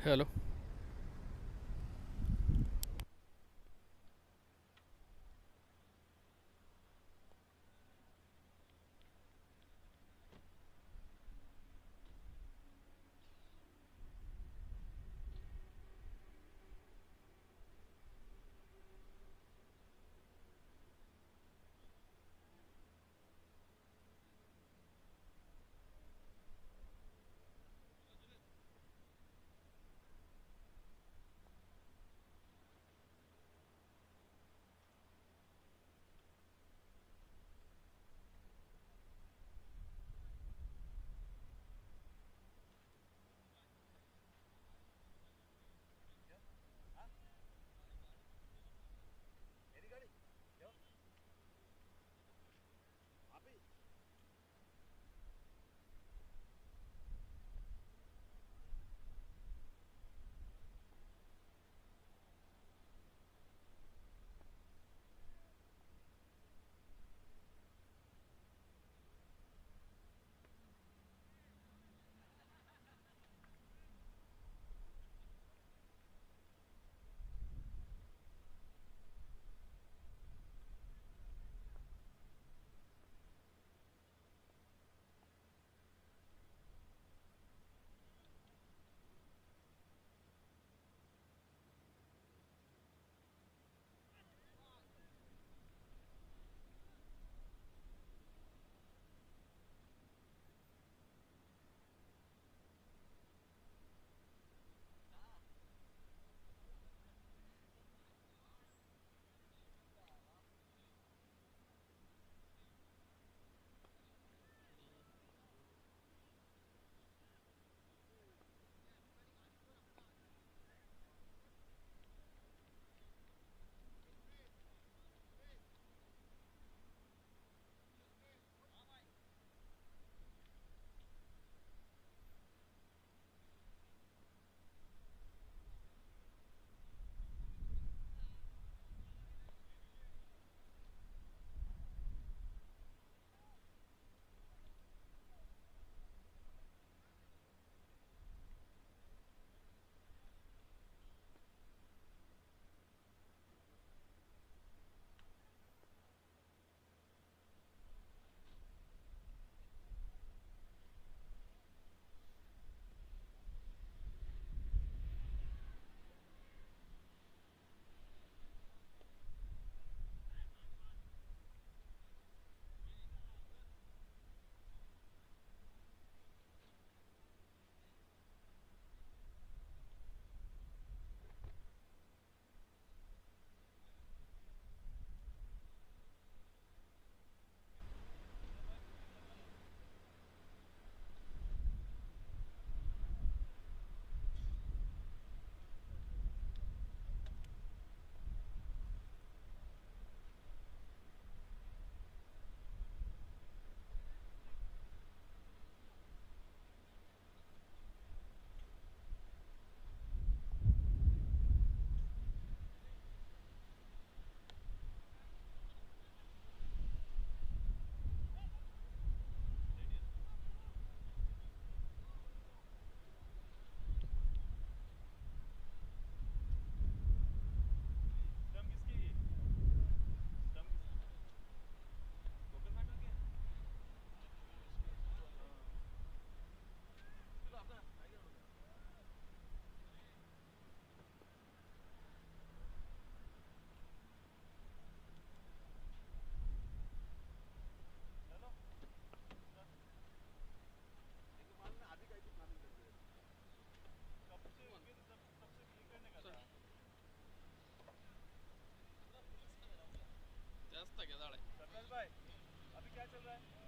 Hello.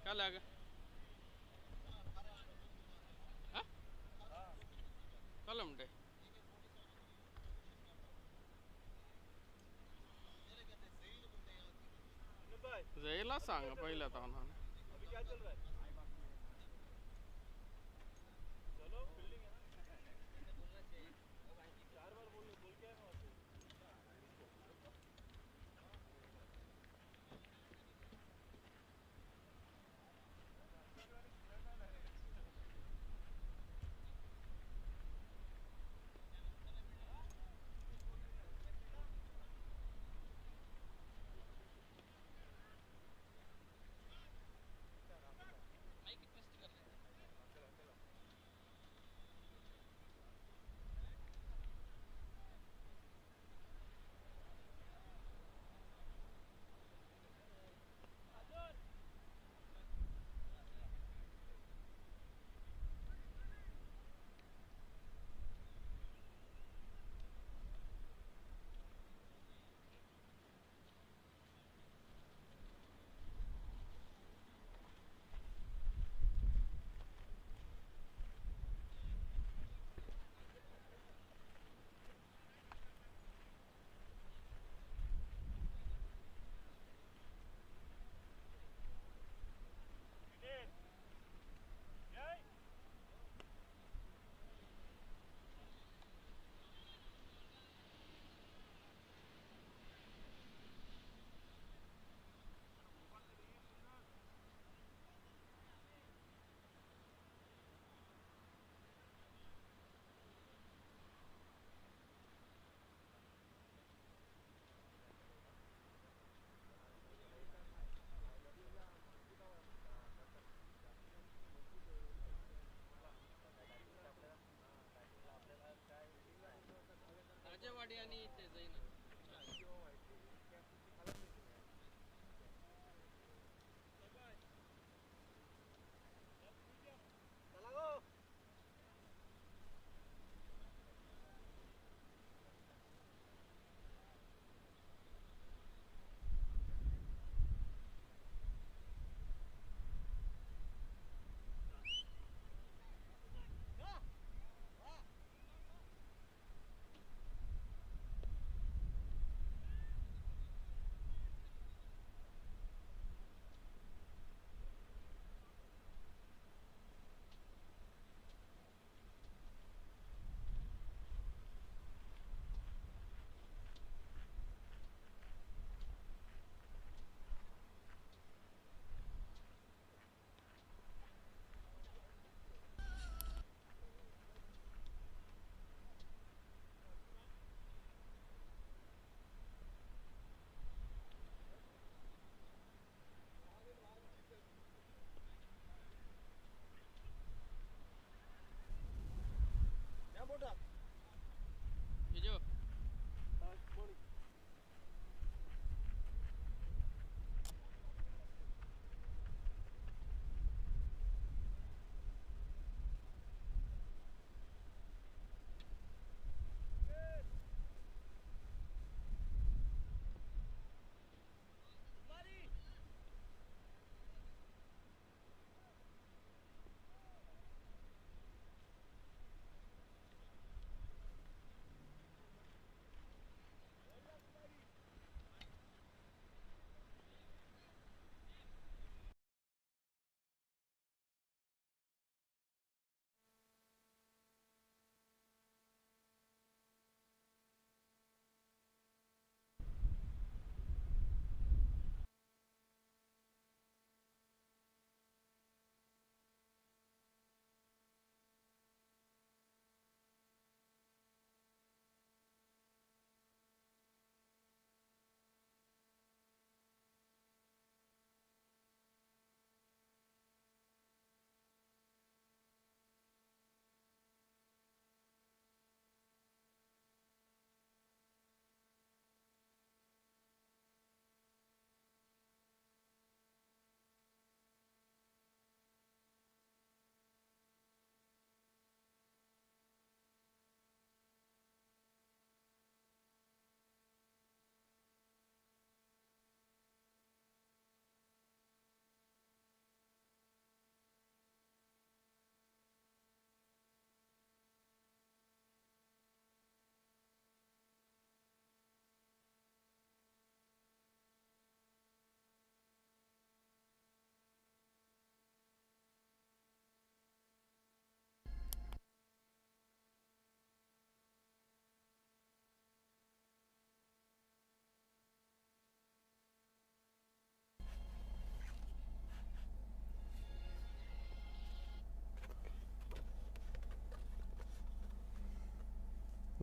क्या लगा कलम डे जैला सांग पहिला था उन्होंने अभी क्या चल रहा है चलो बिल्डिंग है ना बोलना चाहिए चार बार बोल के आए ना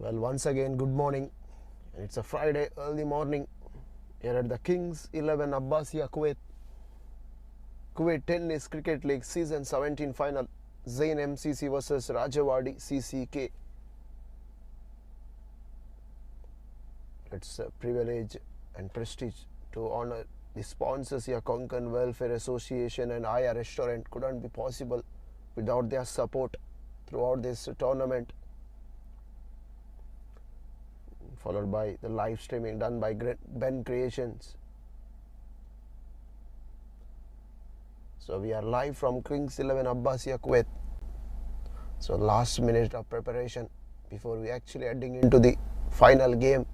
Well, once again, good morning. It's a Friday early morning here at the Kings 11 Abbasiya, Kuwait. Kuwait Tennis Cricket League Season 17 final. ZAIN MCC versus RAJEWADI CCK. It's a privilege and prestige to honor the sponsors here, Konkan Welfare Association and Aya Restaurant. Couldn't be possible without their support throughout this tournament. Followed by the live streaming done by BENCREATIONS. So we are live from Kings 11 Abbasiya, Kuwait. So last minute of preparation before we actually heading into the final game.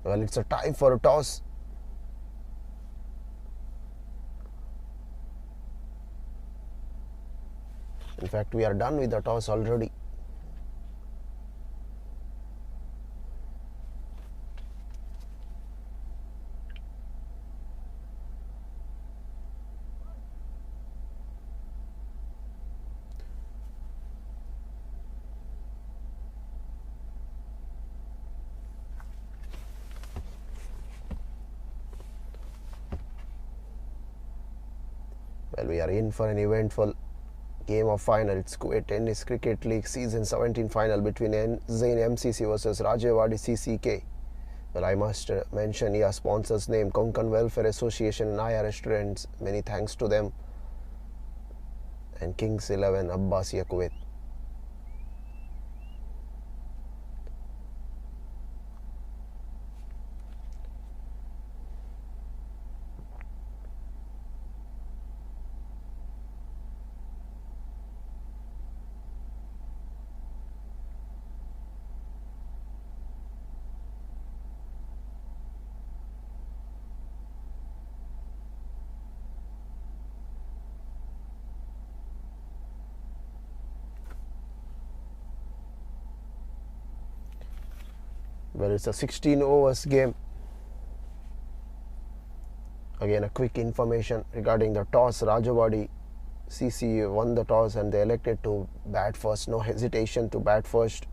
Well, it's a time for a toss. In fact, we are done with the toss already. Well, we are in for an eventful game of final. It's Kuwait Tennis Cricket League Season 17 final between ZAIN MCC versus RAJEWADI CCK. Well, I must mention here sponsors name Konkan Welfare Association and Aya Restaurants. Many thanks to them. And Kings 11 Abbasiya, Kuwait. Well, it's a 16 overs game. Again, a quick information regarding the toss. RAJEWADI CC won the toss and they elected to bat first. No hesitation to bat first.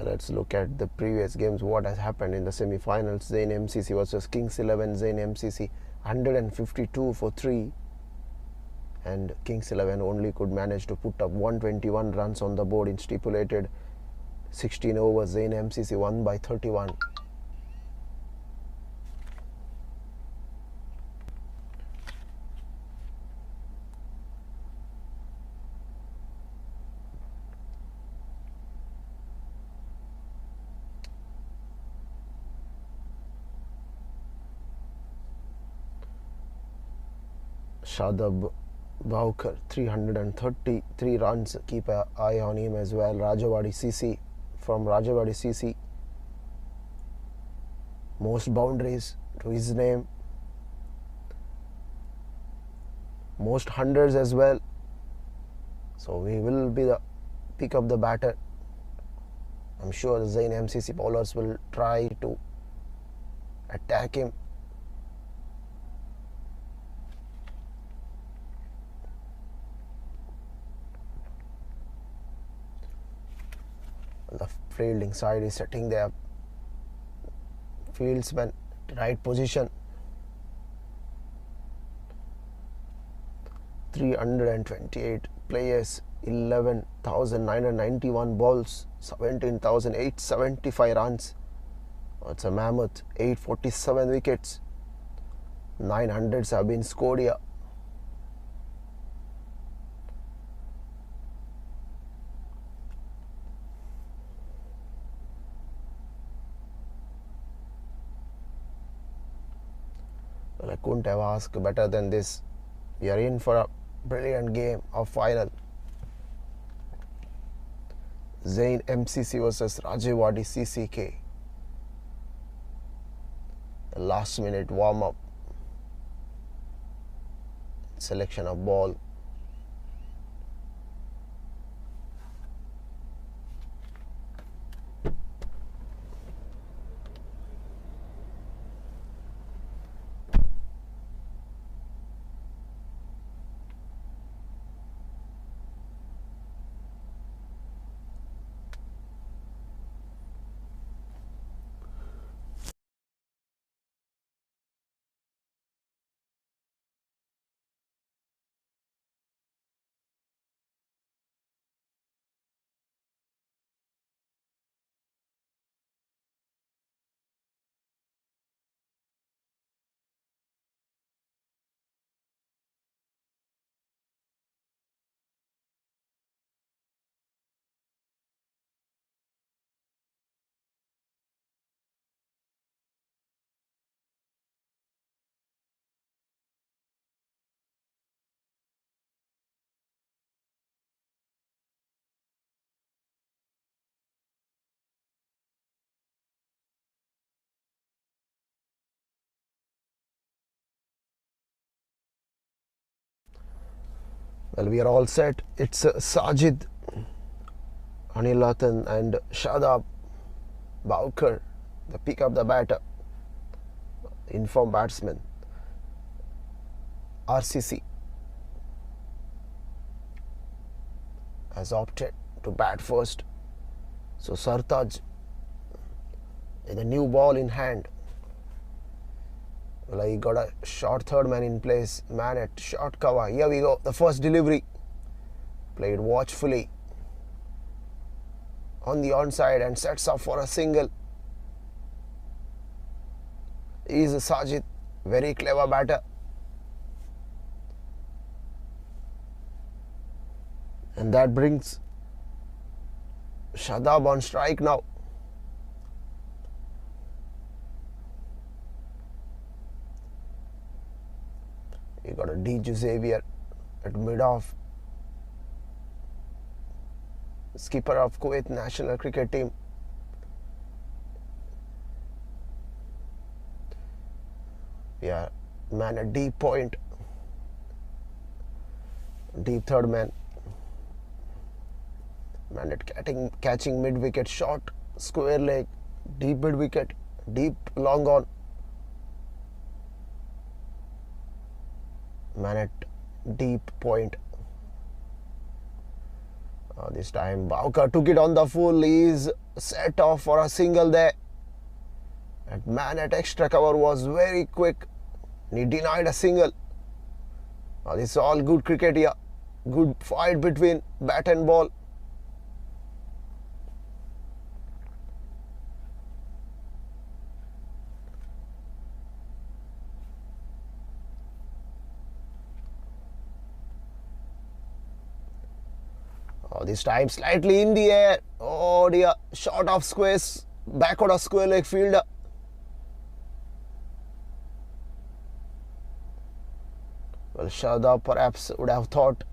Let's look at the previous games, what has happened in the semi-finals. ZAIN MCC versus Kings 11. ZAIN MCC 152 for 3 and Kings 11 only could manage to put up 121 runs on the board in stipulated 16 overs. ZAIN MCC won by 31. Shadab Bowker 333 runs. Keep an eye on him as well. RAJEWADI CC from RAJEWADI CC. Most boundaries to his name. Most hundreds as well. So we will be the pick up the batter. I'm sure the ZAIN MCC bowlers will try to attack him. The fielding side is setting their fieldsmen right position. 328 players, 11,991 balls, 17,875 runs. It's a mammoth. 847 wickets. 900s have been scored here. Well, I couldn't have asked better than this. We are in for a brilliant game of final. ZAIN MCC versus RAJEWADI CCK. The last minute warm up. selection of ball. Well, we are all set. It's Sajid, Anilathan and Shadab Baukar, the pick up the batter, informed batsman. RCC has opted to bat first. So Sartaj with a new ball in hand. Well, he got a short third man in place. Man at short cover. Here we go. The first delivery. Played watchfully on the onside and sets up for a single. He is Sajid. Very clever batter. And that brings Shadab on strike now. You got a D. Xavier at mid-off. Skipper of Kuwait national cricket team. Yeah, man at deep point. Deep third man. Man at catching mid-wicket shot, square leg, deep mid-wicket, deep long on. Man at deep point. This time Baukar took it on the full. He is set off for a single there. And man at extra cover was very quick. He denied a single. This is all good cricket here. Good fight between bat and ball. This time slightly in the air. Oh dear, short of squares, backward of square leg fielder. Well, Shadab perhaps would have thought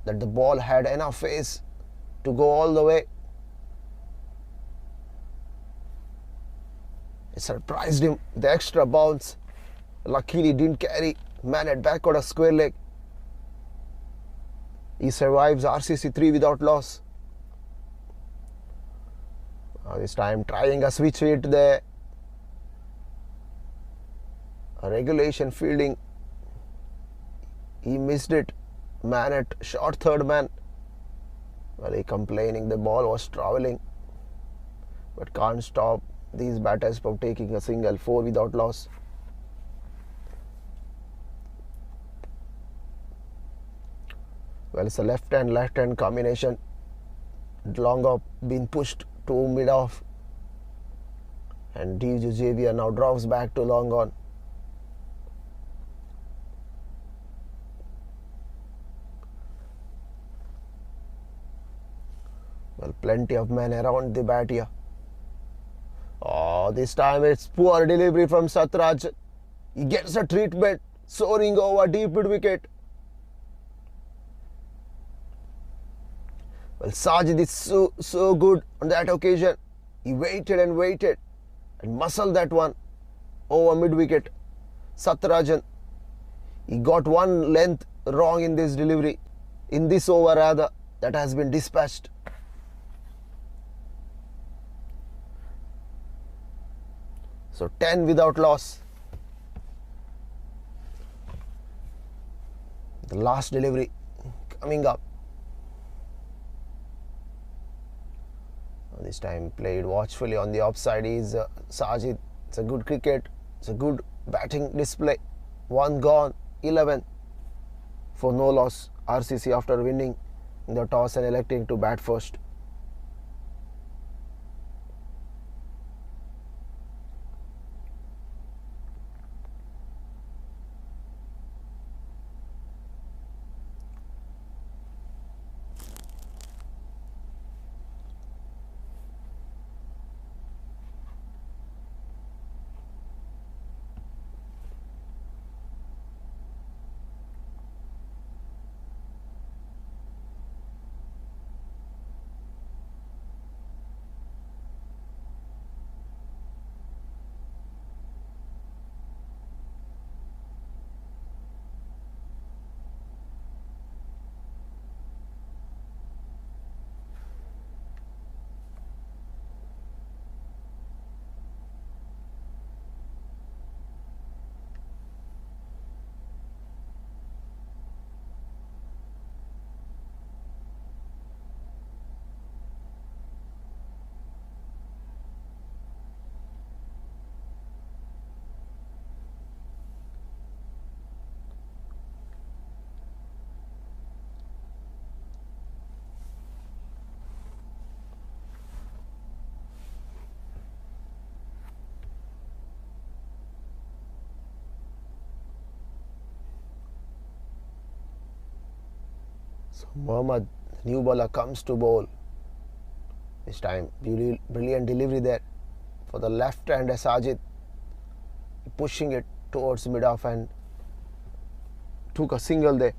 that the ball had enough pace to go all the way. It surprised him, the extra bounce. Luckily didn't carry. Man at backward of square leg. He survives RCC 3 without loss. This time trying a switch hit there. A regulation fielding. He missed it. Man at short third man. Well, he complaining the ball was travelling. But can't stop these batters from taking a single. 4 without loss. Well, it's a left-hand combination. Long off been pushed to mid-off. And D. Xavier now drops back to long on. Well, plenty of men around the bat here. Oh, this time it's poor delivery from Satraj. He gets a treatment, soaring over deep mid wicket. Well, Sajid is so good on that occasion. He waited and muscled that one over mid wicket. Satrajan, he got one length wrong in this delivery, in this over rather, that has been dispatched. So 10 without loss. The last delivery coming up. This time played watchfully on the offside is Sajid. It's a good cricket. It's a good batting display. 1 gone, 11 for no loss. RCC after winning the toss and electing to bat first. So Mohammad, new bowler, comes to bowl. This time, brilliant delivery there for the left-hander Sajid, pushing it towards mid-off and took a single there.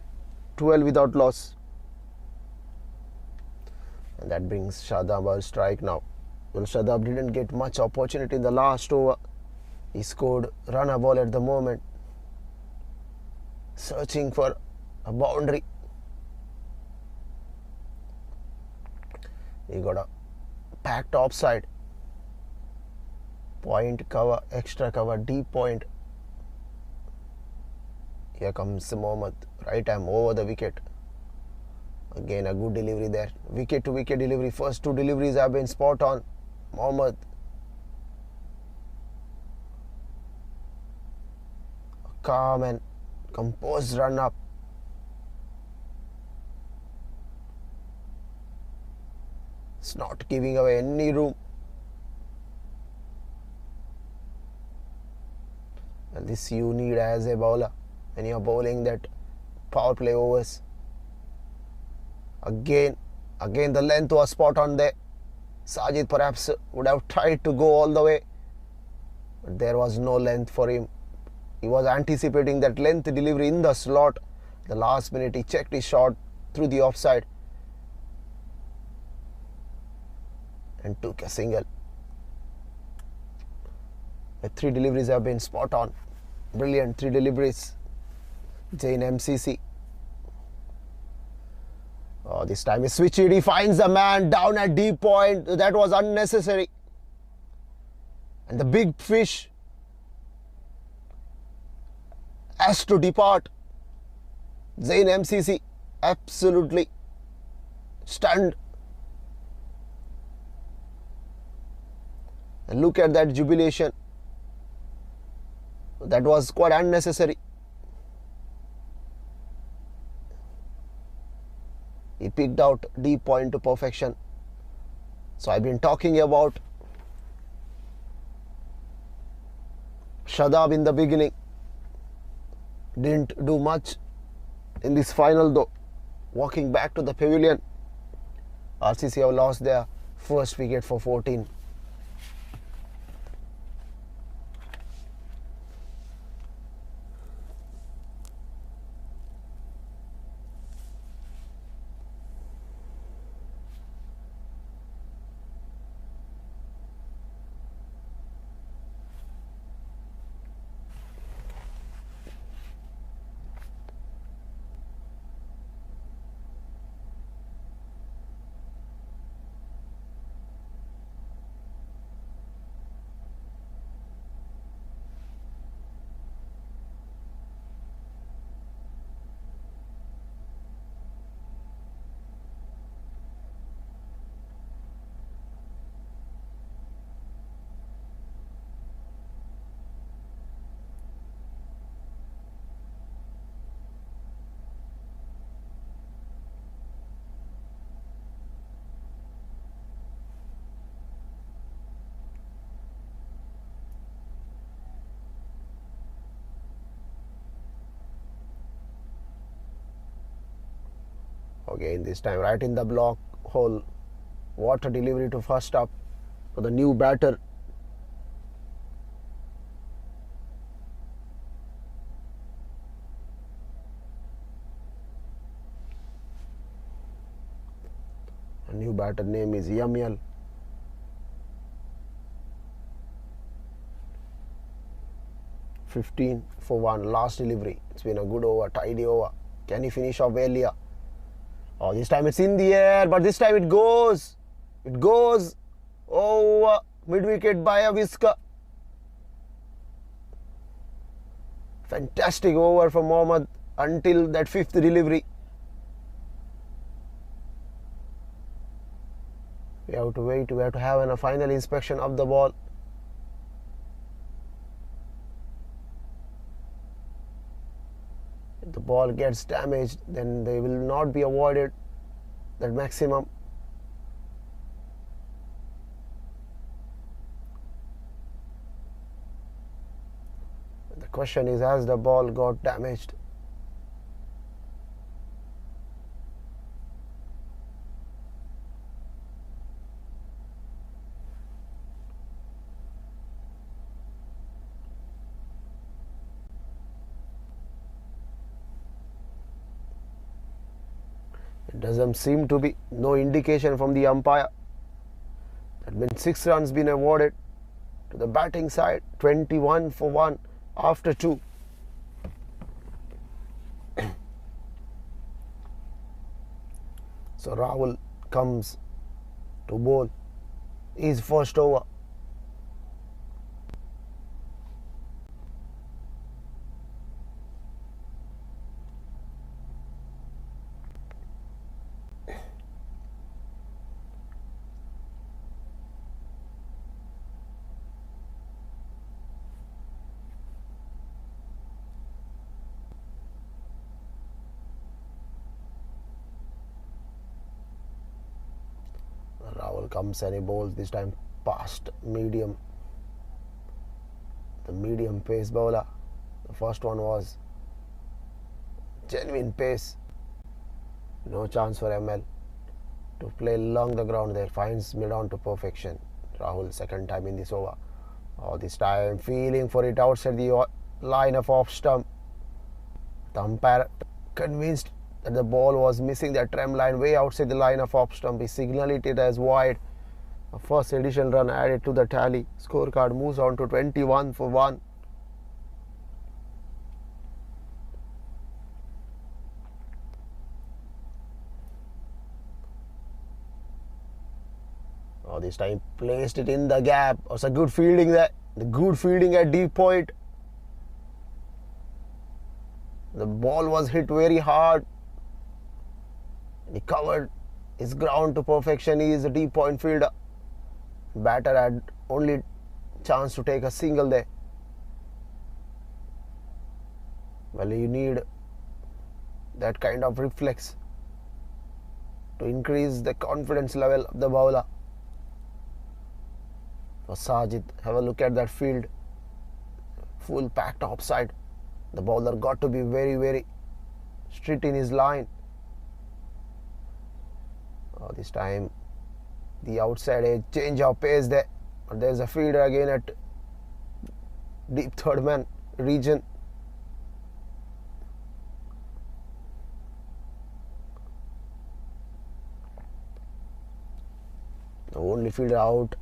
12 without loss. And that brings Shadab a strike now. Well, Shadab didn't get much opportunity in the last over. He scored run a ball at the moment, searching for a boundary. He got a packed offside. Point cover, extra cover, deep point. Here comes Mohammad, right arm over the wicket. Again a good delivery there. Wicket to wicket delivery. First two deliveries have been spot on. Mohammad. A calm and composed run up. It's not giving away any room. And this you need as a bowler when you're bowling that power play overs. Again the length was spot on there. Sajid perhaps would have tried to go all the way, but there was no length for him. He was anticipating that length delivery in the slot. The last minute he checked his shot through the offside and took a single. The 3 deliveries have been spot on. Brilliant 3 deliveries. ZAIN MCC. Oh, this time he switched it. He finds the man down at deep point. That was unnecessary. And the big fish has to depart. ZAIN MCC absolutely stunned. And look at that jubilation. That was quite unnecessary. He picked out deep point to perfection. So I've been talking about Shadab in the beginning. Didn't do much in this final though. Walking back to the pavilion, RCC have lost their first wicket for 14. Again, this time right in the block hole. What a delivery to first up for the new batter. A new batter name is Yamyal. (15 for 1). Last delivery. It's been a good over, tidy over. Can he finish off earlier? Oh, this time it's in the air, but this time it goes. It goes over mid-wicket by a whisker. Fantastic over from Mohammad until that fifth delivery. We have to wait. We have to have a final inspection of the ball. If the ball gets damaged, then they will not be awarded that maximum. The question is, has the ball got damaged? It doesn't seem to be. No indication from the umpire. That means 6 runs been awarded to the batting side. 21 for 1 after 2. So Rahul comes to bowl his first over. Rahul comes and he bowls this time past medium. The medium pace bowler. The first one was genuine pace. No chance for ML to play along the ground there. Finds mid on to perfection. Rahul second time in this over. Oh, this time feeling for it outside the line of off stump. The umpire convinced that the ball was missing that tram line way outside the line of off stump. He signaled it as wide. A first additional run added to the tally. Scorecard moves on to 21 for 1. Oh, this time placed it in the gap. It was a good fielding there. The good fielding at deep point. The ball was hit very hard. He covered his ground to perfection. He is a deep point fielder. Batter had only chance to take a single there. Well, you need that kind of reflex to increase the confidence level of the bowler. For Sajid, have a look at that field. Full packed offside. The bowler got to be very, very strict in his line. This time the outside edge, change of pace there. But there's a fielder again at deep third man region. The only fielder out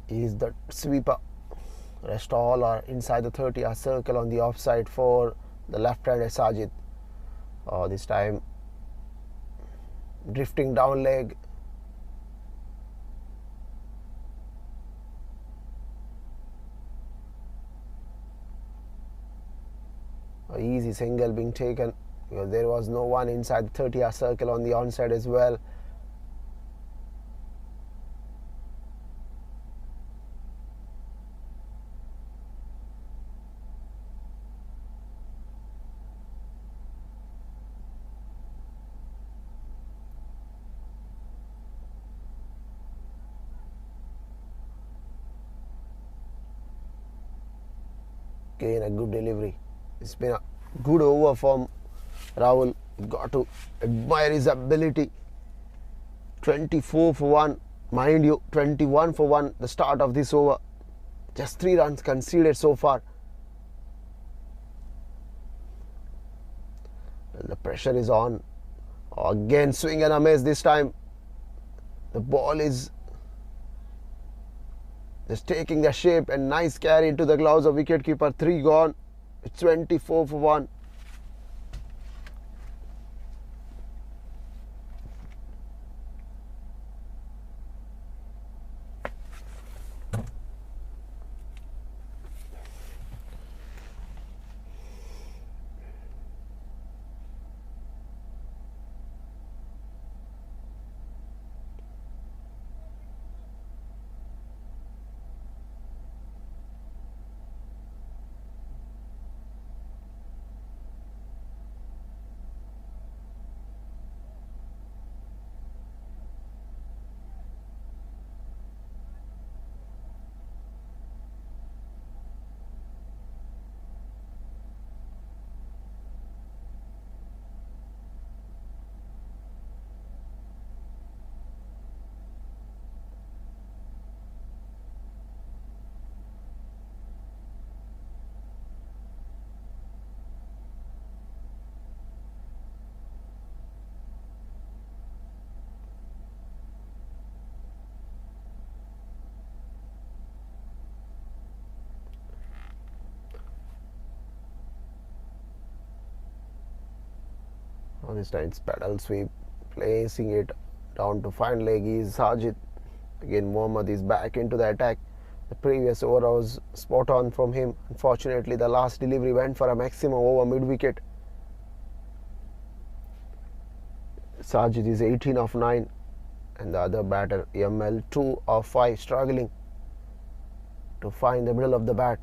is the sweeper. Rest all are inside the 30-yard circle on the offside for the left-handed Sajid. This time drifting down leg. Easy single being taken because there was no one inside the 30-yard circle on the onside as well. Again a good delivery. It's been a good over from Rahul. You got to admire his ability. 24 for 1, mind you, 21 for 1 the start of this over. Just 3 runs conceded so far. Well, the pressure is on. Again swing and a miss this time. The ball is just taking the shape, and nice carry into the gloves of wicketkeeper. 3 gone. It's 24 for 1. On this time, it's pedal sweep, placing it down to fine leg is Sajid. Again, Mohammad is back into the attack. The previous over was spot on from him. Unfortunately, the last delivery went for a maximum over mid wicket. Sajid is 18 of 9, and the other batter, ML, 2 of 5, struggling to find the middle of the bat.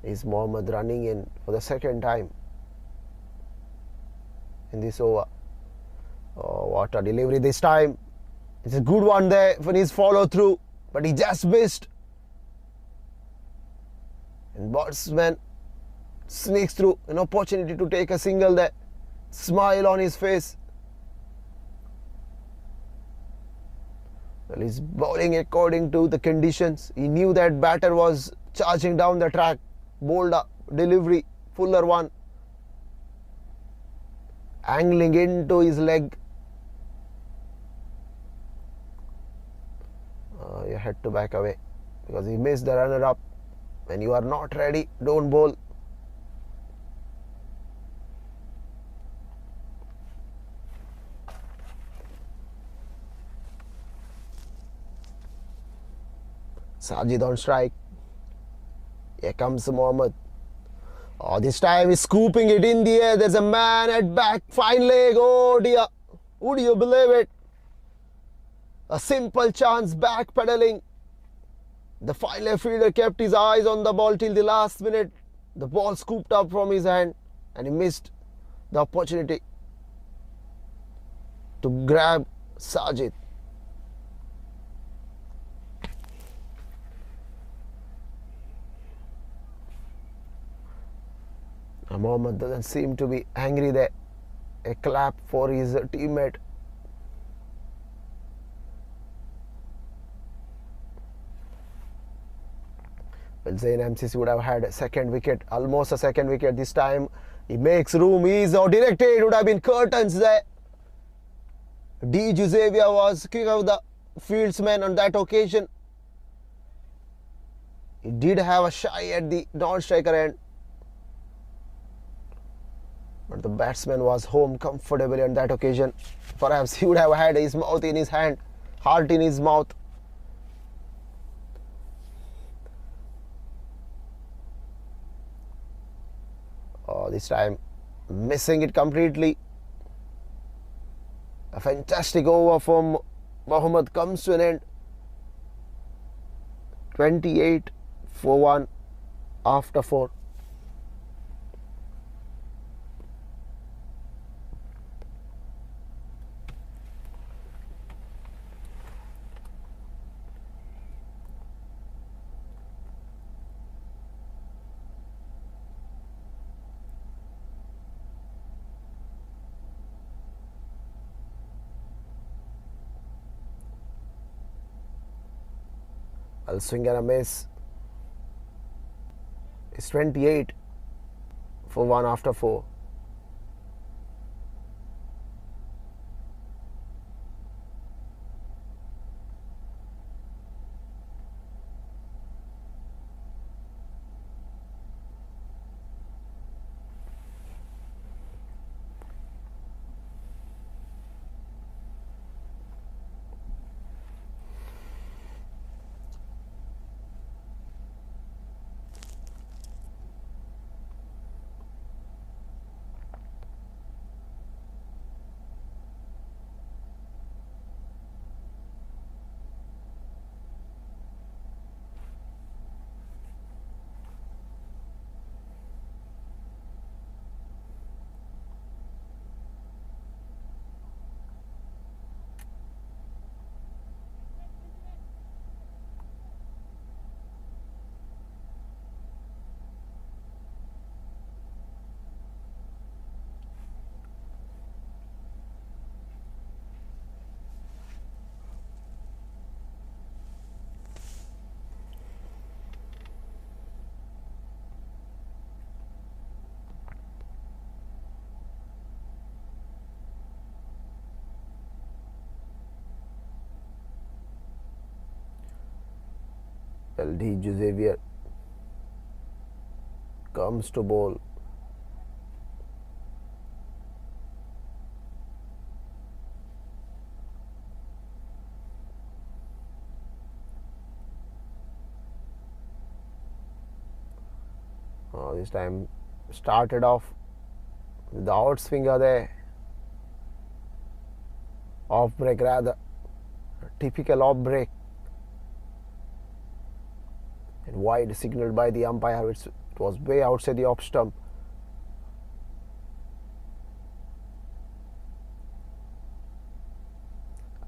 Is Mohammad running in for the second time in this over. Oh, what a delivery this time. It's a good one there for his follow through, but he just missed. And batsman sneaks through, an opportunity to take a single there. Smile on his face. Well, he's bowling according to the conditions. He knew that batter was charging down the track. Bowled up, delivery, fuller one. Angling into his leg. You had to back away because he missed the runner up. When you are not ready, don't bowl. Sajid on strike. Here comes Mohammad. Oh, this time he's scooping it in the air. There's a man at back. Fine leg. Oh dear. Would you believe it? A simple chance, back pedaling. The fine left fielder kept his eyes on the ball till the last minute. The ball scooped up from his hand and he missed the opportunity to grab Sajid. Mohammad doesn't seem to be angry there. A clap for his teammate. Well, ZAIN MCC would have had a second wicket, almost a second wicket this time. He makes room, he's directed, it would have been curtains there. D. Giuseppe was king of the fieldsman on that occasion. He did have a shy at the non-striker end, but the batsman was home comfortably on that occasion. Perhaps he would have had his mouth in his hand, heart in his mouth. Oh, this time missing it completely. A fantastic over from Mohammad comes to an end. 28 for 1 after 4. I'll swing and a miss. It's 28 for 1 after 4. LD Xavier comes to bowl. This time started off with the outswinger there. Off break rather. A typical off break. And wide signaled by the umpire. It was way outside the off stump.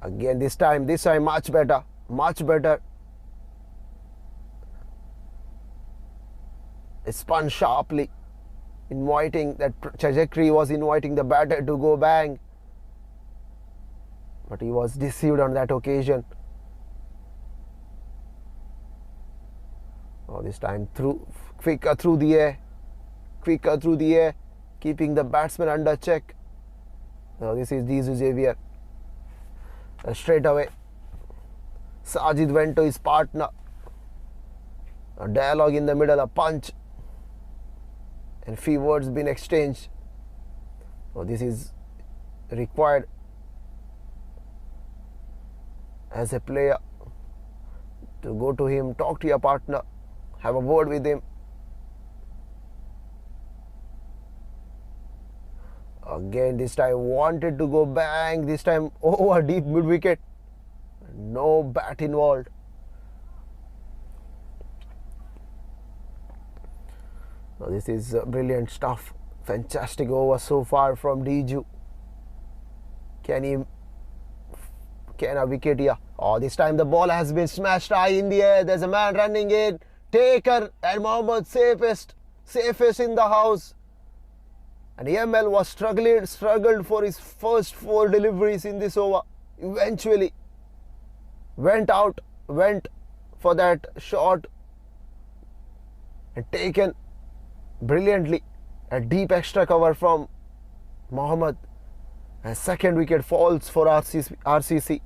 Again this time much better. Much better. It spun sharply, inviting that trajectory was inviting the batter to go bang. But he was deceived on that occasion. This time quicker through the air, keeping the batsman under check. This is Dizu Xavier. Straight away, Sajid went to his partner. A dialogue in the middle, a punch. And few words been exchanged. This is required as a player to go to him, talk to your partner, have a word with him. Again this time wanted to go bang, this time over deep mid wicket. No bat involved. This is brilliant stuff. Fantastic over so far from Diju. Can a wicket here? This time the ball has been smashed high in the air. There's a man running in. Taker and Mohammad safest in the house. And ML was struggled for his first 4 deliveries in this over. Eventually went for that shot and taken brilliantly. A deep extra cover from Mohammad. And second wicket falls for RCC.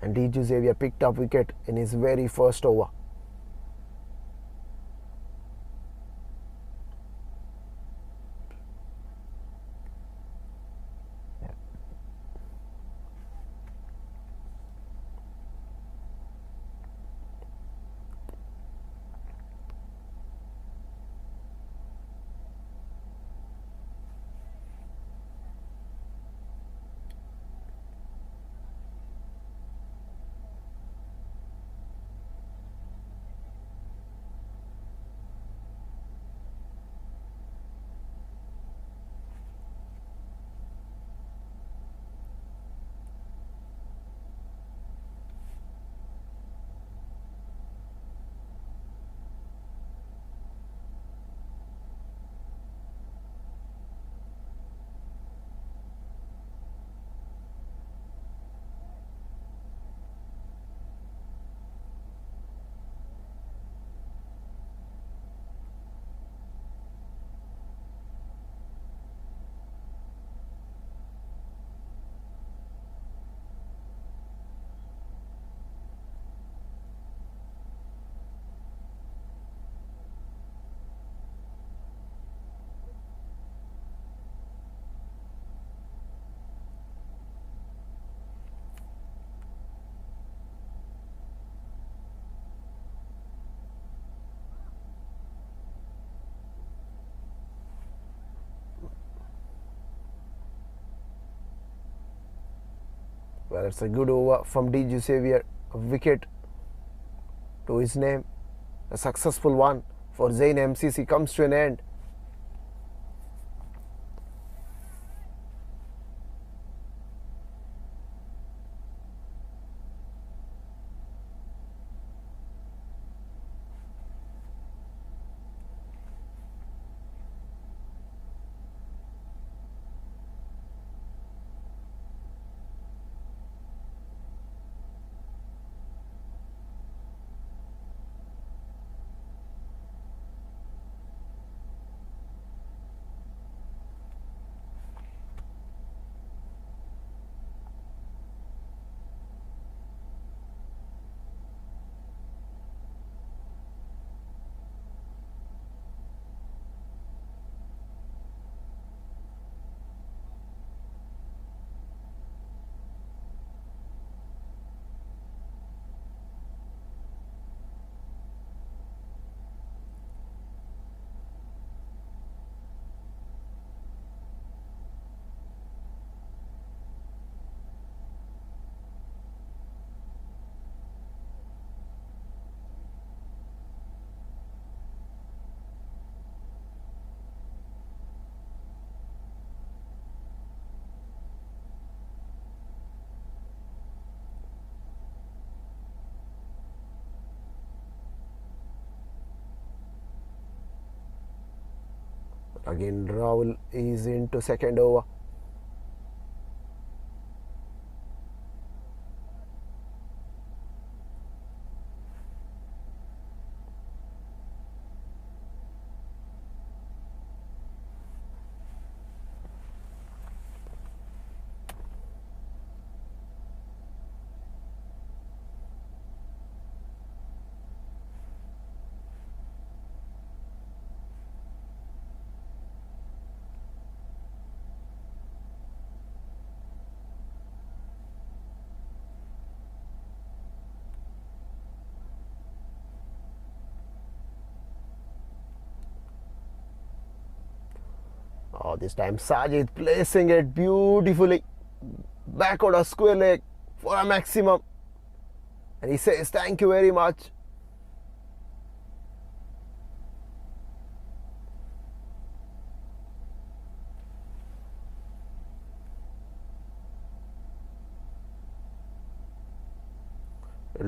And Diju Xavier picked up wicket in his very first over. Well, it's a good over from DG Xavier. A wicket to his name. A successful one for ZAIN MCC comes to an end. Again, Rahul is into second over. Oh, this time Sajid placing it beautifully back on a square leg for a maximum. And he says, thank you very much.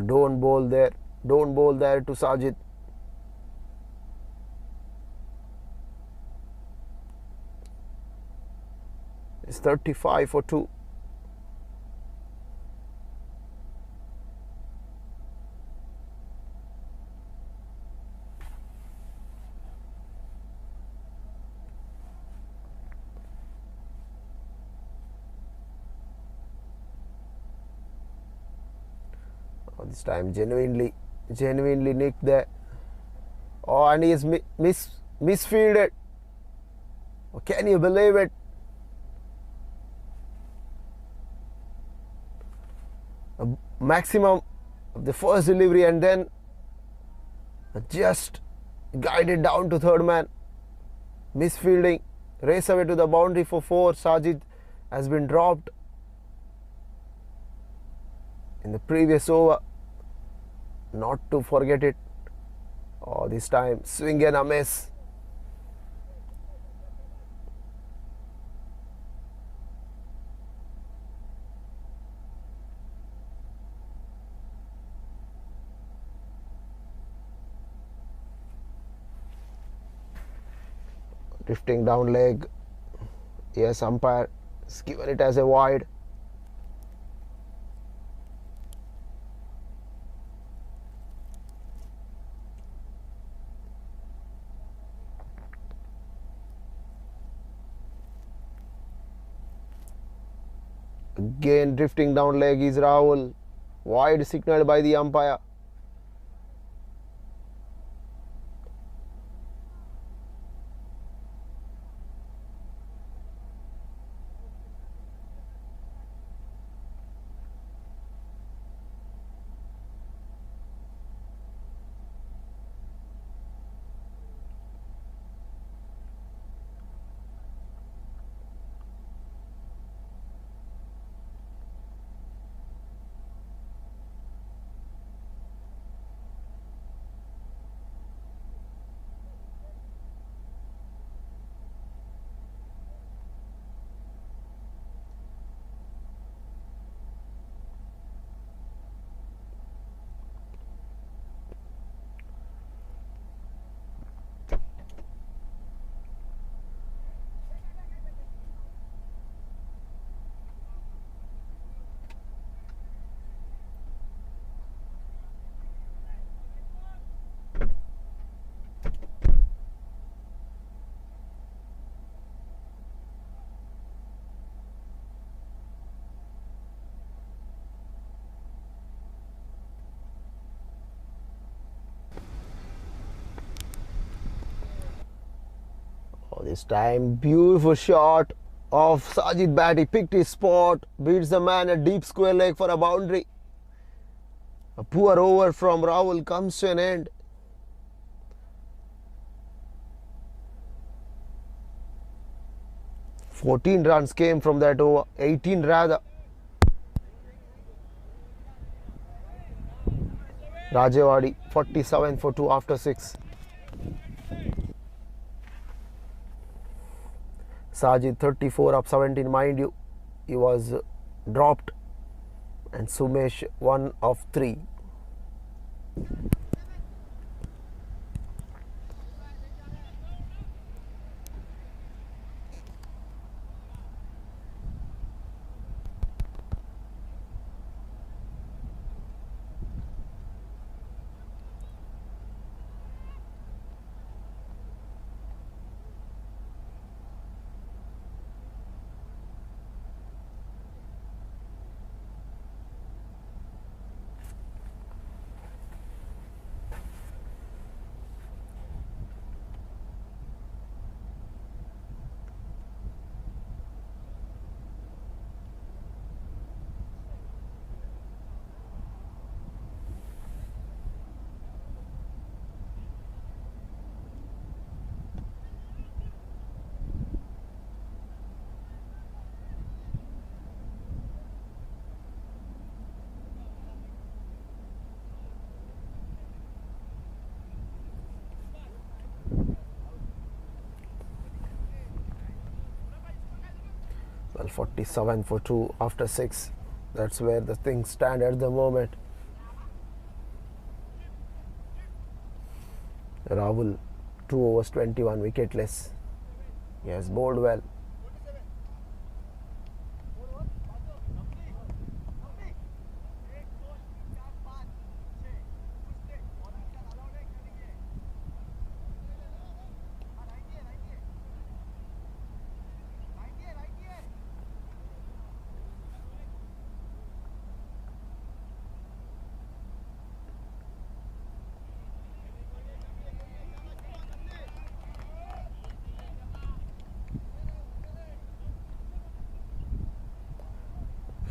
Don't bowl there. Don't bowl there to Sajid. It's 35 for 2. Oh, this time genuinely nicked there. Oh, and he is misfielded. Oh, can you believe it? A maximum of the first delivery and then just guided down to third man. Misfielding. Race away to the boundary for 4. Sajid has been dropped in the previous over. Not to forget it. Oh, this time swing and a miss. Drifting down leg. Yes, umpire has given it as a wide. Again, drifting down leg is Rahul. Wide signaled by the umpire. This time, beautiful shot of Sajid bat. He picked his spot, beats the man at deep square leg for a boundary. A poor over from Rahul comes to an end. "14 runs came from that over, 18 rather. Rajewadi 47 for 2 after 6. Sajid 34 up 17, mind you, he was dropped, and Sumesh 1 of 3. Well, 47 for 2 after 6. That's where the things stand at the moment. Rahul 2 overs 21 wicketless. He has bowled well.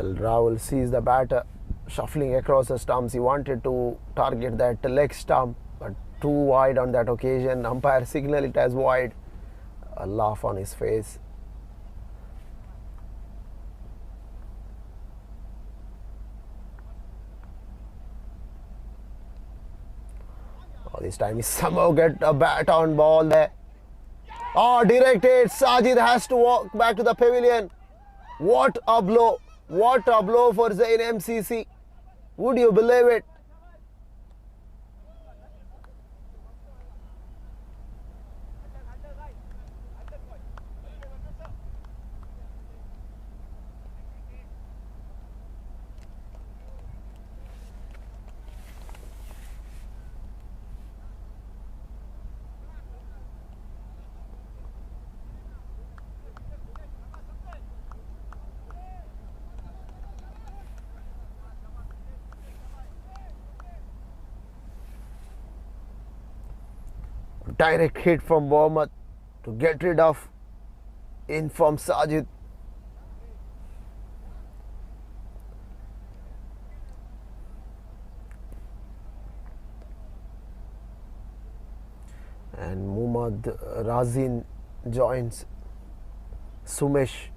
Well, Rahul sees the batter shuffling across the stumps. He wanted to target that leg stump, but too wide on that occasion. Umpire signaled it as wide. A laugh on his face. Oh, this time he somehow get a bat on ball there. Oh, directed. Sajid has to walk back to the pavilion. What a blow. What a blow for ZAIN MCC. Would you believe it? Direct hit from Mohammad to get rid of in from Sajid. And Muhammad Razin joins Sumesh.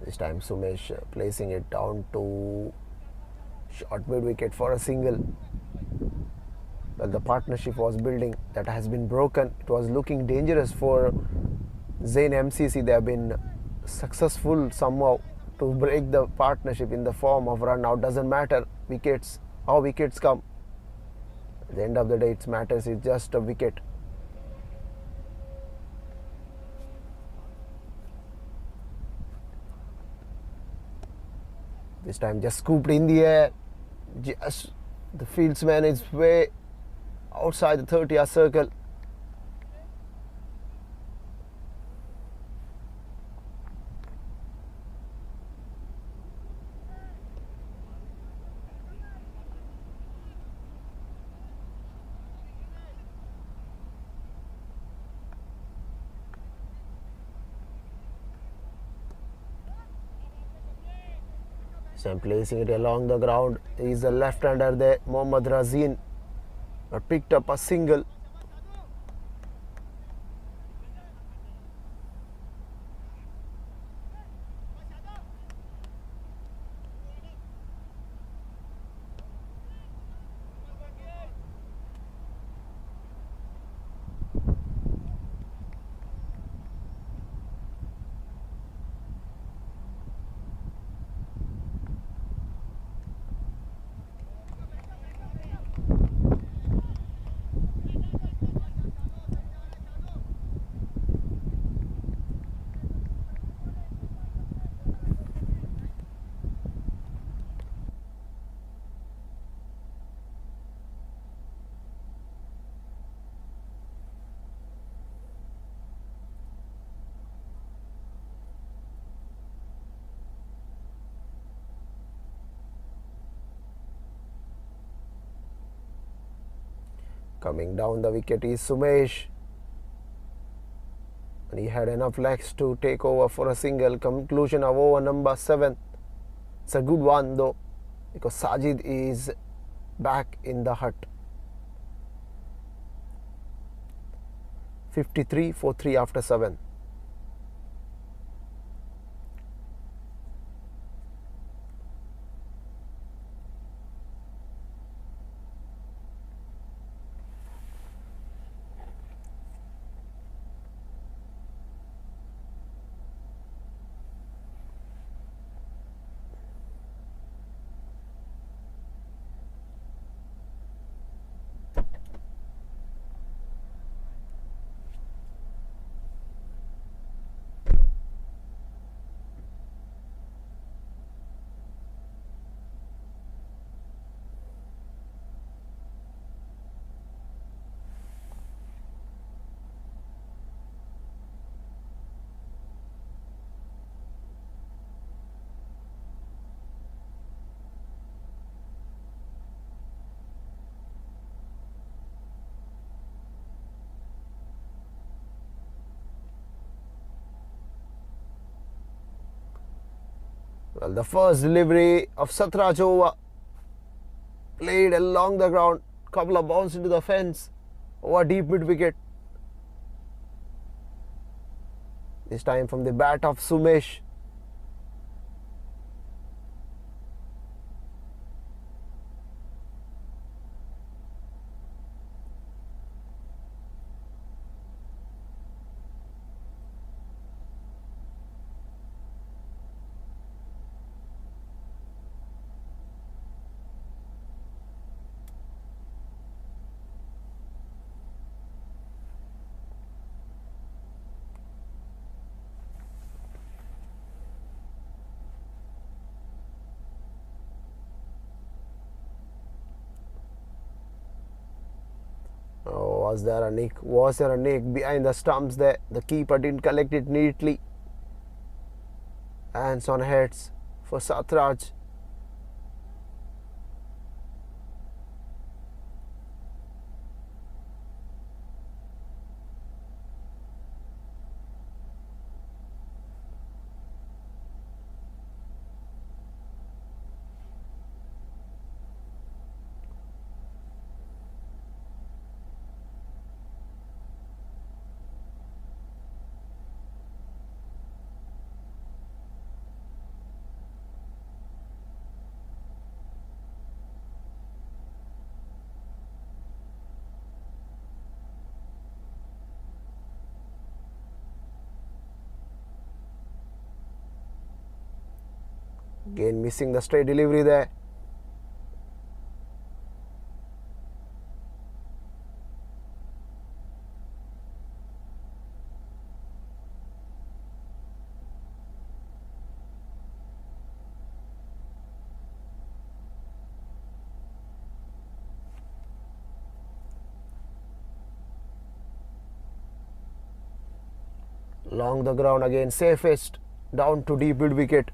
This time Sumesh placing it down to short mid wicket for a single. Well, the partnership was building, that has been broken. It was looking dangerous for ZAIN MCC. They have been successful somehow to break the partnership in the form of run out. Doesn't matter wickets, how wickets come. At the end of the day, it matters is just a wicket. This time just scooped in the air. Just the fieldsman is way outside the 30-yard circle. So I'm placing it along the ground. He's a left-hander there, Mohammad Razin, but picked up a single. Coming down the wicket is Sumesh. And he had enough legs to take over for a single. Conclusion of over number 7. It's a good one though, because Sajid is back in the hut. 53 for 3 after 7. Well, the first delivery of Satraj over, played along the ground, couple of balls into the fence, over deep mid wicket. This time from the bat of Sumesh. Oh, was there a nick? Was there a nick behind the stumps there? The keeper didn't collect it neatly. Hands on heads for Satraj. Again missing the straight delivery there. Along the ground again, safest, down to deep mid wicket.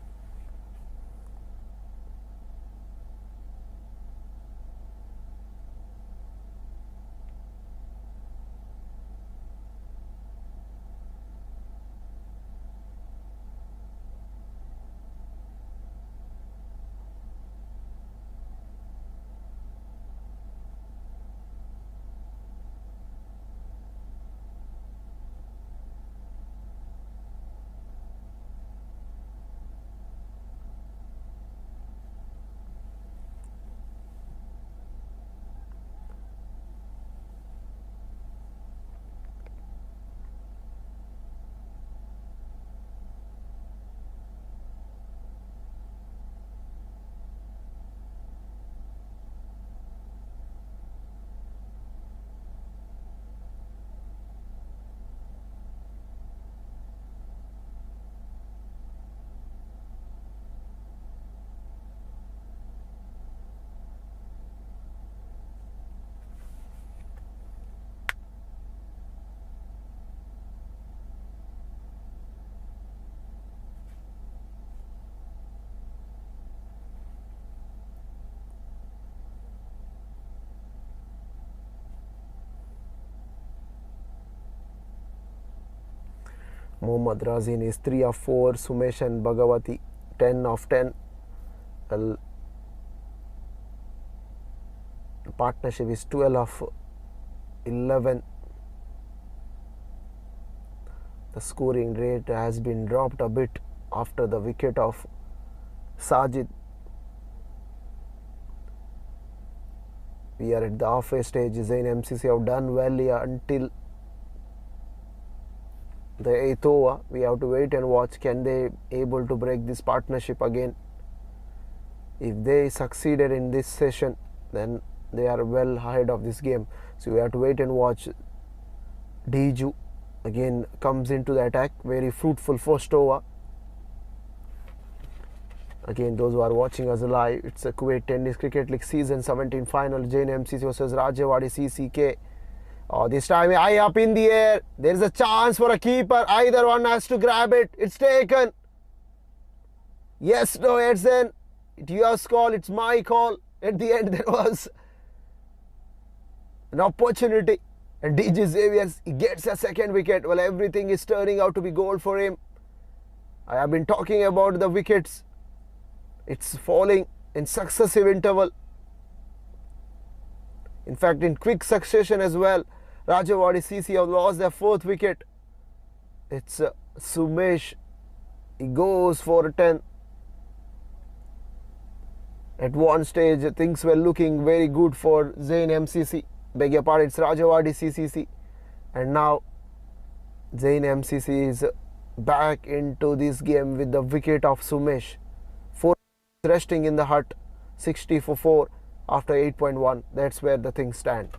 Mohammad Razin is 3 of 4. Sumesh and Bhagawati 10 of 10. Well, the partnership is 12 of 11. The scoring rate has been dropped a bit after the wicket of Sajid. We are at the halfway stage. ZAIN MCC have done well here until the 8th over. We have to wait and watch. Can they able to break this partnership again? If they succeeded in this session, then they are well ahead of this game. So we have to wait and watch. Diju again comes into the attack. Very fruitful first over. Again, those who are watching us live, it's a Kuwait Tennis Cricket League Season 17 final. ZAIN MCC versus Rajewadi CCK. This time high up in the air. There is a chance for a keeper. Either one has to grab it. It's taken. Yes, no, Edson. It's your call. It's my call. At the end, there was an opportunity. And DJ Xavier, he gets a second wicket. Well, everything is turning out to be gold for him. I have been talking about the wickets. It's falling in successive interval. In fact, in quick succession as well. Rajewadi CC have lost their 4th wicket. It's Sumesh. He goes for a 10. At one stage, things were looking very good for ZAIN MCC. Beg your pardon, it's Rajewadi CCC. And now, ZAIN MCC is back into this game with the wicket of Sumesh. 4 resting in the hut. 60 for 4 after 8.1. That's where the things stand.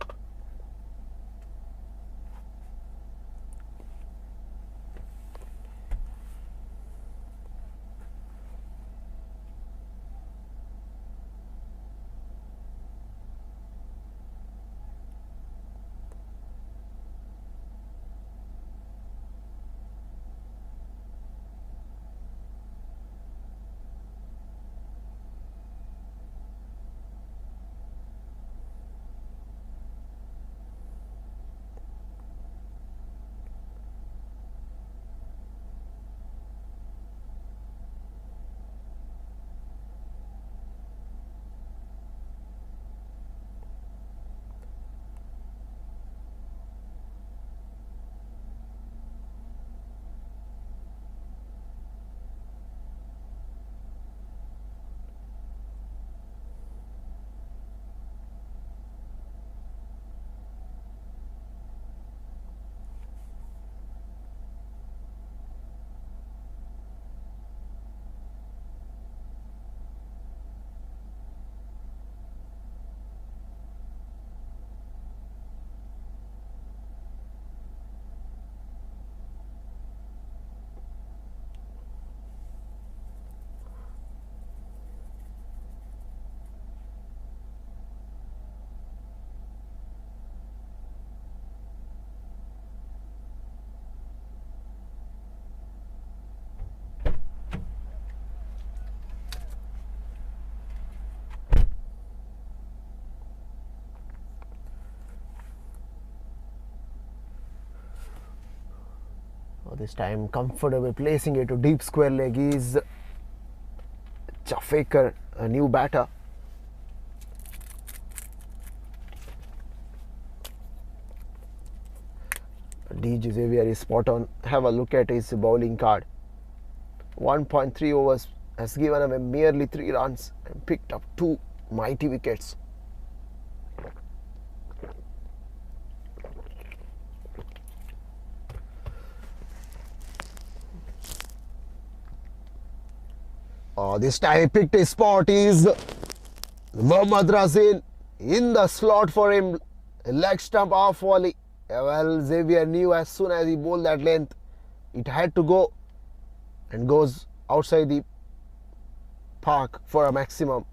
This time comfortable placing it to deep square leg is Faker, a new batter. DJ Xavier is spot on. Have a look at his bowling card. 1.3 overs, has given away merely 3 runs and picked up 2 mighty wickets. This time he picked his spot is Mohammad Razin in the slot for him. Leg stump off volley. Well, Xavier knew as soon as he bowled that length, it had to go, and goes outside the park for a maximum.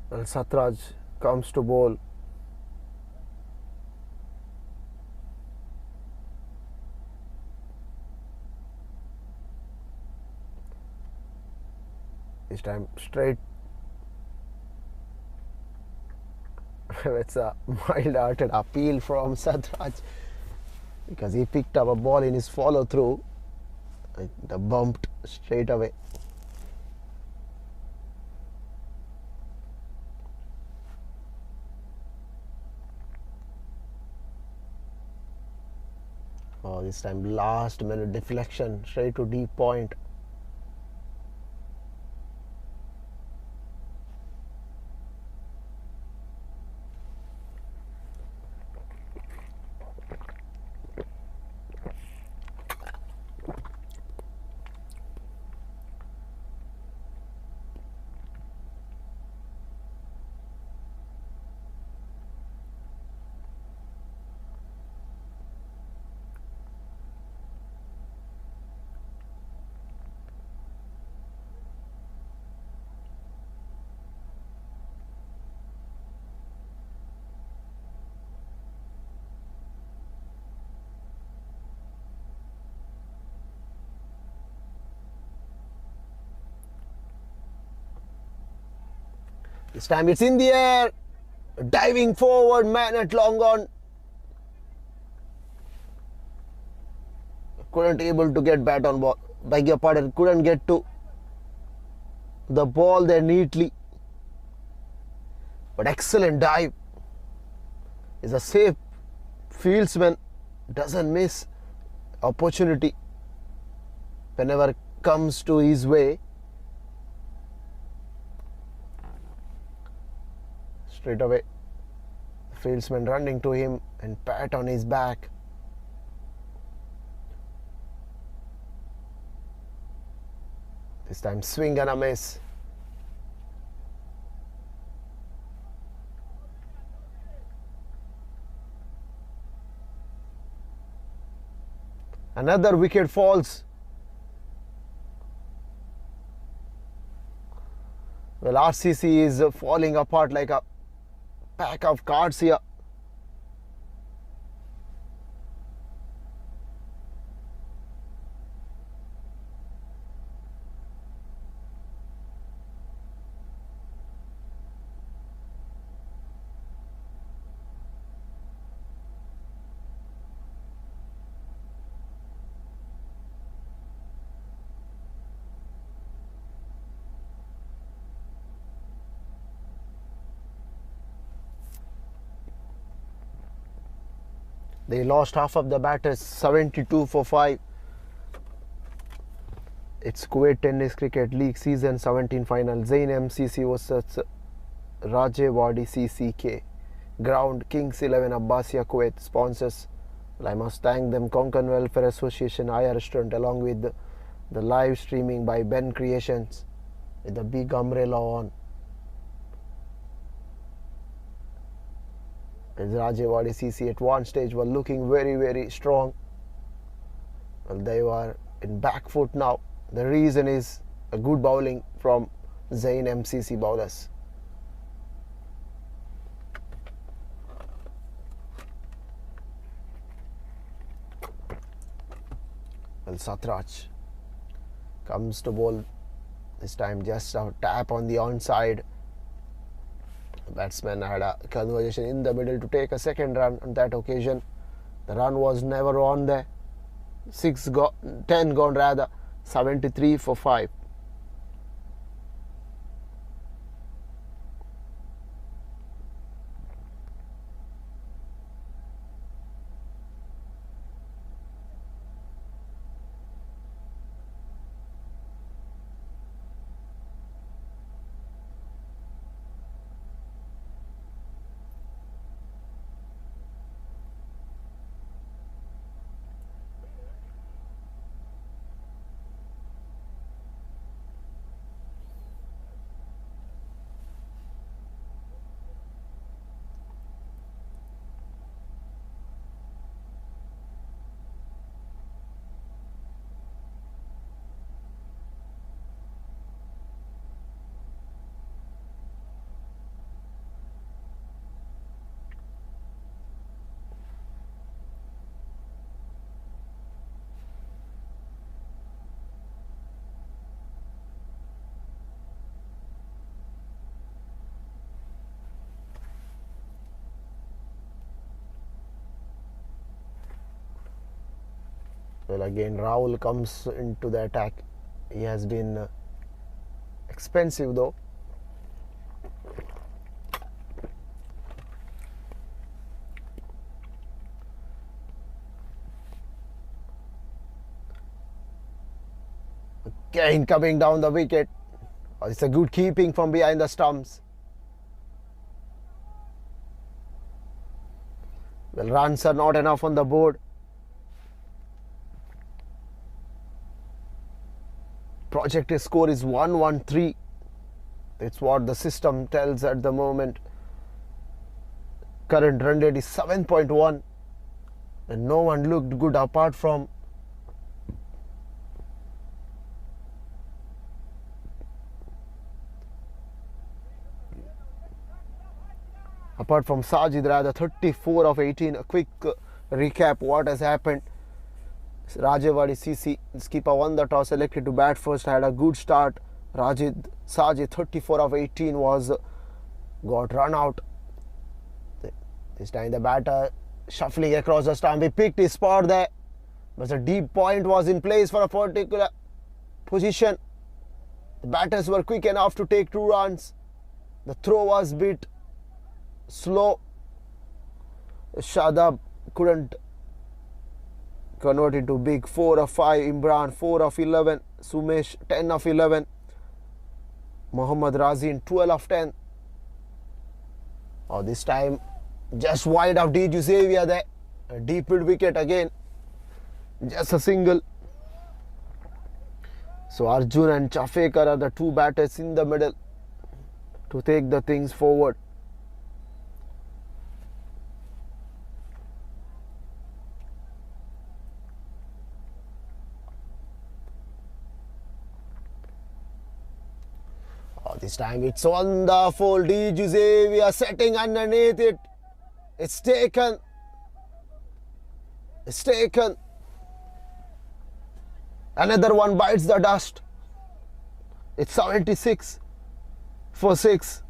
Well, Satraj comes to bowl. This time straight. It's a mild-hearted appeal from Satraj because he picked up a ball in his follow-through and bumped straight away. This time last minute deflection straight to deep point. This time it's in the air, diving forward, man at long on. Couldn't able to get bat on ball. Beg your pardon, couldn't get to the ball there neatly. But excellent dive. Is a safe fieldsman, doesn't miss opportunity whenever it comes to his way. Straight away, the fieldsman running to him and pat on his back. This time swing and a miss. Another wicket falls. Well, RCC is falling apart like a pack of cards here. They lost half of the batters, 72 for 5. It's Kuwait Tennis Cricket League Season 17 final. ZAIN MCC versus RAJEWADI CCK. Ground Kings 11 Abbasiya Kuwait. Sponsors, well, I must thank them, Konkan Welfare Association, Aya Restaurant, along with the live streaming by BENCREATIONS with the big umbrella on. As RAJEWADI CC at one stage were looking very strong. Well, they were in back foot now. The reason is a good bowling from ZAIN MCC bowlers. Well, Satraj comes to bowl. This time just a tap on the onside. The batsman had a conversation in the middle to take a second run on that occasion. The run was never on there. 10 gone rather. 73 for 5. Well, again Rahul comes into the attack. He has been expensive though. Again coming down the wicket. It's a good keeping from behind the stumps. Well, runs are not enough on the board. Projected score is 113. That's what the system tells at the moment. Current run rate is 7.1. And no one looked good apart from Sajid rather. 34 of 18. A quick recap what has happened. RAJEWADI CC skipper won the toss, selected to bat first, had a good start. Sajid 34 of 18 got run out. This time the batter shuffling across the stump. He picked his spot there, but the deep point was in place for a particular position. The batters were quick enough to take 2 runs. The throw was bit slow. Shadab couldn't convert into big. 4 of 5. Imran 4 of 11. Sumesh 10 of 11. Mohammad Razin 12 of 10. Oh, this time just wide of D. Xavier there. A deep mid wicket again. Just a single. So Arjun and Chafekar are the 2 batters in the middle to take the things forward. This time it's wonderful. D. Xavier setting underneath it. It's taken. It's taken. Another one bites the dust. It's 76 for 6.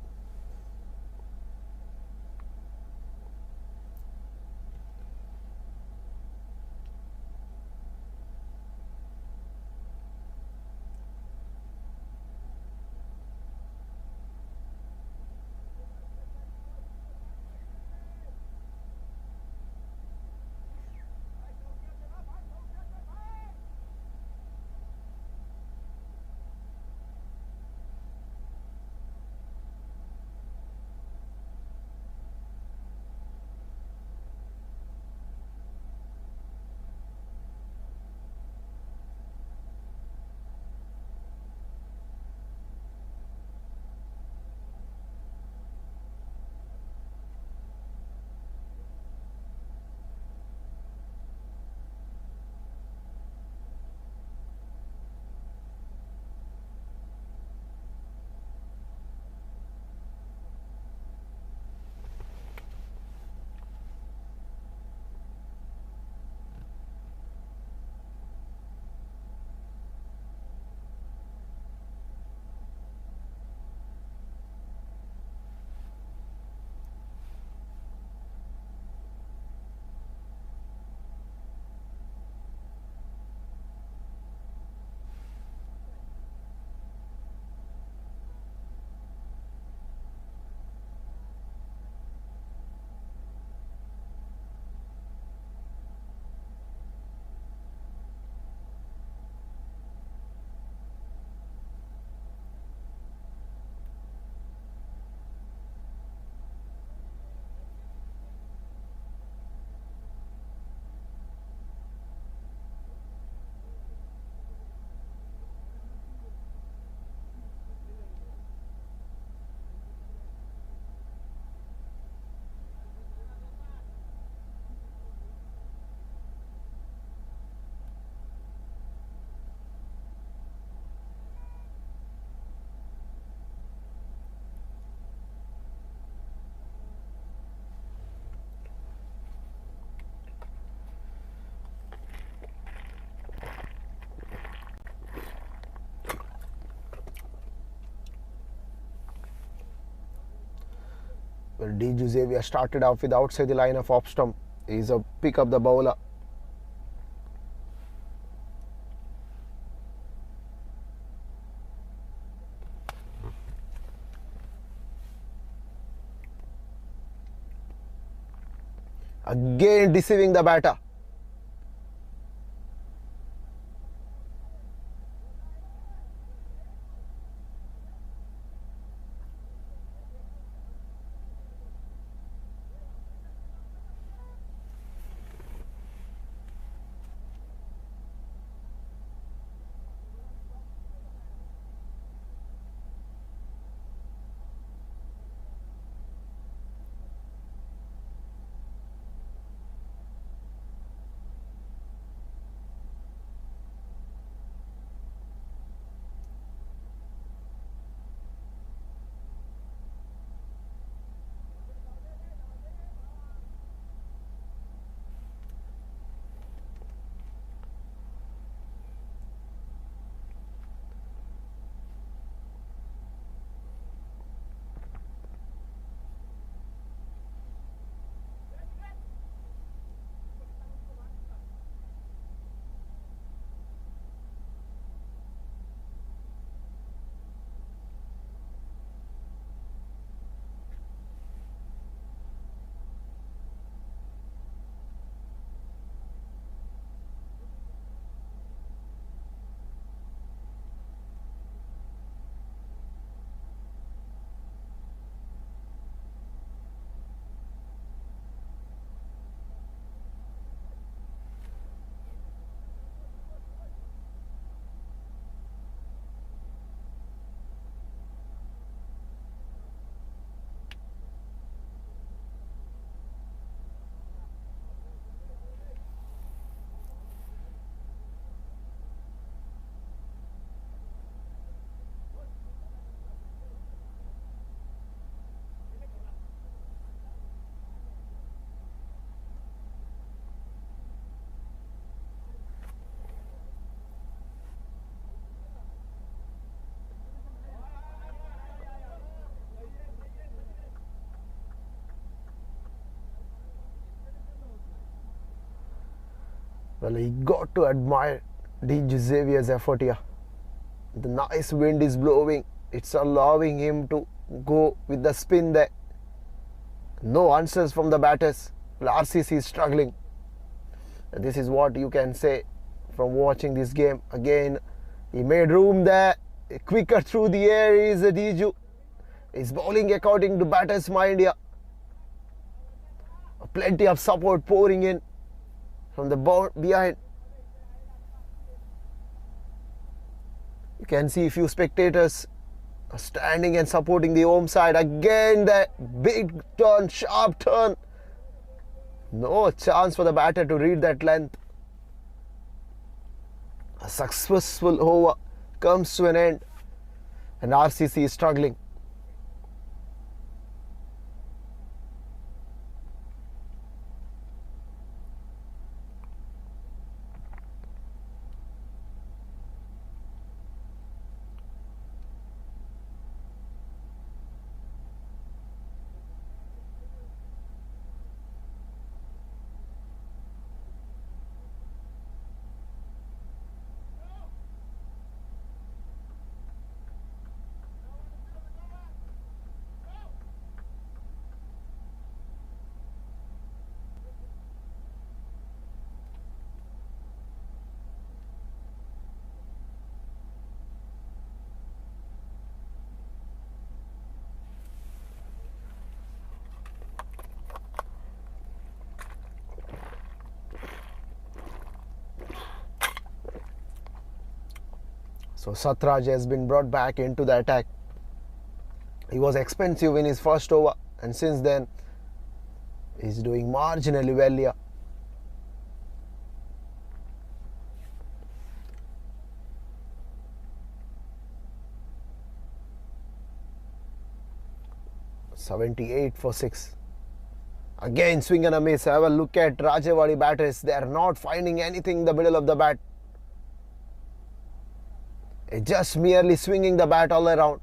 Xavier started off with outside the line of off stump. He's a pick up the bowler. Again deceiving the batter. Well, he got to admire Xavier's effort here. The nice wind is blowing. It's allowing him to go with the spin there. No answers from the batters. Well, RCC is struggling. And this is what you can say from watching this game. Again, he made room there. Quicker through the air is Diju. He's bowling according to batter's mind here. Plenty of support pouring in from the ball behind. You can see a few spectators standing and supporting the home side. Again, the big turn, sharp turn. No chance for the batter to read that length. A successful over comes to an end, and RCC is struggling. So Satraj has been brought back into the attack. He was expensive in his first over, and since then he's doing marginally well here. .78 for 6. Again swing and a miss. Have a look at Rajewadi batters. They are not finding anything in the middle of the bat. Just merely swinging the bat all around.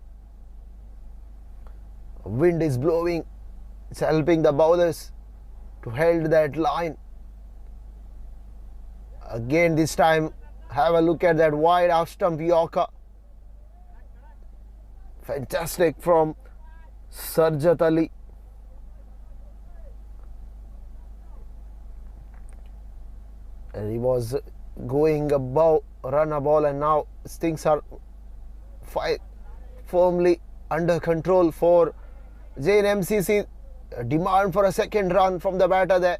Wind is blowing It's helping the bowlers to hold that line. Again this time, have a look at that wide off stump Yorker. Fantastic from Sarjat Ali. And he was going above run a ball, and now things are firmly under control for ZAIN MCC. Demand for a second run from the batter there.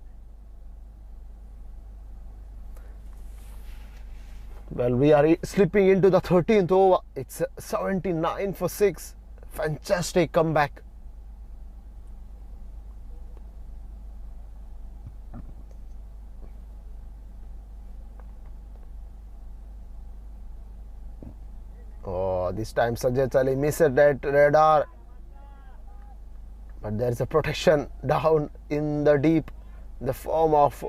Well, we are slipping into the 13th over. It's 79 for 6. Fantastic comeback. Oh, this time Sajjad Ali missed that radar. But there's a protection down in the deep. The form of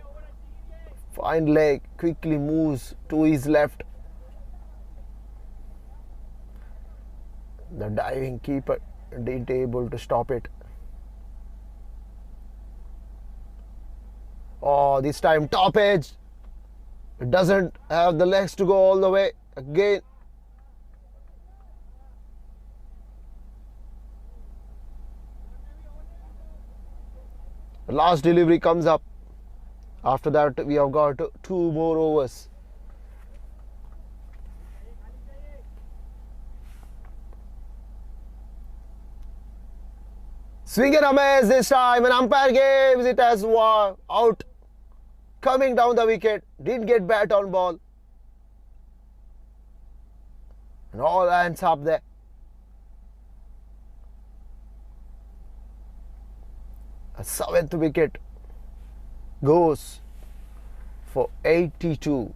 fine leg quickly moves to his left. The diving keeper didn't able to stop it. Oh, this time top edge. It doesn't have the legs to go all the way. Again. The last delivery comes up. After that, we have got 2 more overs. Swing and a miss this time, and umpire gives it as out. Coming down the wicket, didn't get bat on ball. And all hands up there. A 7th wicket goes for 82.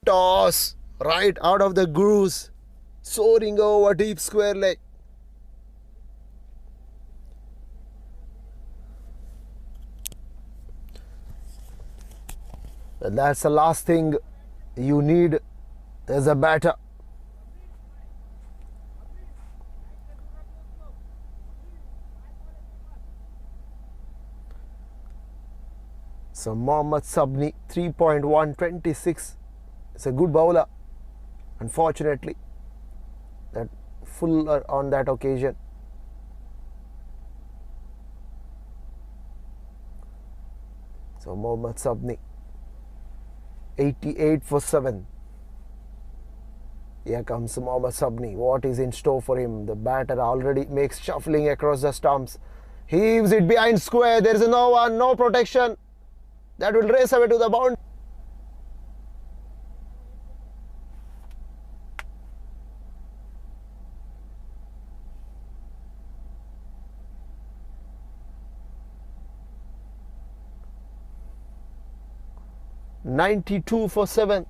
Toss right out of the grooves, soaring over deep square leg. And that's the last thing you need as a batter. So Mohammad Sabni, 3.126. It's a good bowler. Unfortunately, that fuller on that occasion. So Mohammad Sabni, 88 for 7. Here comes Mohammad Sabni. What is in store for him? The batter already makes shuffling across the stumps. Heaves it behind square. There is no one, no protection. That will race away to the boundary. $92 for 7.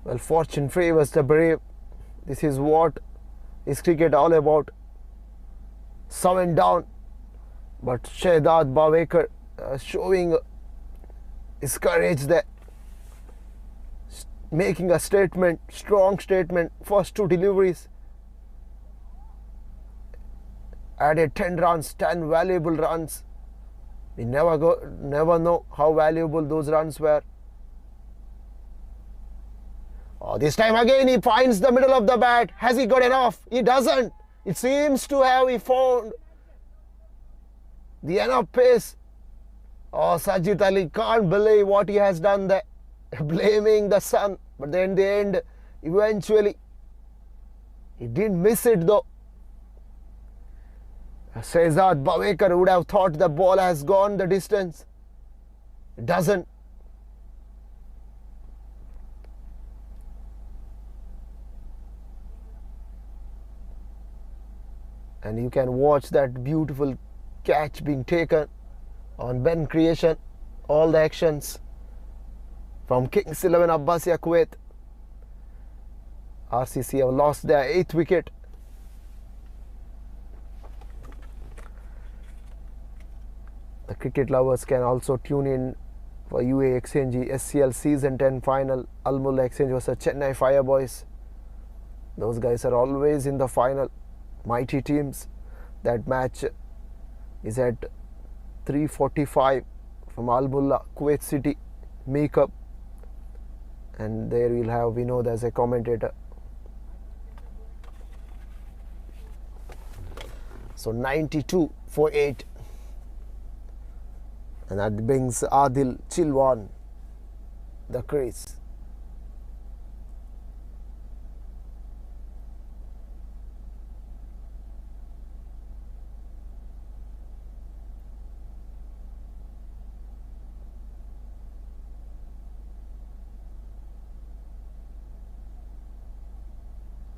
Well, fortune favors the brave. This is what is cricket all about. 7 down. But Shehzad Bawekar showing his courage there, making a statement, strong statement. First 2 deliveries added 10 runs, 10 valuable runs. We never know how valuable those runs were. Oh, this time again he finds the middle of the bat. Has he got enough? He doesn't. It seems to have he found the enough pace. Oh, Sajid Ali can't believe what he has done there, blaming the sun. But then in the end, eventually, he didn't miss it though. Shehzad Bawekar would have thought the ball has gone the distance. It doesn't. And you can watch that beautiful catch being taken on Ben Creation. All the actions from Kings 11 Abbasiya Kuwait. RCC have lost their 8th wicket. The cricket lovers can also tune in for UAE Exchange SCL Season 10 final. Al Mulla Exchange versus Chennai Fireboys. Those guys are always in the final. Mighty teams. That match is at 3:45 from Al Mulla, Kuwait City, makeup. And there we'll have Vinod as a commentator. So 92 for 8. And that brings Adil Chilwan the crease.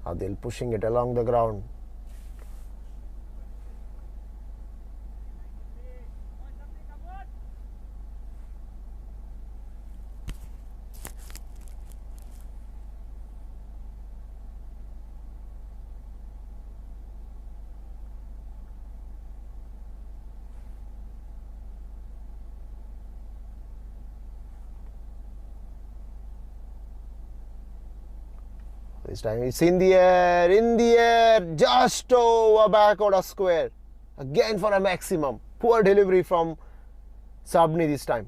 Adil pushing it along the ground. This time it's in the air, just over back out of square. Again for a maximum. Poor delivery from Sabni this time.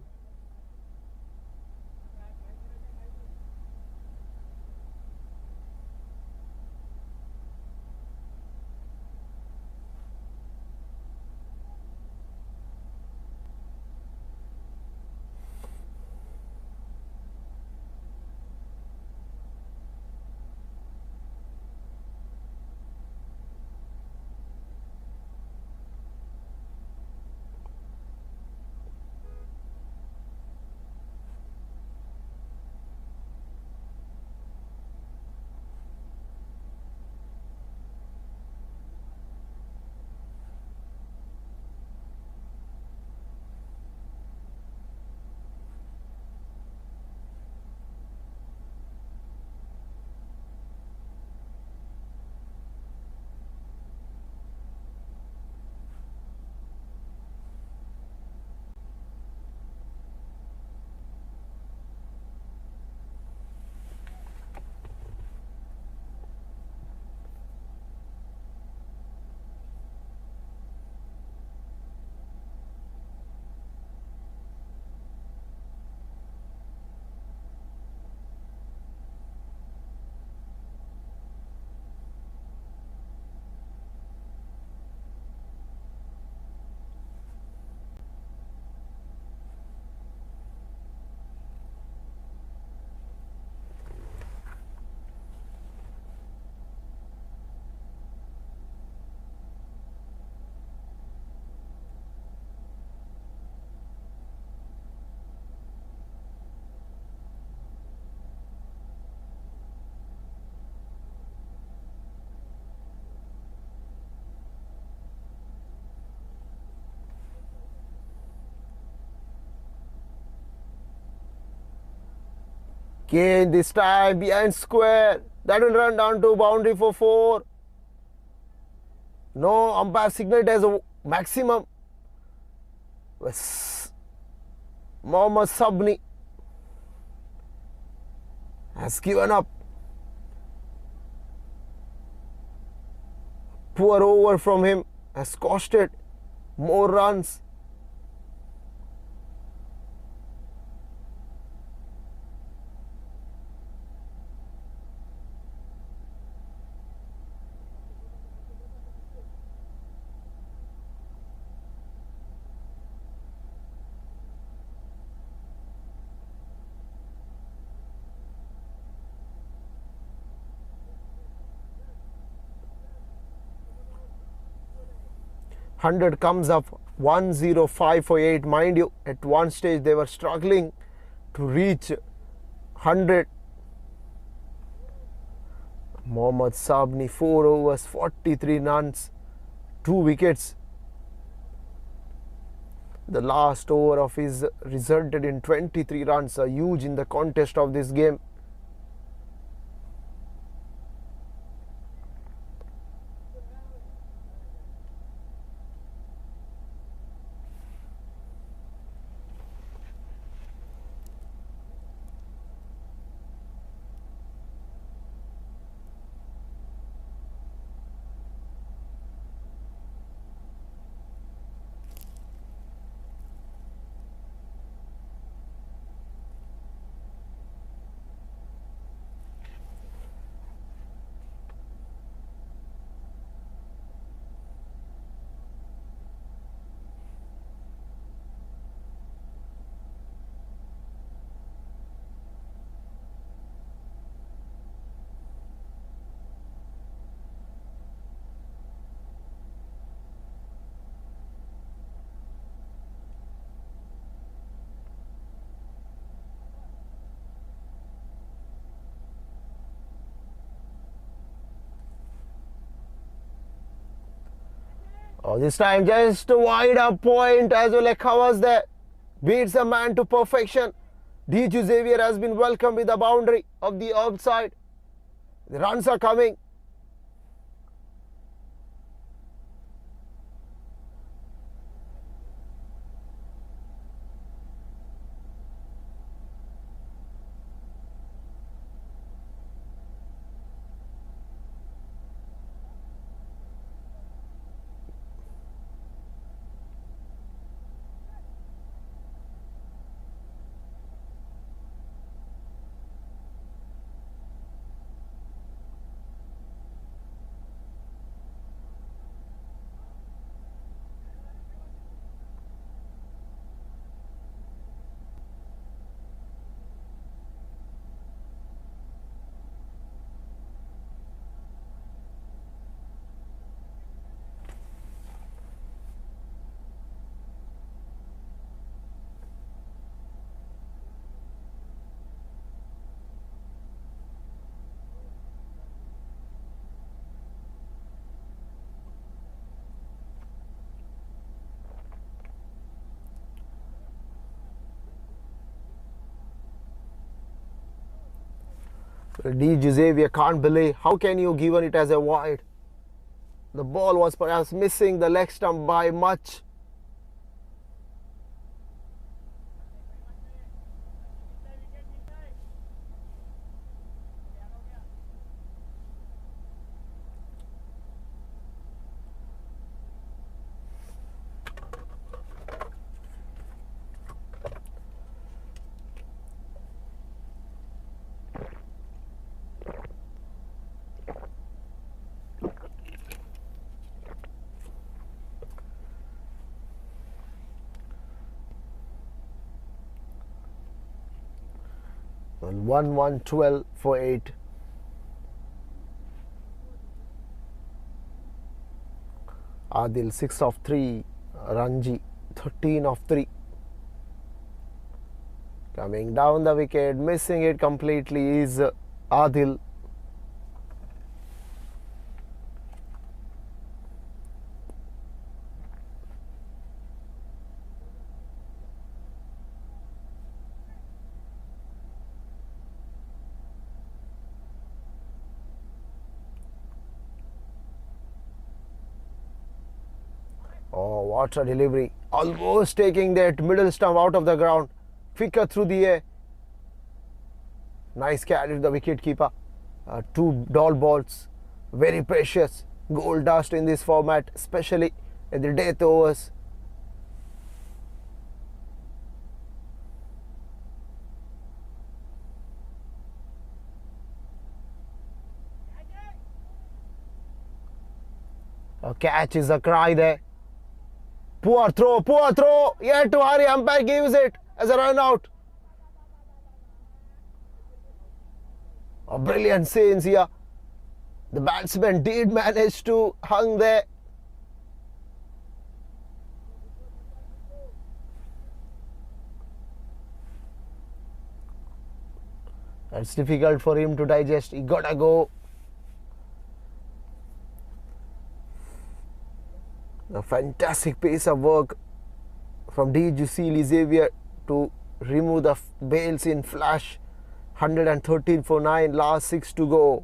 Again this time behind square. That will run down to boundary for 4. No, umpire signaled as a maximum. Mohammad Sabni has given up. Poor over from him has costed more runs. Hundred comes up 105 for 8. Mind you, at one stage they were struggling to reach 100. Mohammad Sabni 4 overs, 43 runs, 2 wickets. The last over of his resulted in 23 runs, a huge in the contest of this game. Oh, this time just a wide up point as well. Covers there. Beats a man to perfection. Xavier has been welcomed with the boundary of the outside. The runs are coming. Xavier can't believe. How can you given it as a wide? The ball was perhaps missing the leg stump by much. And 1-1-12 for 8. Adil 6 of 3. Ranji 13 of 3. Coming down the wicket, missing it completely is Adil. Oh, what a delivery. Almost taking that middle stump out of the ground. Quicker through the air. Nice carry to the wicket keeper. 2 doll balls. Very precious. Gold dust in this format, especially at the death overs. A catch is a cry there. Poor throw, poor throw. Yet to hurry, umpire gives it as a run out. A brilliant scenes here. The batsman did manage to hang there. It's difficult for him to digest. He gotta go. A fantastic piece of work from D. Jusili Xavier to remove the bails in flash. 113 for 9, last 6 to go.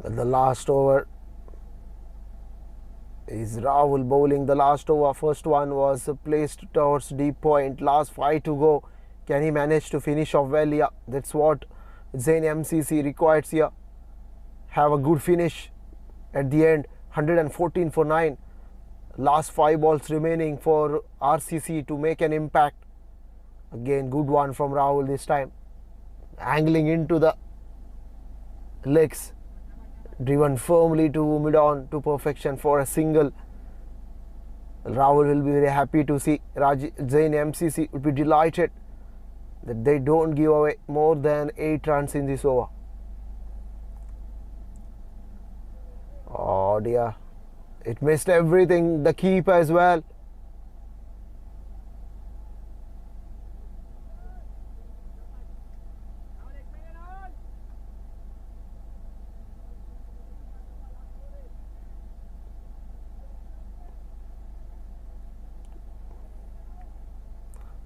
The last over is Rahul bowling the last over. First one was placed towards deep point. Last 5 to go. Can he manage to finish off well? Yeah, that's what ZAIN MCC requires here. Have a good finish at the end. 114 for 9. Last 5 balls remaining for RCC to make an impact. Again, good one from Rahul this time. Angling into the legs. Driven firmly to mid-on to perfection for a single. Rahul will be very happy to see. ZAIN MCC will be delighted that they don't give away more than 8 runs in this over. Oh dear, it missed everything, the keeper as well.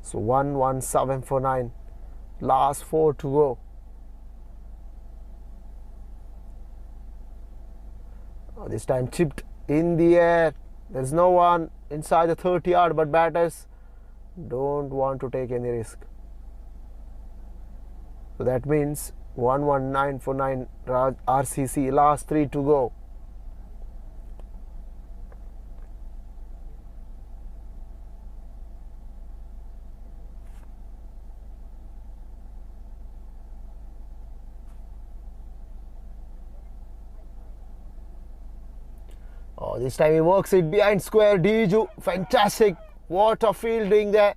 So 117 for 9. Last 4 to go. Oh, this time chipped in the air. There's no one inside the 30-yard, but batters don't want to take any risk. So that means 119 for 9 RCC. Last 3 to go. Oh, this time he works it behind square. Diju, fantastic. What a fielding there.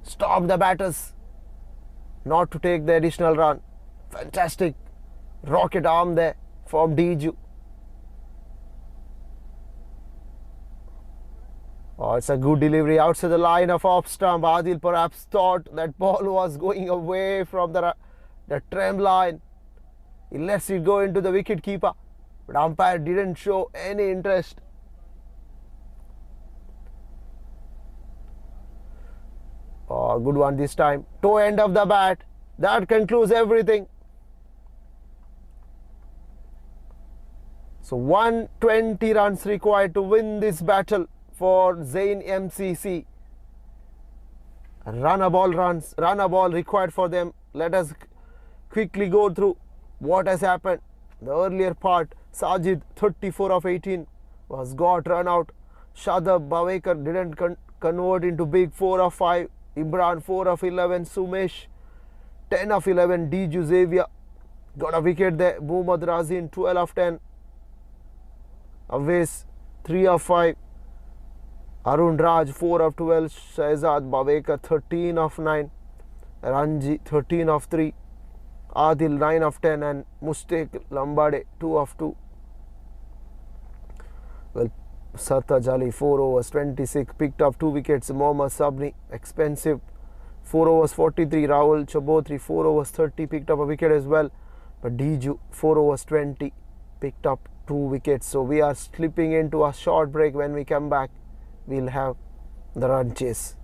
Stop the batters not to take the additional run. Fantastic rocket arm there from Diju. Oh, it's a good delivery outside the line of off stump. Adil perhaps thought that ball was going away from the tram line. He lets it go into the wicket keeper, but umpire didn't show any interest. Oh, good one this time. Toe end of the bat. That concludes everything. So 120 runs required to win this battle for ZAIN MCC. Run a ball required for them. Let us quickly go through what has happened. The earlier part, Sajid 34 of 18 was got run out. Shadab Bavekar didn't convert into big 4 of 5. Imran 4 of 11. Sumesh 10 of 11. Diju Xavier got a wicket there. Muhammad Razin 12 of 10. Awais 3 of 5. Arun Raj 4 of 12. Shahzad Bavekar 13 of 9. Ranji 13 of 3. Adil 9 of 10 and Mustaq Lambade 2 of 2. Well, Sartaj Ali 4 overs 26 picked up 2 wickets. Mohammad Sabni expensive 4 overs 43. Rahul Chabotri 4 overs 30 picked up a wicket as well. But Diju 4 overs 20 picked up 2 wickets. So we are slipping into a short break. When we come back, we'll have the run chase.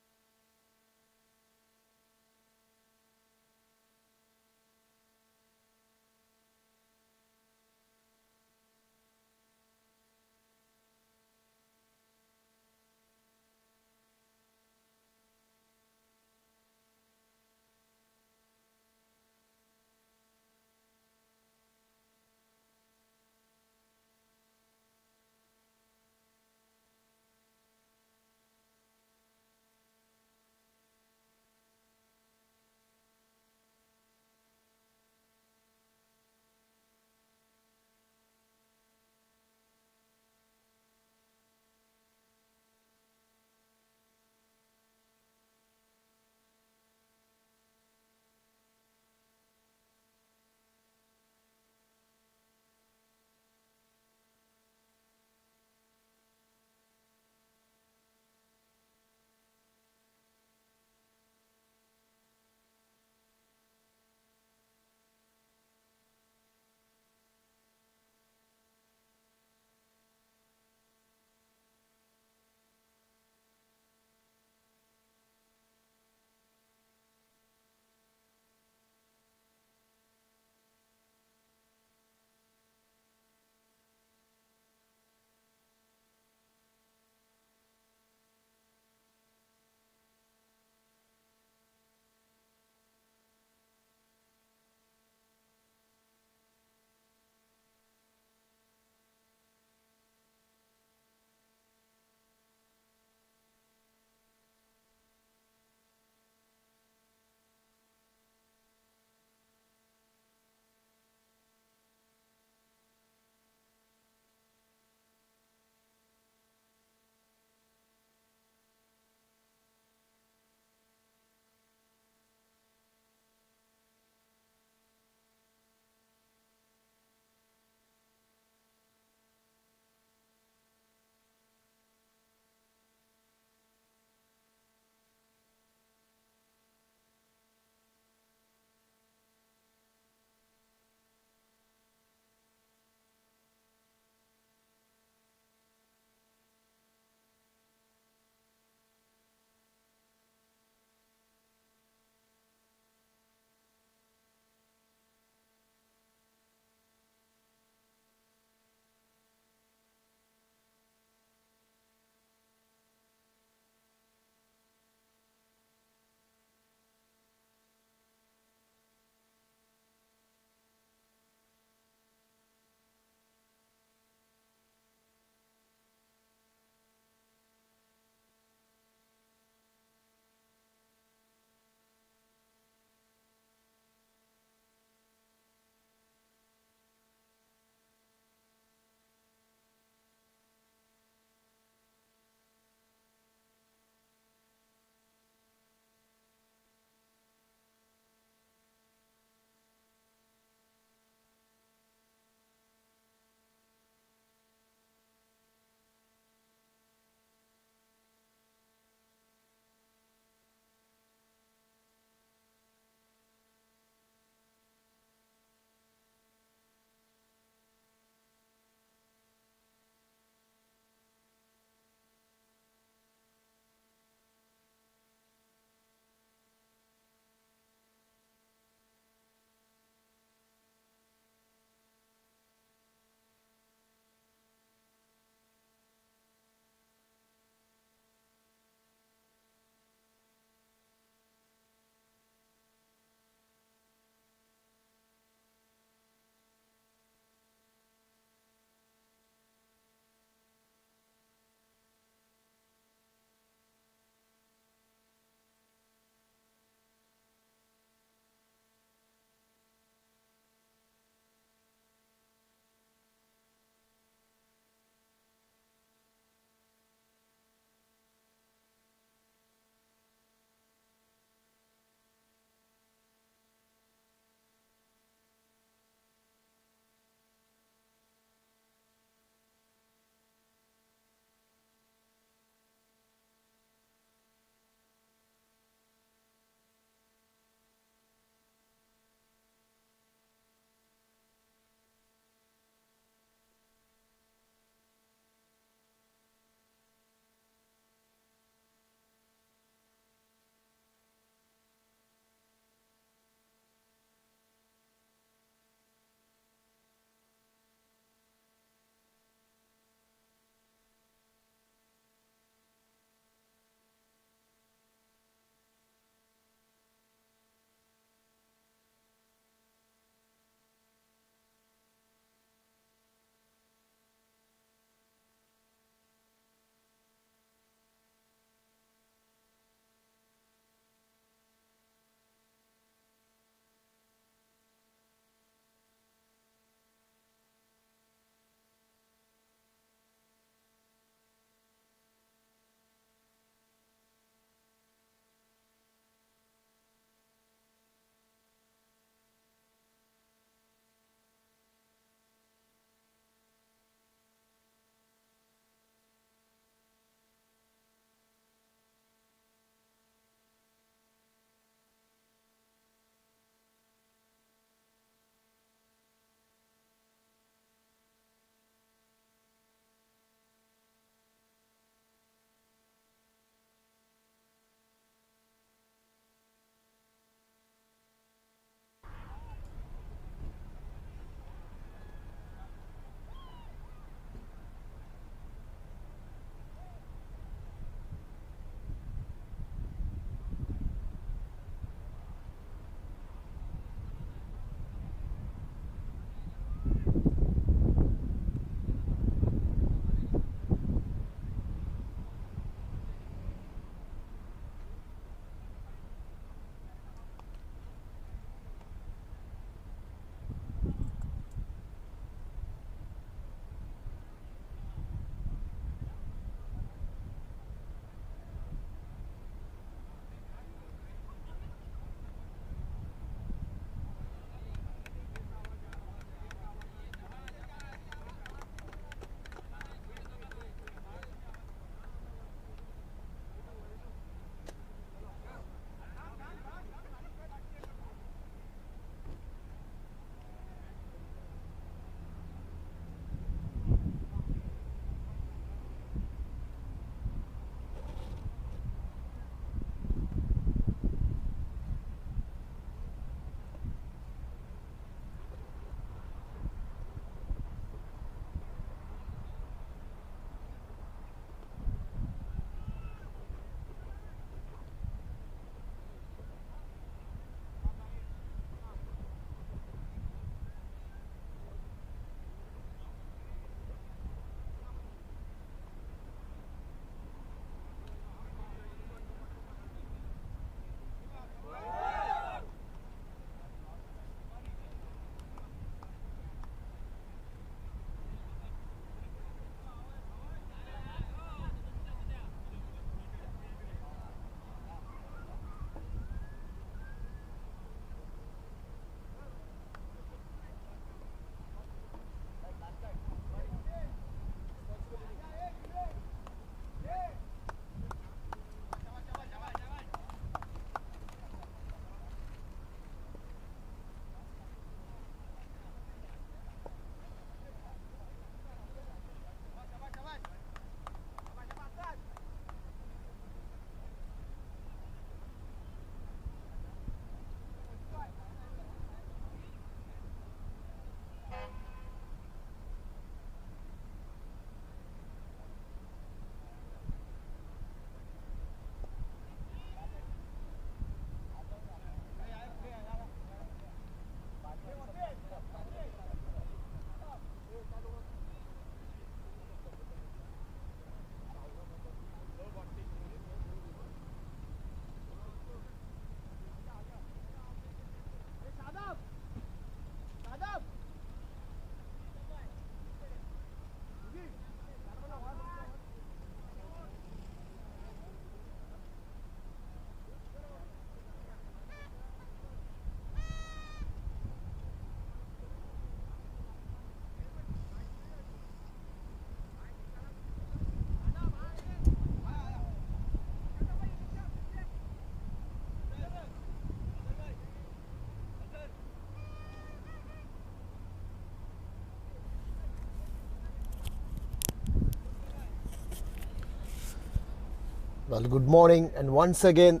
Well, good morning and once again,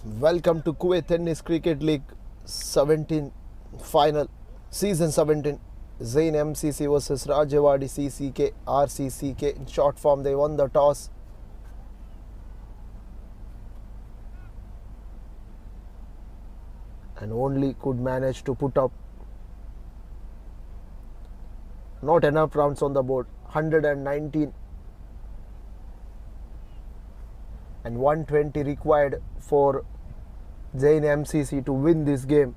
welcome to Kuwait Tennis Cricket League 17 final, season 17. ZAIN MCC versus RAJEWADI CCK, RCCK. In short form, they won the toss. And only could manage to put up not enough runs on the board. 119 and 120 required for ZAIN MCC to win this game.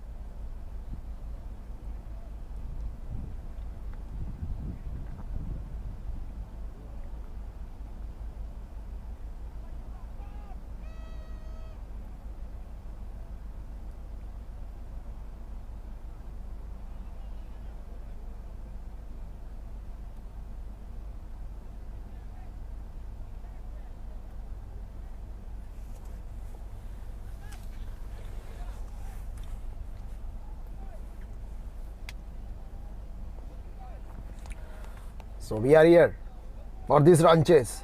So we are here for this run chase.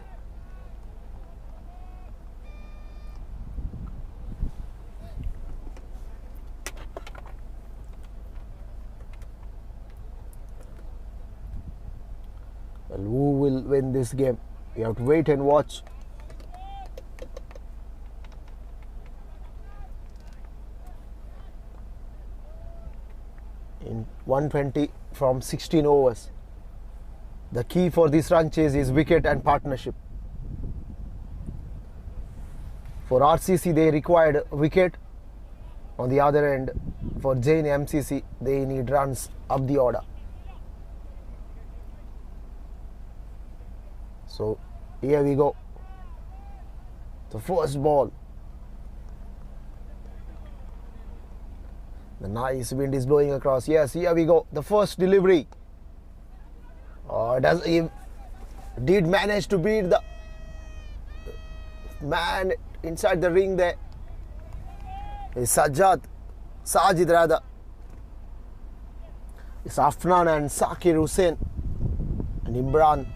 Well, who will win this game? We have to wait and watch. In 120 from 16 overs. The key for this run chase is wicket and partnership. For RCC, they required wicket. On the other end, for ZAIN MCC, they need runs up the order. So here we go. The first ball. The nice wind is blowing across. Yes, here we go. The first delivery. He did manage to beat the man inside the ring there. It's Sajid rather. It's Afnan and Zakir Hussain. And Imran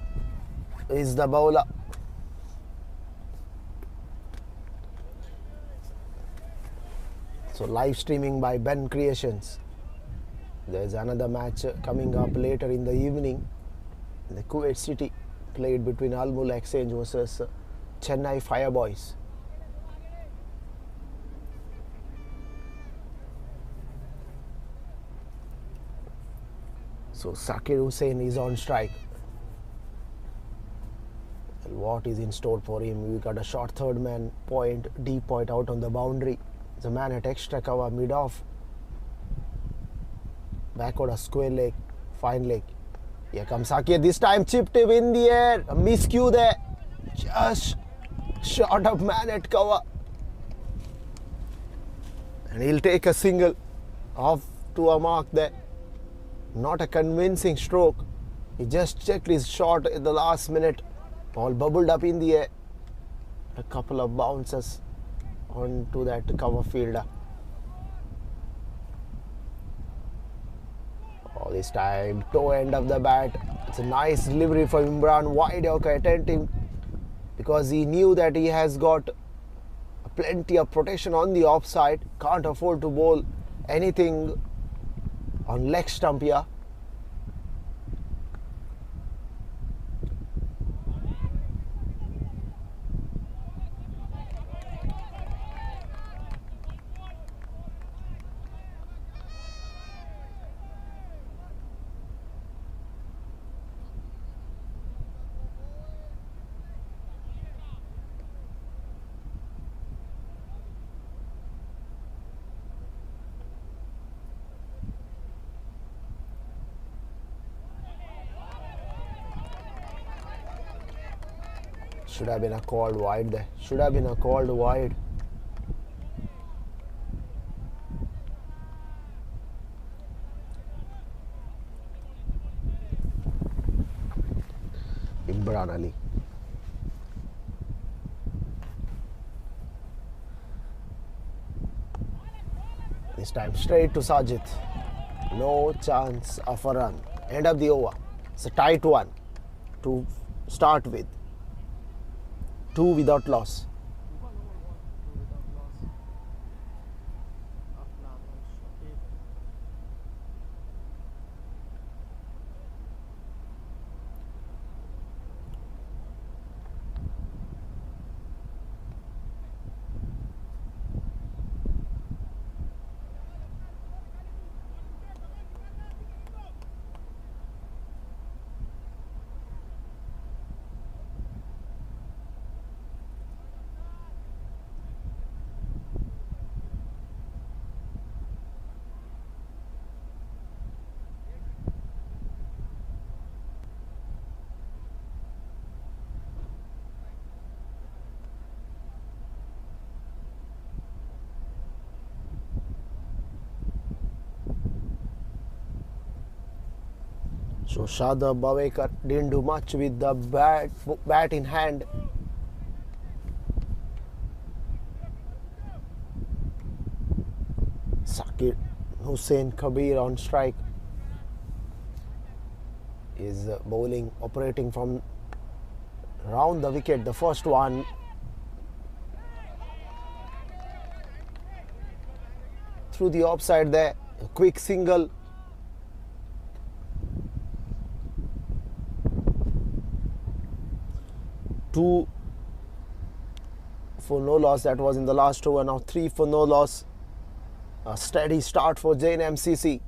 is the bowler. So live streaming by BENCREATIONS. There's another match coming up later in the evening. The Kuwait City played between Al Mul Exchange versus Chennai Fireboys. So Zakir Hussain is on strike. And what is in store for him? We got a short third man point, deep point out on the boundary. The man at extra cover, mid off. Backward a square leg, fine leg. Here comes Zakir, this time chipped him in the air, a miscue there, just short of man at cover. And he'll take a single off to a mark there. Not a convincing stroke, he just checked his shot at the last minute, ball bubbled up in the air. A couple of bounces onto that cover fielder. This time, toe end of the bat. It's a nice delivery from Imran. Wide Yorker attentive because he knew that he has got plenty of protection on the offside. Can't afford to bowl anything on leg stump here. Should have been a called wide there. Should have been a called wide. Imran Ali. This time straight to Sajid. No chance of a run. End of the over. It's a tight one to start with. 2 without loss. So Shadab Bavekar didn't do much with the bat in hand. Sakir Hussain Kabir on strike. Is bowling operating from round the wicket. The first one. Through the offside there. A quick single. Two for no loss. That was in the last over. Now 3 for no loss. A steady start for ZAIN MCC.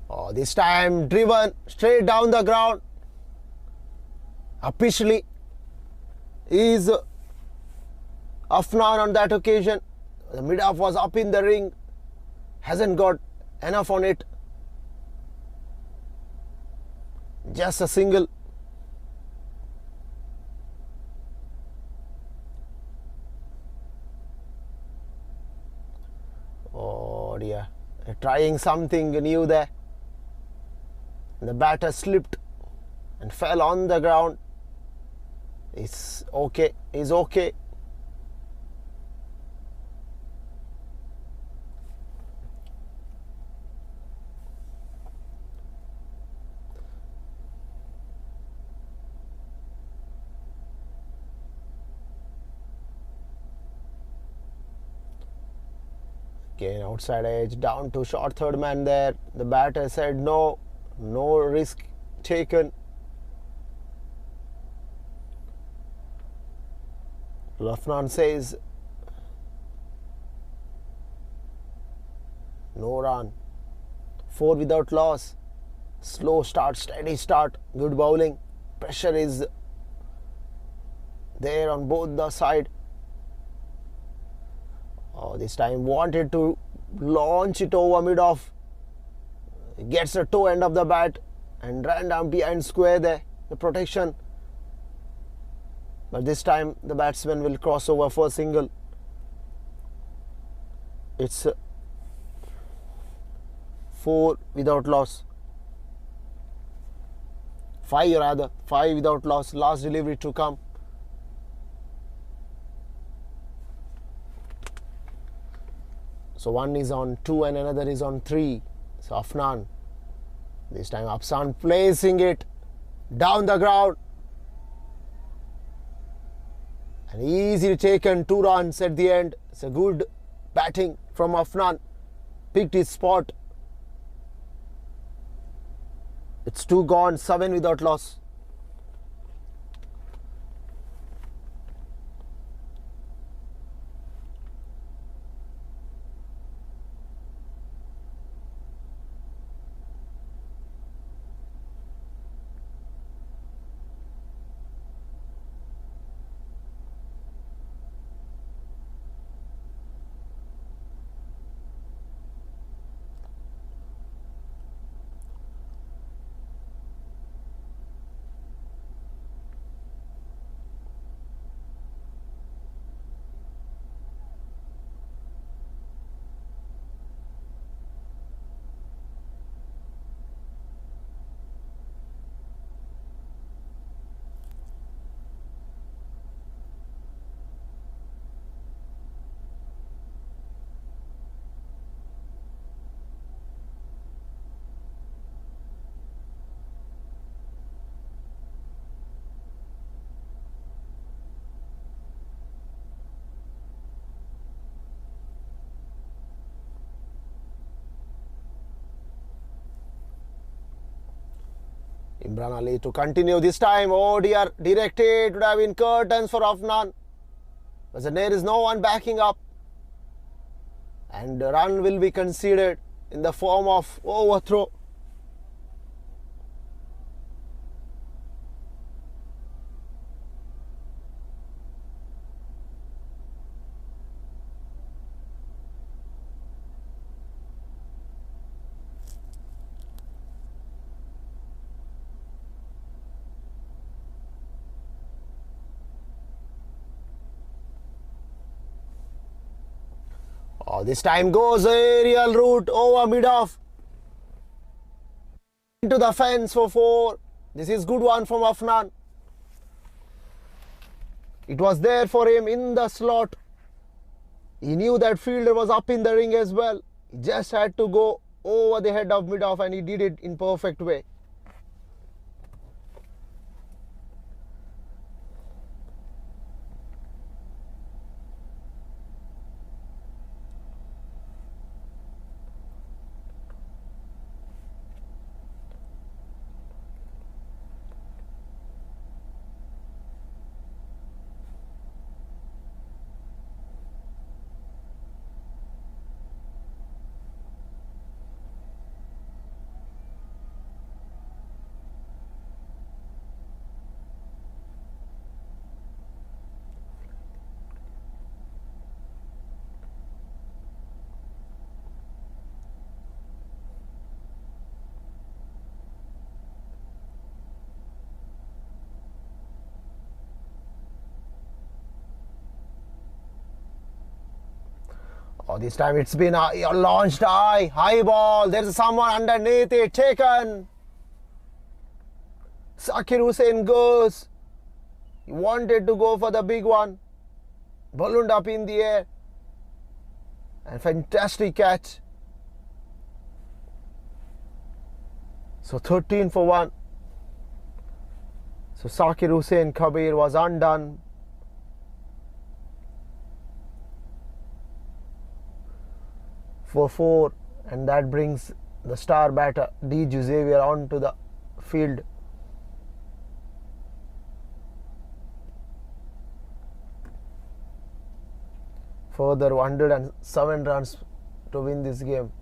Oh, this time driven straight down the ground. Officially is Afnan on that occasion. The mid-off was up in the ring. Hasn't got enough on it. Just a single. Oh dear. Trying something new there. The batter slipped and fell on the ground. It's okay. It's okay. Again, outside edge, down to short third man there. The batter said no risk taken. Afnan says no run. 4 without loss. Slow start, steady start, good bowling. Pressure is there on both the side. Oh, this time wanted to launch it over mid-off. Gets the toe end of the bat and ran down behind square there. The protection. But this time the batsman will cross over for a single. It's 4 without loss. 5 rather. 5 without loss. Last delivery to come. So one is on 2 and another is on 3. So Afnan. This time Afsan placing it down the ground. And easily taken 2 runs at the end. It's a good batting from Afnan. Picked his spot. It's 2 gone, 7 without loss. Imran Ali to continue this time. Oh dear, directed would have been curtains for Afnan. But there is no one backing up. And the run will be conceded in the form of overthrow. Oh, this time goes aerial route over mid-off. Into the fence for 4. This is good one from Afnan. It was there for him in the slot. He knew that fielder was up in the ring as well. He just had to go over the head of mid-off and he did it in perfect way. Oh, this time it's been launched high ball. There's someone underneath it. Taken. Zakir Hussain goes. He wanted to go for the big one. Ballooned up in the air. And fantastic catch. So 13 for 1. So Zakir Hussain Kabir was undone. For 4, and that brings the star batter D. Xavier onto the field. Further 107 runs to win this game.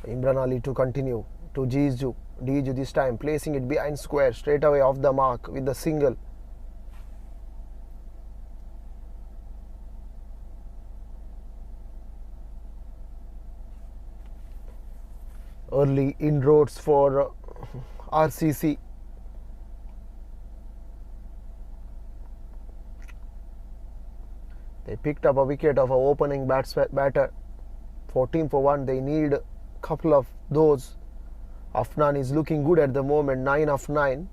Imran Ali to continue to Diju this time, placing it behind square, straight away off the mark with the single. Early inroads for RCC. They picked up a wicket of an opening batter. 14 for 1. They need a couple of those. Afnan is looking good at the moment. 9 of 9.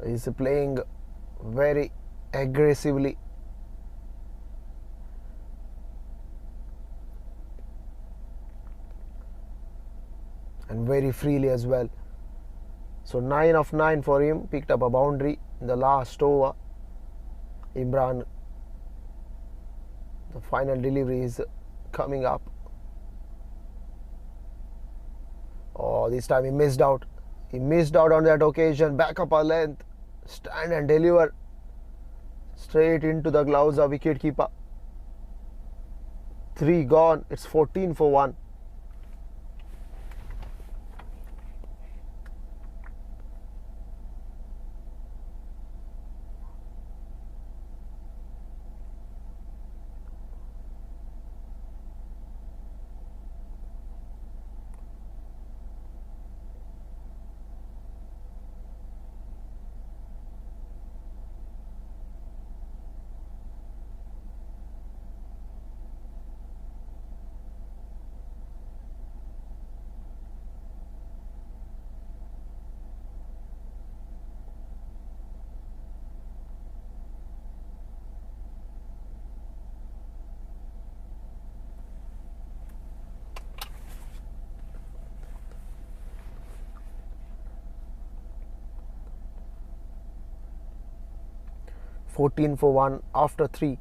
He's playing very aggressively. And very freely as well. So 9 of 9 for him. Picked up a boundary in the last over. Imran, the final delivery is coming up. Oh, this time he missed out. He missed out on that occasion. Back up a length. Stand and deliver. Straight into the gloves of wicketkeeper. 3 gone. It's 14 for 1. 14 for 1 after 3.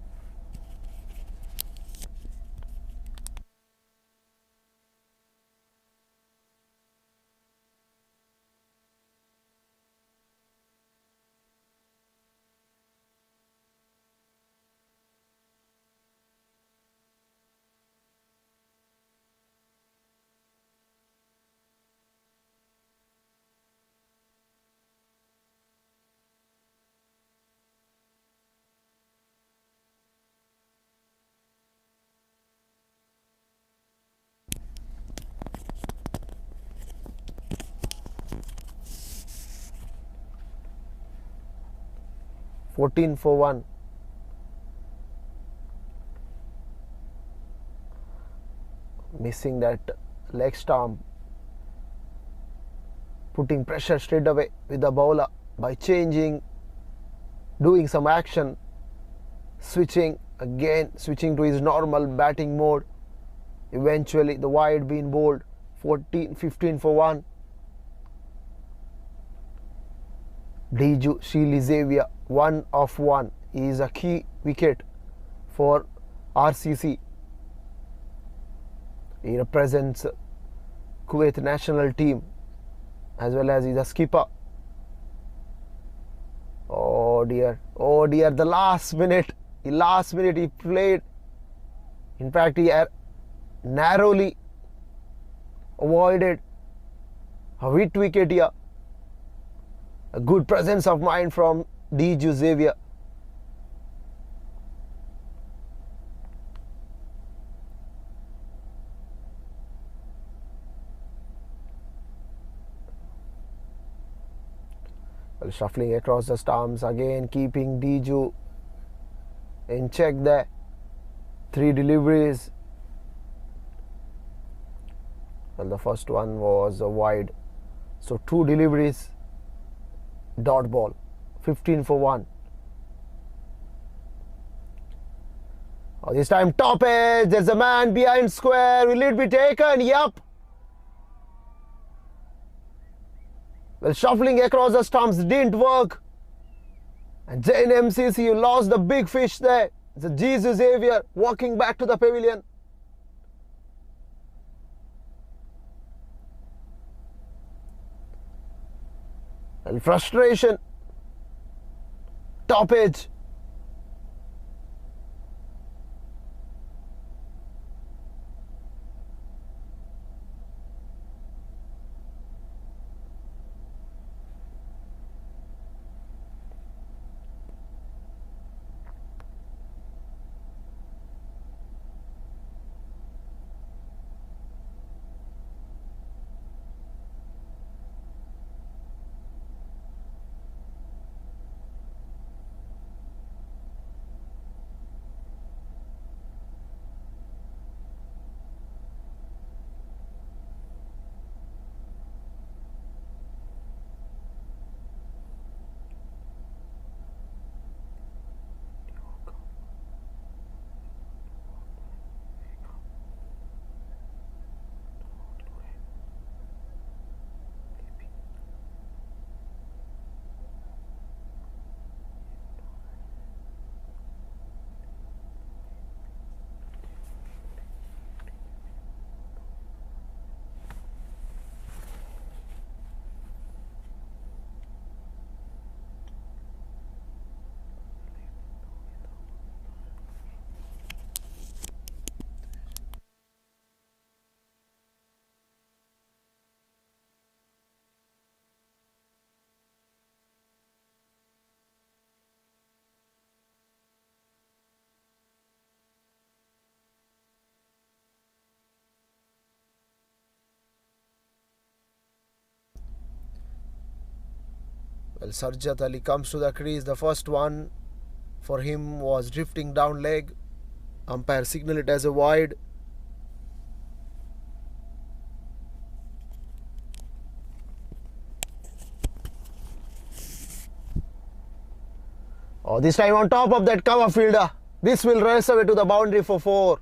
Fourteen for 1. Missing that leg stomp. Putting pressure straight away with the bowler by changing, doing some action, switching to his normal batting mode. Eventually the wide being bowled. 15 for 1. Diju Sheely Xavier 1 of 1. He is a key wicket for RCC. He represents Kuwait national team as well as he's a skipper. Oh dear, the last minute he played. In fact, he narrowly avoided a hit wicket here. A good presence of mind from Diju Xavier. Well, shuffling across the stumps again, keeping Diju in check there. 3 deliveries. Well, the first one was a wide. So 2 deliveries. Dot ball. 15 for 1. Oh, this time top edge. There's a man behind square. Will it be taken? Yup. Well, shuffling across the stumps didn't work. And ZAIN MCC lost the big fish there. It's a Jesus Xavier walking back to the pavilion. And frustration. Top edge. Well, Sarjat Ali comes to the crease. The first one for him was drifting down leg. Umpire signal it as a wide. Oh, this time on top of that cover fielder. This will race away to the boundary for 4.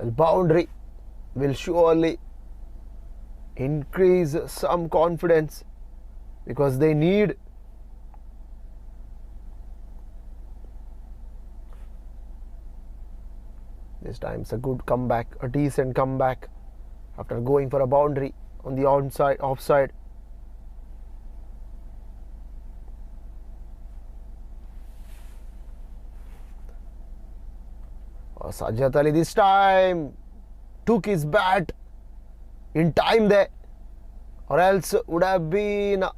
Well, boundary will surely increase some confidence because they need. This time it's a good comeback, a decent comeback after going for a boundary on the onside, offside. Sajjad Ali this time took his bat in time there, or else would have been a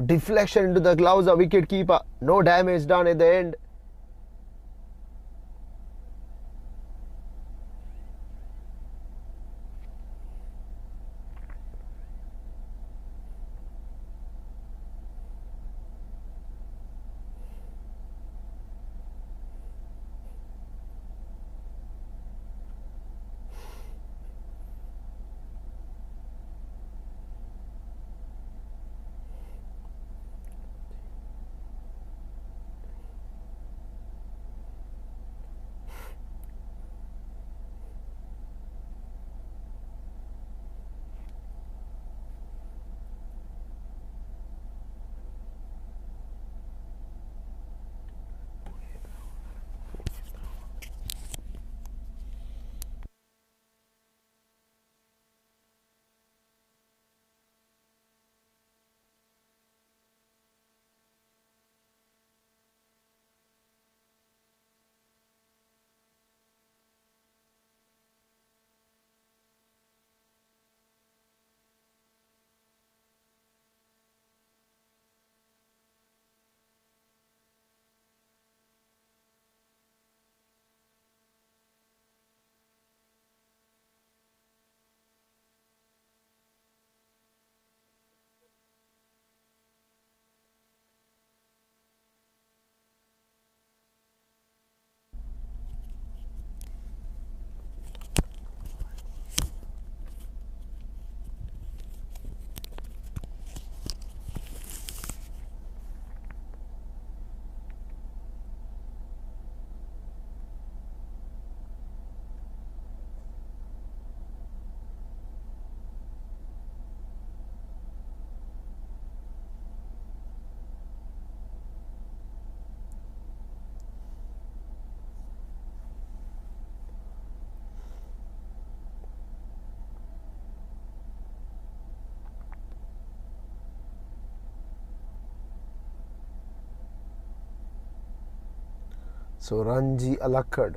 deflection into the gloves of wicket keeper. No damage done at the end. So Ranji Alakkad.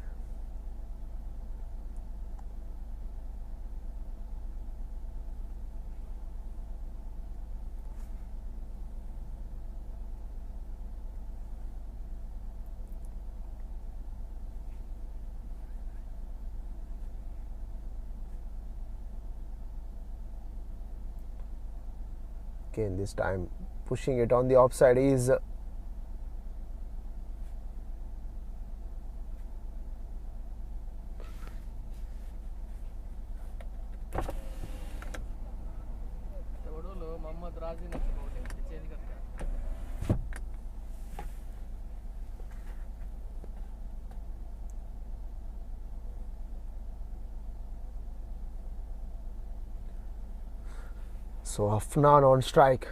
Again, this time pushing it on the offside is so Afnan on strike.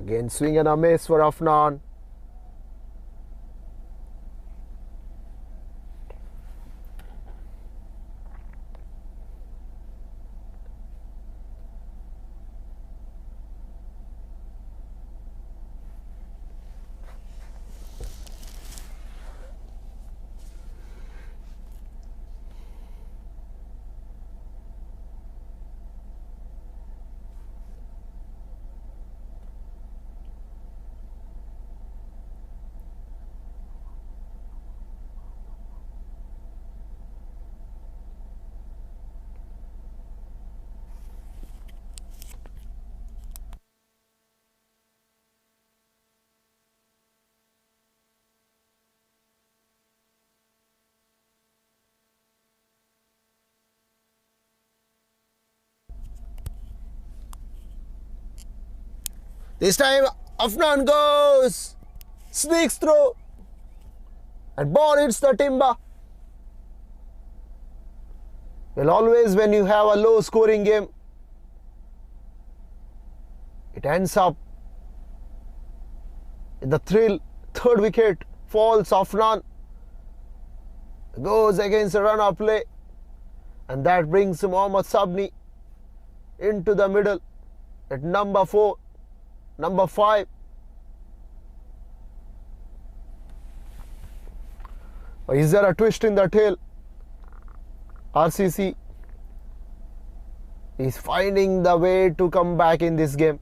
Again, swing and a miss for Afnan. This time Afnan goes, sneaks through, and ball hits the timber. Well, always when you have a low scoring game, it ends up in the thrill. Third wicket falls. Afnan goes against a run of play, and that brings Mohammad Sabni into the middle at number 4, number 5. Or is there a twist in the tail? RCC is finding the way to come back in this game.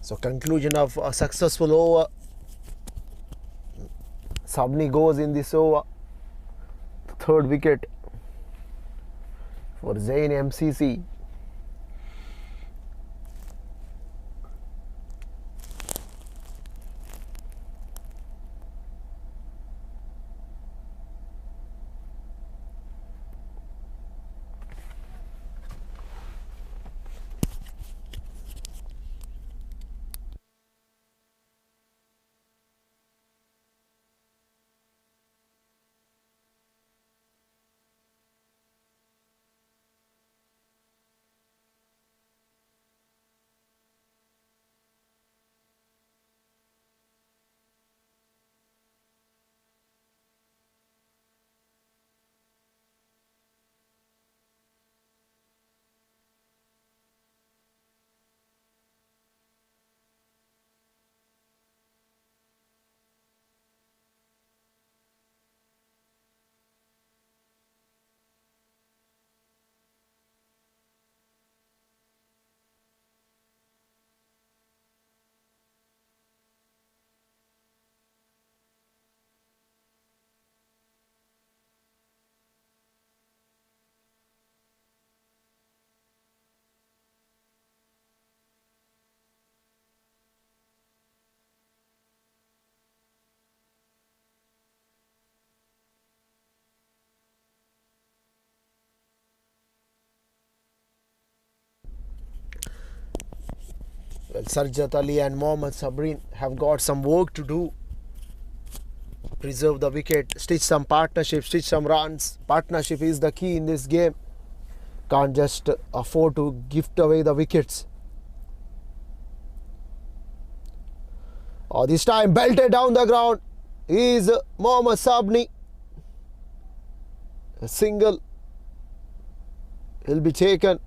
So conclusion of a successful over. Sabni goes in this over. Third wicket for ZAIN MCC. Well, Sarjat Ali and Mohammad Sabrin have got some work to do. Preserve the wicket, stitch some partnership, stitch some runs. Partnership is the key in this game. Can't just afford to gift away the wickets. Oh, this time belted down the ground is Mohammad Sabni. A single will be taken.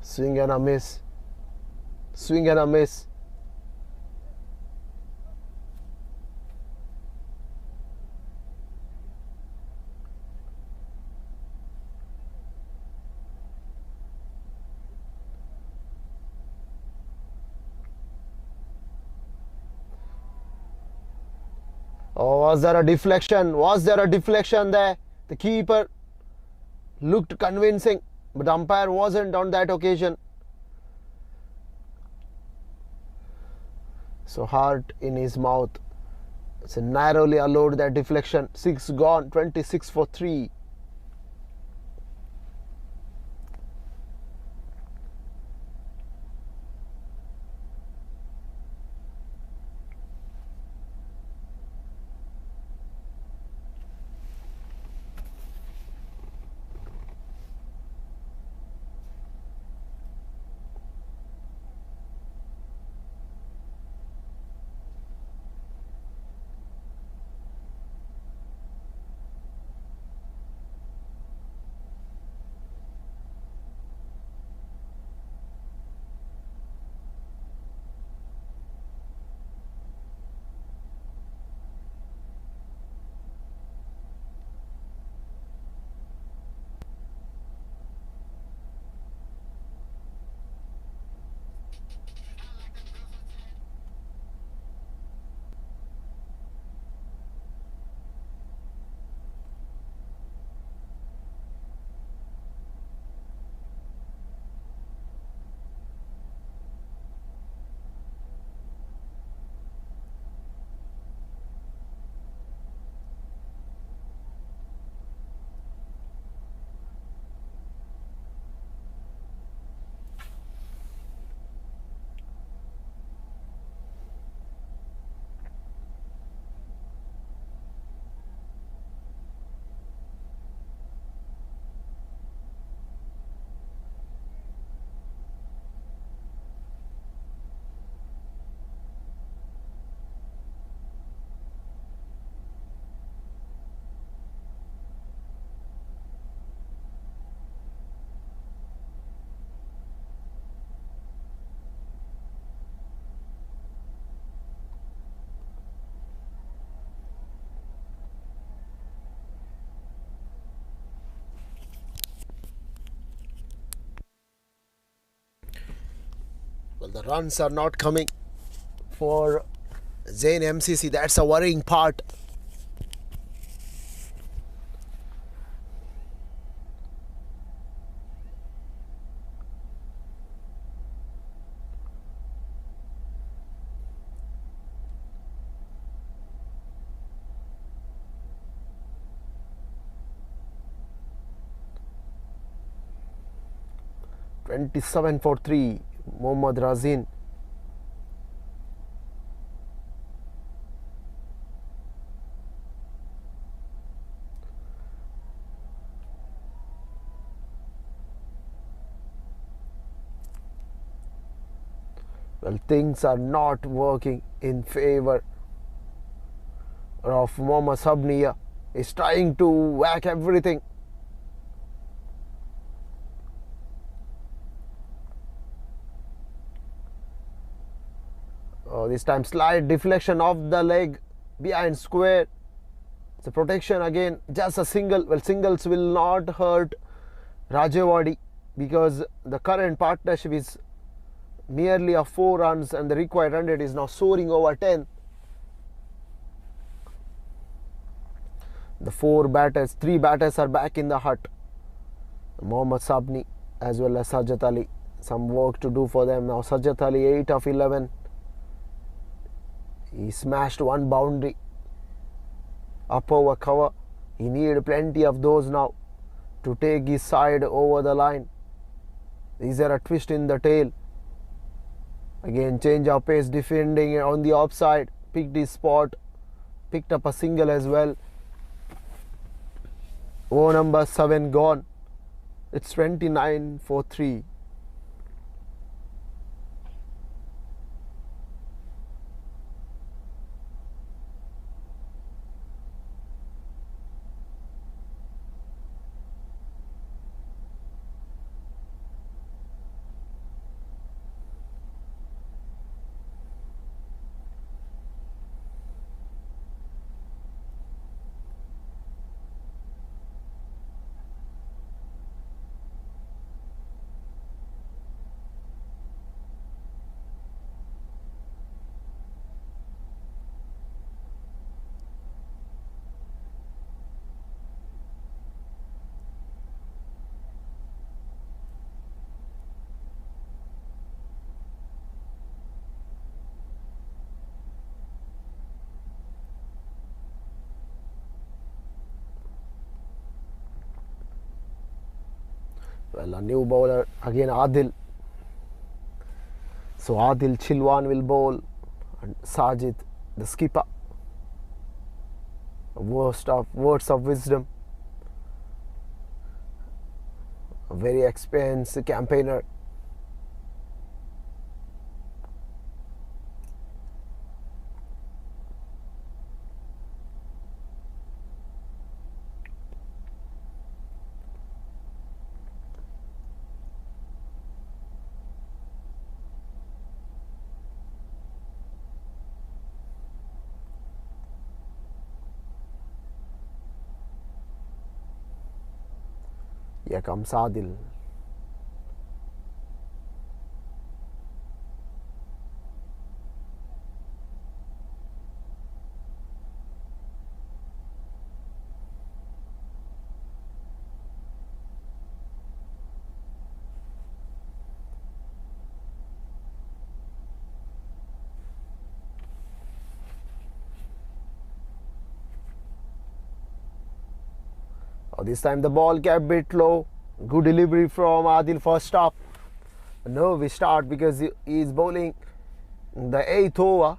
Swing and a miss. Swing and a miss. Oh, was there a deflection? Was there a deflection there? The keeper looked convincing, but the umpire wasn't on that occasion. So heart in his mouth. So narrowly allowed that deflection. 6 gone, 26 for 3. Well, the runs are not coming for ZAIN MCC. That's a worrying part. $27 for 3. Mohammad Razin. Well, things are not working in favor of Mohammad Sabniya. He's trying to whack everything. Oh, this time slight deflection of the leg behind square. It's a protection again. Just a single. Well, singles will not hurt Rajewadi because the current partnership is merely of 4 runs and the required run rate is now soaring over 10. The 3 batters are back in the hut. Mohammad Sabni as well as Sajjad Ali. Some work to do for them now. Sajjad Ali 8 of 11. He smashed 1 boundary. Up over cover. He needed plenty of those now to take his side over the line. Is there a twist in the tail? Again, change of pace, defending on the offside. Picked his spot. Picked up a single as well. Over number 7 gone. It's 29 for 3. Well, a new bowler again, Adil. So Adil Chilwan will bowl, and Sajid, the skipper. Words of wisdom. A very experienced campaigner. Here comes Adil. This time the ball kept a bit low. Good delivery from Adil first stop. No, we start because he is bowling the 8th over.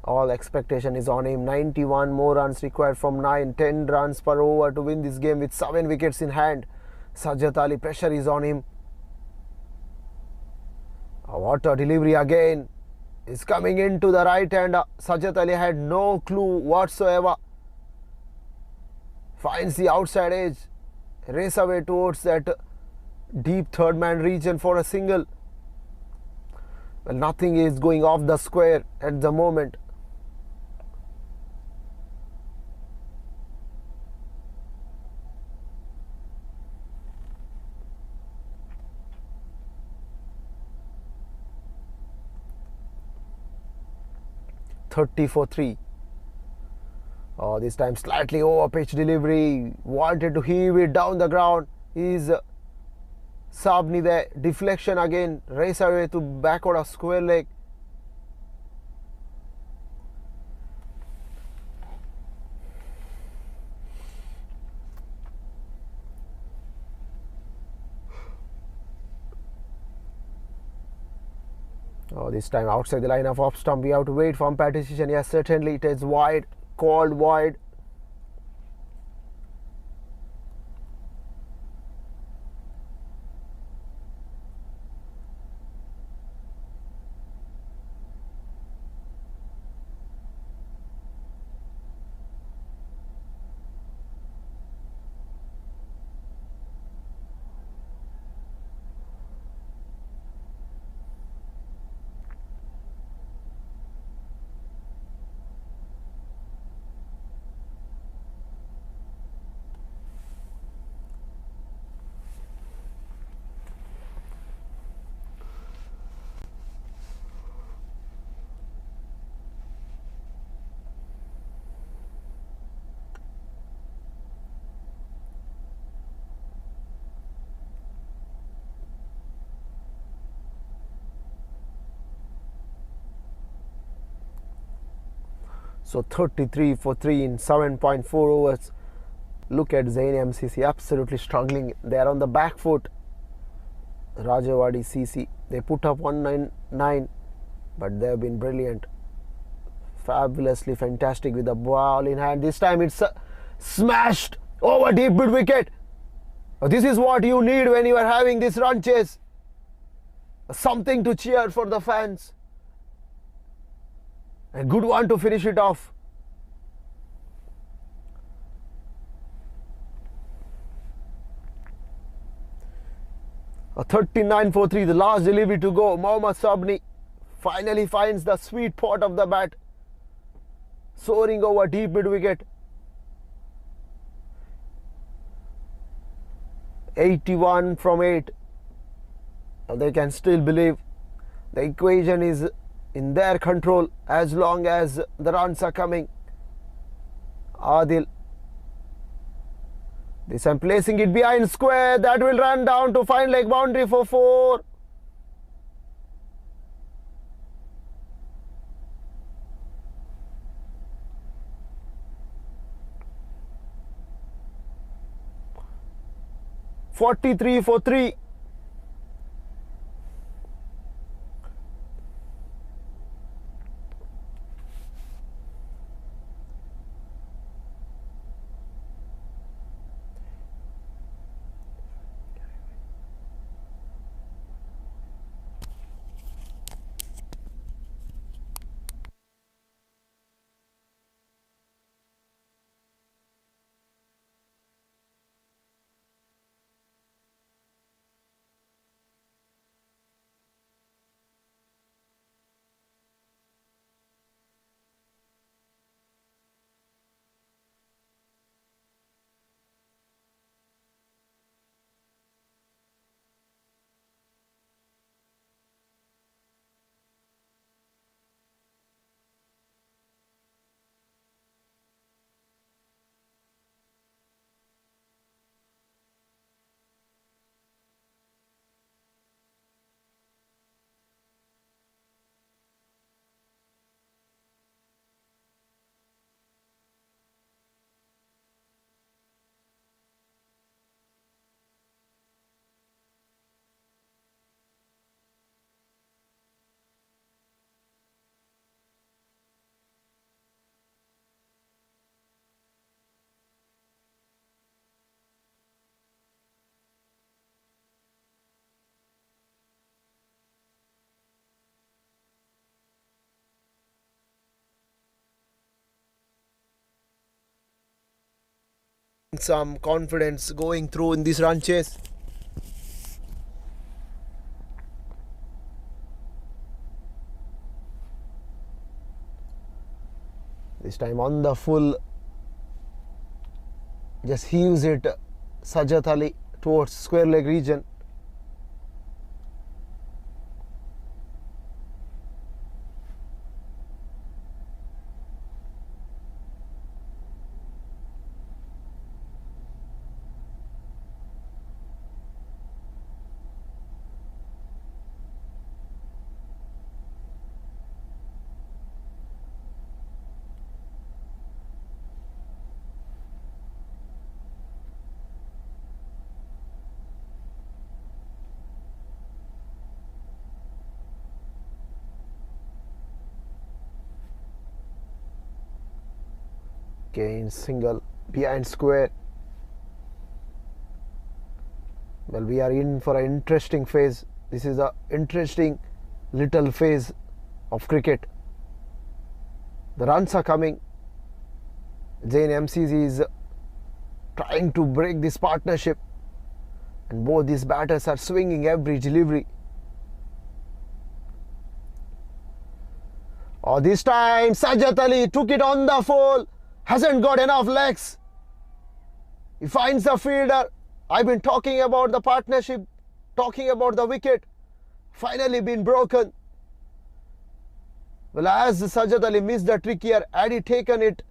All expectation is on him. 91 more runs required from 9. 10 runs per over to win this game with 7 wickets in hand. Sajjad Ali, pressure is on him. What a delivery again. Is coming into the right hand. Sajjad Ali had no clue whatsoever. Finds the outside edge. Race away towards that deep third man region for a single. Well, nothing is going off the square at the moment. .30 for 3. This time slightly over pitch delivery. Wanted to heave it down the ground. Is Sabni there? Deflection again. Race away to backward of square leg. This time outside the line of off stump. We have to wait for umpire decision. Yes, certainly it is wide. Called wide. So 33 for 3 in 7.4 overs. Look at ZAIN MCC, absolutely struggling. They are on the back foot. Rajewadi CC, they put up 199, but they have been brilliant. Fabulously fantastic with the ball in hand. This time it's smashed over deep mid wicket. This is what you need when you are having this run chase. Something to cheer for the fans. A good one to finish it off. A 39 for 3, the last delivery to go. Mohammad Sabni finally finds the sweet spot of the bat. Soaring over deep mid wicket. 81 from 8. They can still believe the equation is in their control as long as the runs are coming. Adil. This I'm placing it behind square. That will run down to fine leg boundary for 4. 43 for 3. Some confidence going through in this run chase. This time on the full, just heaves it Sajjad Ali towards square leg region. Again, single behind square. Well, we are in for an interesting phase. This is an interesting little phase of cricket. The runs are coming. ZAIN MCC is trying to break this partnership, and both these batters are swinging every delivery. Oh, this time Sajjad Ali took it on the full. Hasn't got enough legs. He finds the fielder. I've been talking about the partnership, talking about the wicket. Finally been broken. Well, as Sajjad Ali missed the trick here, had he taken it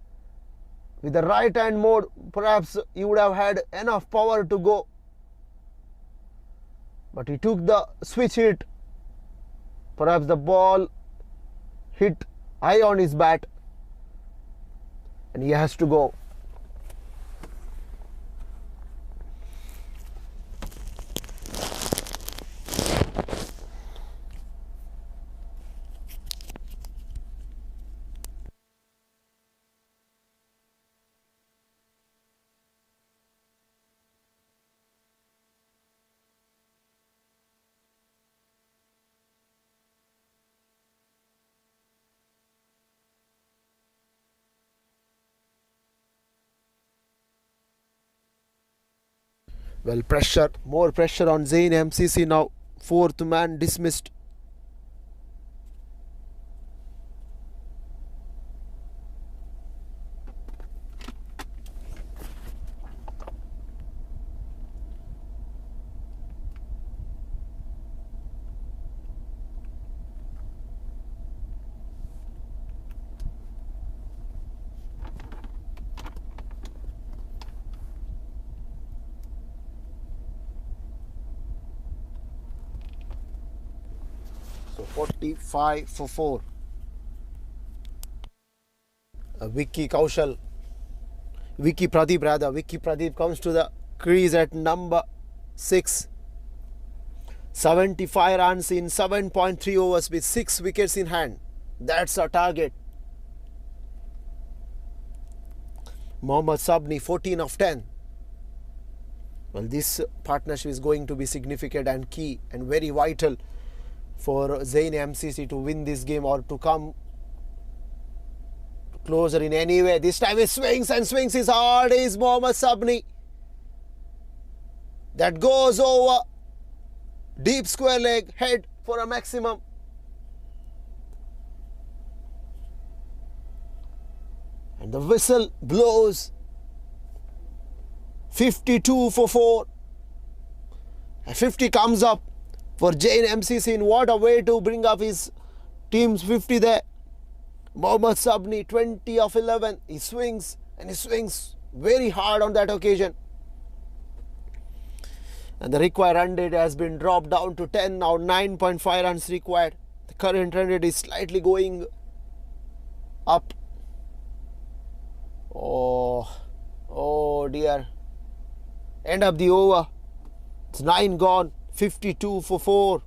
with the right hand mode, perhaps he would have had enough power to go. But he took the switch hit. Perhaps the ball hit high on his bat, and he has to go. Well, pressure, more pressure on ZAIN MCC now. Fourth man dismissed. So 45 for 4. Vicky Pradeep comes to the crease at number 6. 75 runs in 7.3 overs with 6 wickets in hand. That's our target. Mohammad Sabni, 14 of 10. Well, this partnership is going to be significant and key and very vital for ZAIN MCC to win this game or to come closer in any way. This time he swings and swings his hard is Mohammad Sabni. That goes over. Deep square leg, head for a maximum. And the whistle blows. 52 for 4. And 50 comes up for ZAIN MCC. In what a way to bring up his team's 50 there. Mohammad Sabni, 20 of 11. He swings and he swings very hard on that occasion. And the required run rate has been dropped down to 10 now, 9.5 runs required. The current run rate is slightly going up. Oh dear. End of the over. It's 9 gone, 52 for 4.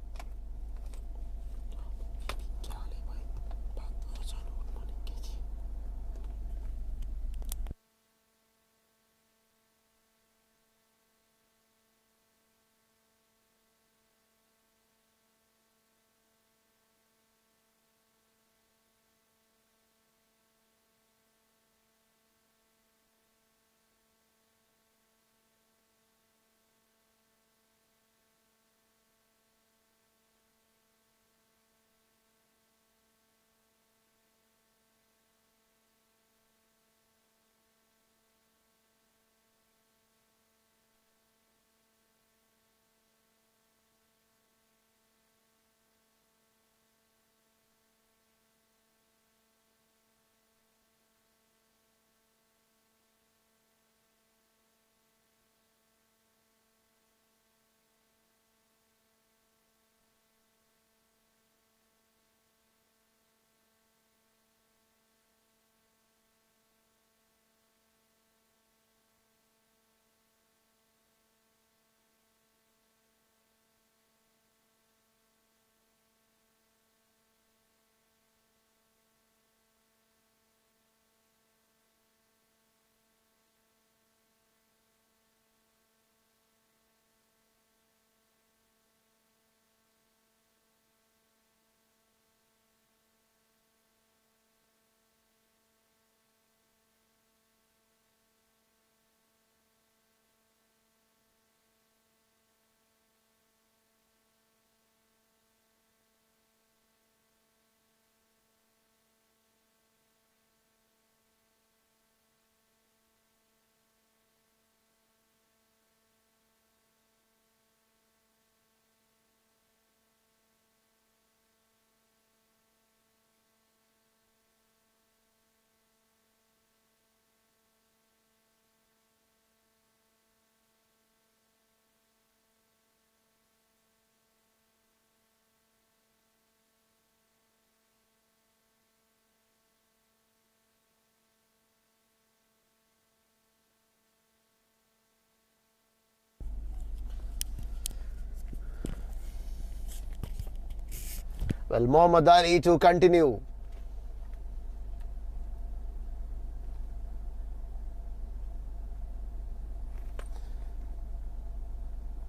Well, Mohammad Ali to continue.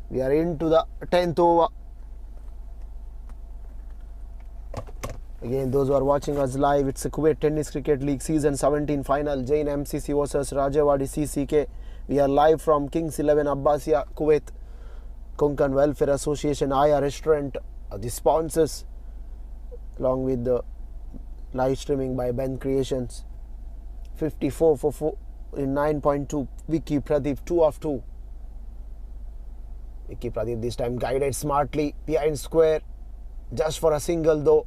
We are into the 10th over. Again, those who are watching us live, it's the Kuwait Tennis Cricket League Season 17 final. ZAIN MCC versus RAJEWADI CCK. We are live from Kings 11 Abbasiya, Kuwait. Konkan Welfare Association, Aya Restaurant, the sponsors, along with the live streaming by BENCREATIONS. 54 for 4 in 9.2. Vicky Pradeep, 2 of 2. Vicky Pradeep this time guided smartly behind square, just for a single though.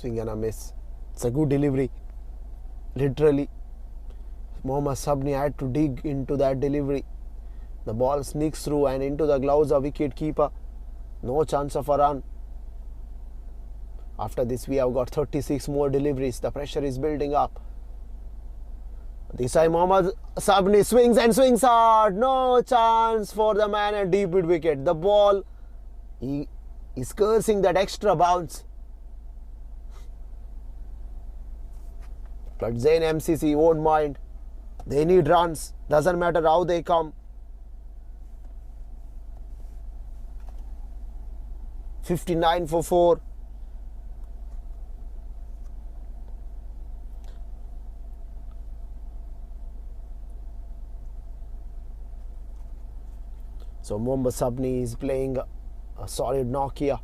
Swing and a miss. It's a good delivery. Literally, Mohammad Sabni had to dig into that delivery. The ball sneaks through and into the gloves of wicket keeper. No chance of a run. After this, we have got 36 more deliveries. The pressure is building up. This time, Mohammad Sabni swings and swings hard. No chance for the man at deep mid wicket. The ball, he is cursing that extra bounce. But ZAIN MCC won't mind. They need runs. Doesn't matter how they come. 59 for 4. So Mohammad Sabni is playing a solid Nokia.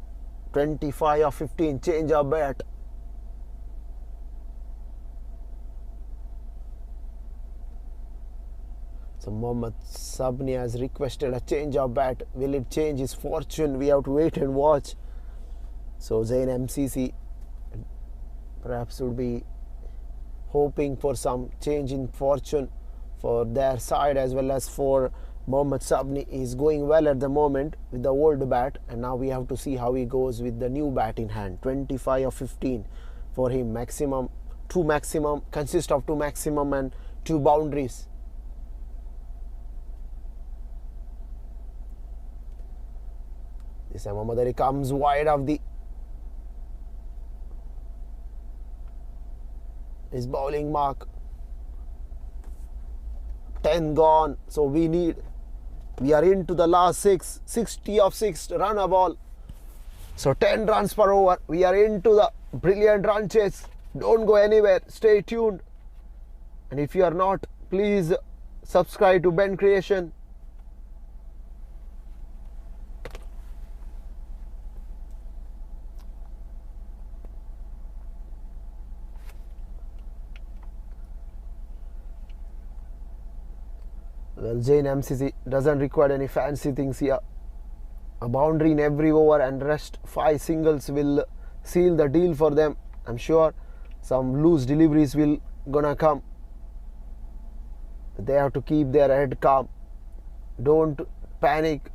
25 or 15, change of bat. So Mohammad Sabni has requested a change of bat. Will it change his fortune? We have to wait and watch. So ZAIN MCC perhaps would be hoping for some change in fortune for their side as well as for Mohammad Sabni. Is going well at the moment with the old bat, and now we have to see how he goes with the new bat in hand. 25 or 15 for him. Maximum, two maximum, consist of two maximum and two boundaries. This time Mohammad Ali comes wide of his bowling mark. 10 gone. So we are into the last 6. 60 of 6 run a ball. So 10 runs per over. We are into the brilliant run chase. Don't go anywhere. Stay tuned. And if you are not, please subscribe to Ben Creation. Well, ZAIN MCC doesn't require any fancy things here. A boundary in every over and rest 5 singles will seal the deal for them. I'm sure some loose deliveries will gonna come. They have to keep their head calm. Don't panic.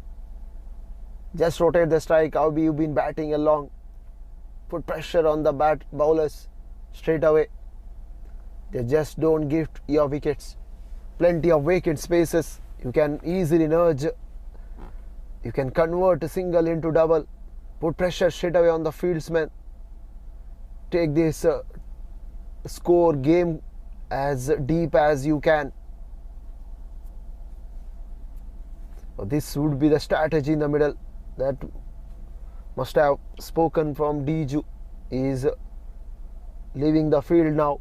Just rotate the strike. How you've been batting along. Put pressure on the bowlers straight away. They just don't give your wickets. Plenty of vacant spaces. You can easily nudge. You can convert a single into double. Put pressure straight away on the fieldsman. Take this score game as deep as you can. This would be the strategy in the middle that must have spoken from Diju. Is leaving the field now.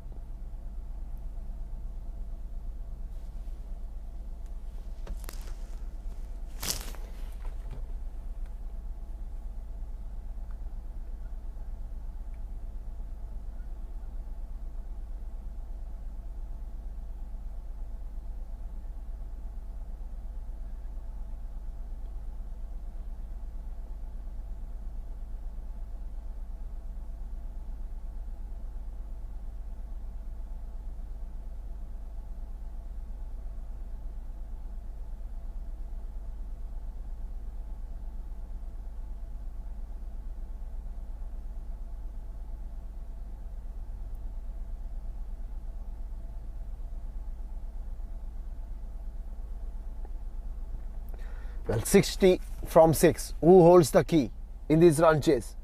Well, 60 from 6. Who holds the key in this run chase?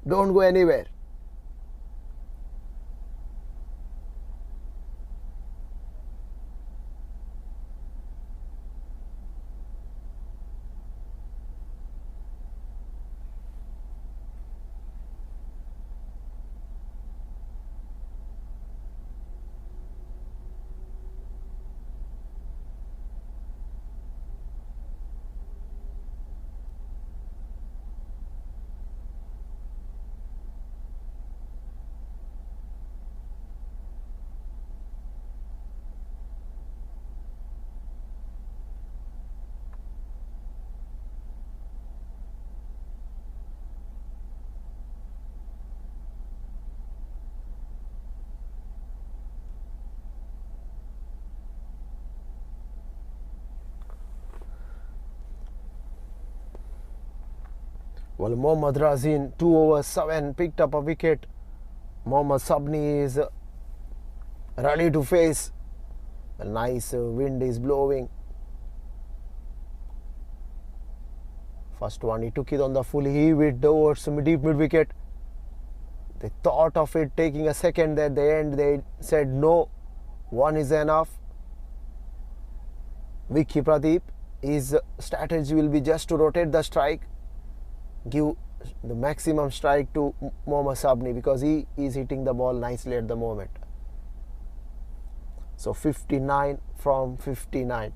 Don't go anywhere. Well, Mohammad Razin, 2 overs 7, picked up a wicket. Mohammad Sabni is ready to face. A nice wind is blowing. First one, he took it on the full heave it towards deep mid wicket. They thought of it taking a second. At the end, they said no, one is enough. Vicky Pradeep, his strategy will be just to rotate the strike, give the maximum strike to Mohammad Sabni because he is hitting the ball nicely at the moment. So 59 from 59.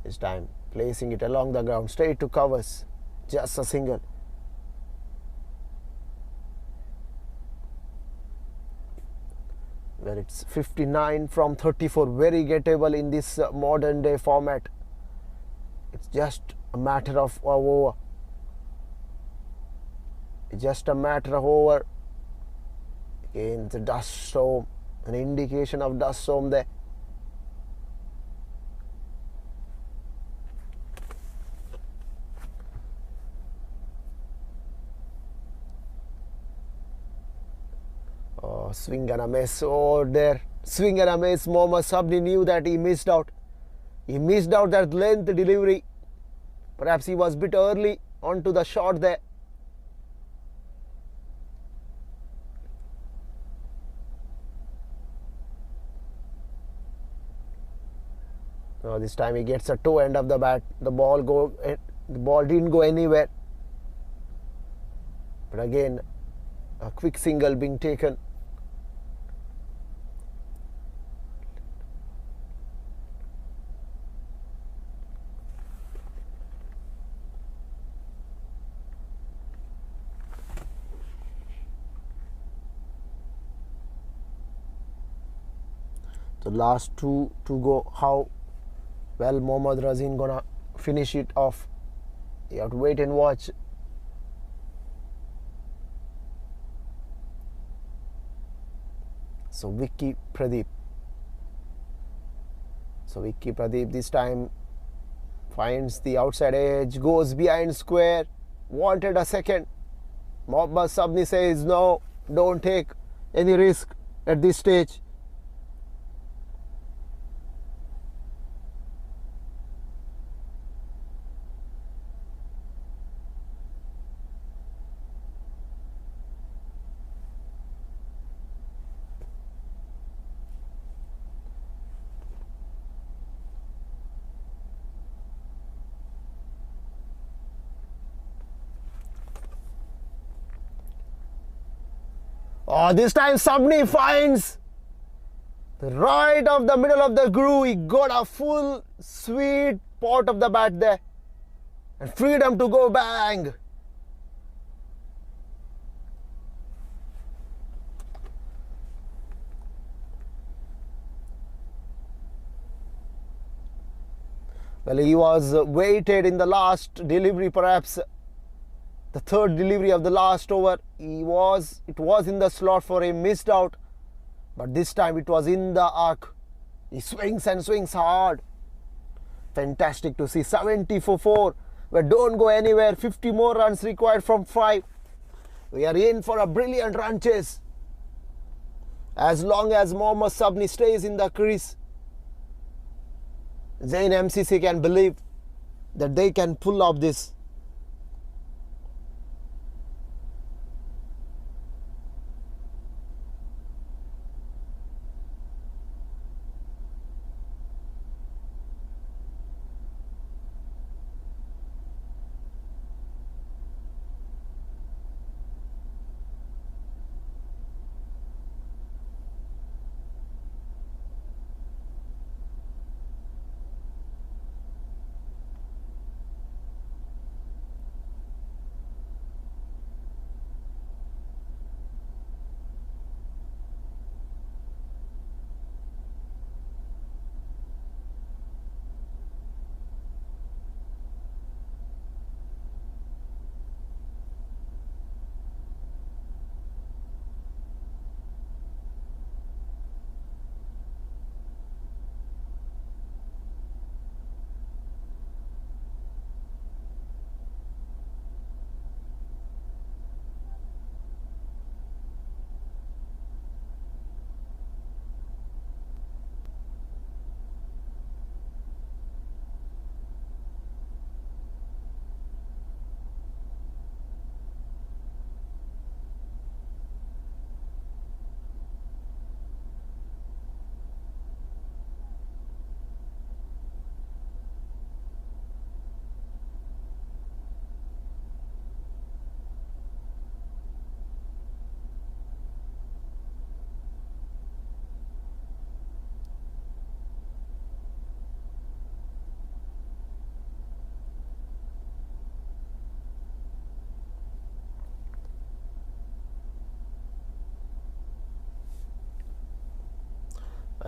This time placing it along the ground, straight to covers, just a single. Where it's 59 from 34, very gettable in this modern day format. It's just a matter of over. It's just a matter of over. Again, the dust storm, an indication of dust storm there. Oh, swing and a miss over there. Swing and a miss. Mohammad Sabni knew that he missed out. He missed out that length delivery. Perhaps he was a bit early onto the shot there. Now this time he gets a toe end of the bat. The ball didn't go anywhere. But again, a quick single being taken. The last two to go. How well Mohammad Razin gonna finish it off? You have to wait and watch. So Vicky Pradeep. This time finds the outside edge, goes behind square, wanted a second. Mohammad Sabni says no, don't take any risk at this stage. Oh, this time Sabni finds the right of the middle of the groove. He got a full sweet pot of the bat there. And freedom to go bang. Well, he was weighted in the last delivery, perhaps the third delivery of the last over. It was in the slot for him, missed out. But this time it was in the arc. He swings and swings hard. Fantastic to see. 70 for 4. But don't go anywhere. 50 more runs required from 5. We are in for a brilliant run chase. As long as Mohammad Sabni stays in the crease, ZAIN MCC can believe that they can pull off this.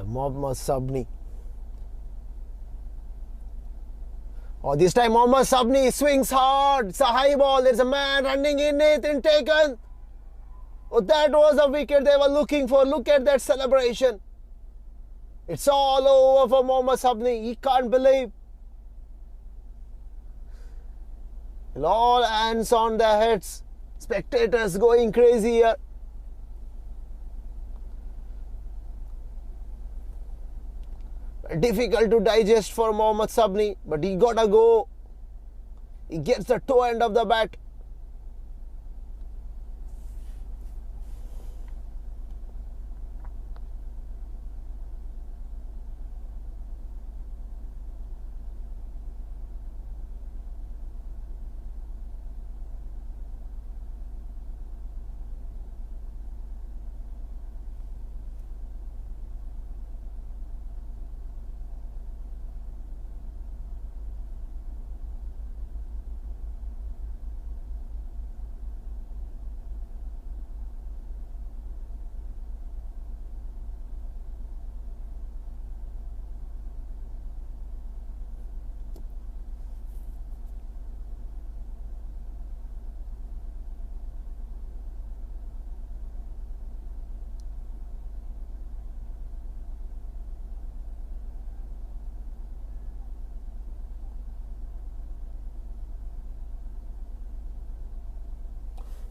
Mohammad Sabni. Oh, this time Mohammad Sabni swings hard. It's a high ball. There's a man running in it and taken. Oh, that was a wicket they were looking for. Look at that celebration. It's all over for Mohammad Sabni. He can't believe. All hands on their heads. Spectators going crazy here. Difficult to digest for Mohammad Sabni, but he gotta go. He gets the toe end of the bat.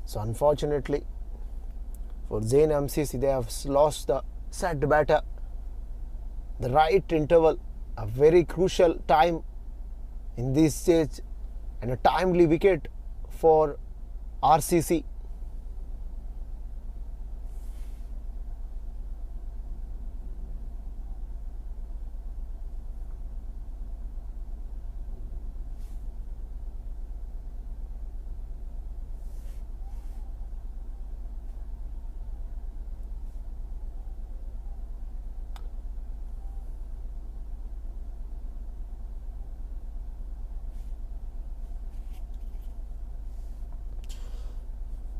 So unfortunately for ZAIN MCC, they have lost the set batter, the right interval, a very crucial time in this stage, and a timely wicket for RCC.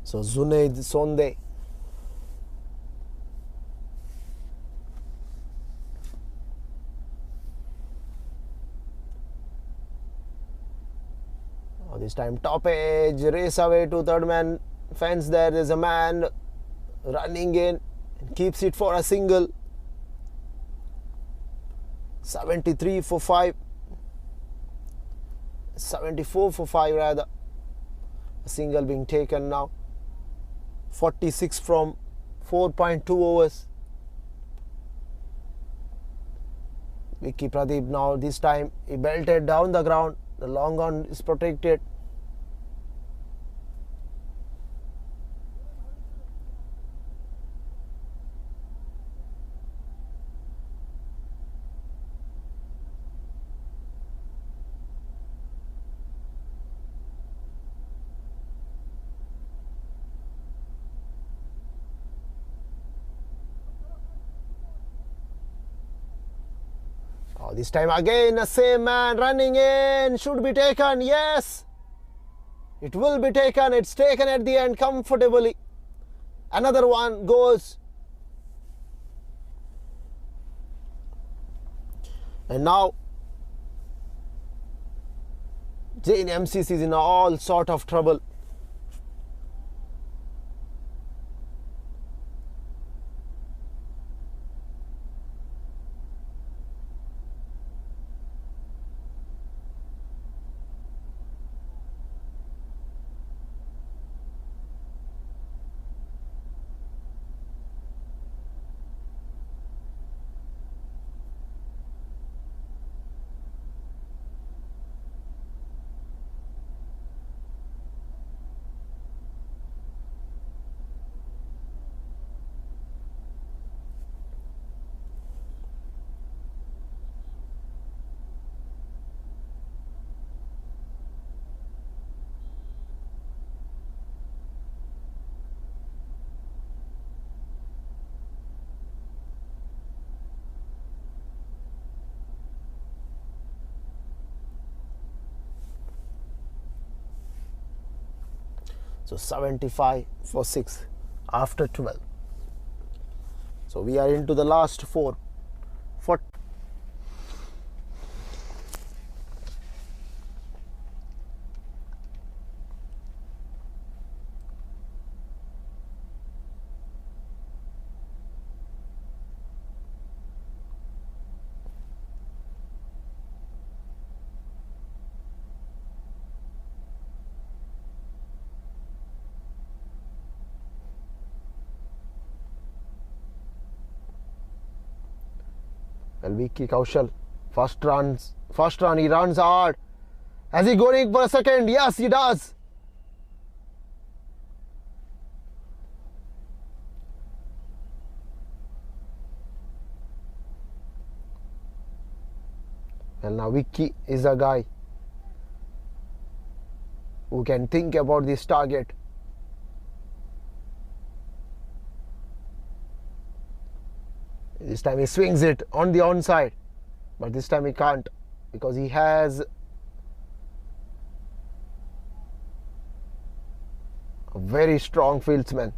So Zunaid Sonde. Oh, this time top edge, race away to third man fence. There is a man running in and keeps it for a single. 73 for 5. 74 for 5 rather. A single being taken now. 46 from 4.2 overs. Vicky Pradeep now, this time he belted down the ground. The long on is protected. This time again, the same man running in, should be taken, yes. It will be taken, it's taken at the end comfortably. Another one goes. And now, ZAIN MCC is in all sort of trouble. So 75 for 6 after 12. So we are into the last 4. for Vicky Kaushal. First run, he runs hard. Has he going for a second? Yes, he does. Well, now Vicky is a guy who can think about this target. This time he swings it on the onside, but this time he can't because he has a very strong fieldsman.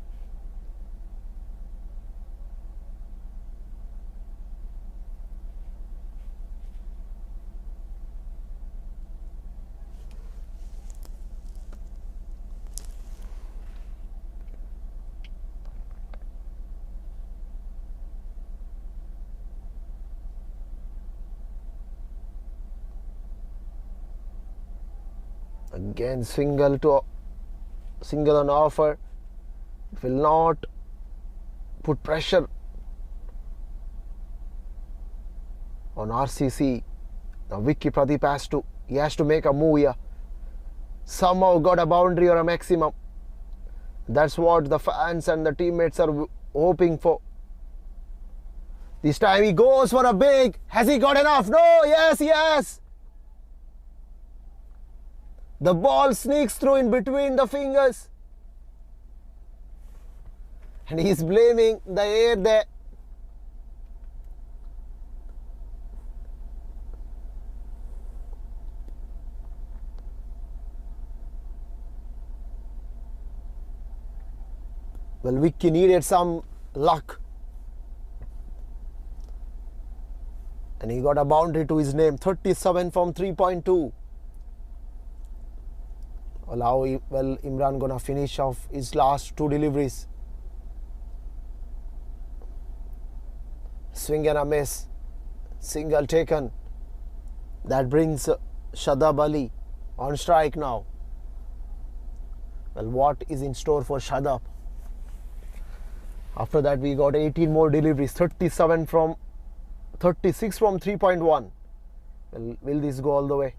Again, single on offer. It will not put pressure on RCC. Now Vicky Pradeep has to make a move here. Somehow got a boundary or a maximum. That's what the fans and the teammates are hoping for. This time he goes for a big. Has he got enough? No. Yes, yes. The ball sneaks through in between the fingers. And he's blaming the air there. Well, Vicky needed some luck. And he got a boundary to his name. 37 from 3.2. Well, how well Imran gonna finish off his last two deliveries. Swing and a miss. Single taken. That brings Shadab Ali on strike now. Well, what is in store for Shadab? After that, we got 18 more deliveries. 36 from 3.1. Well, will this go all the way?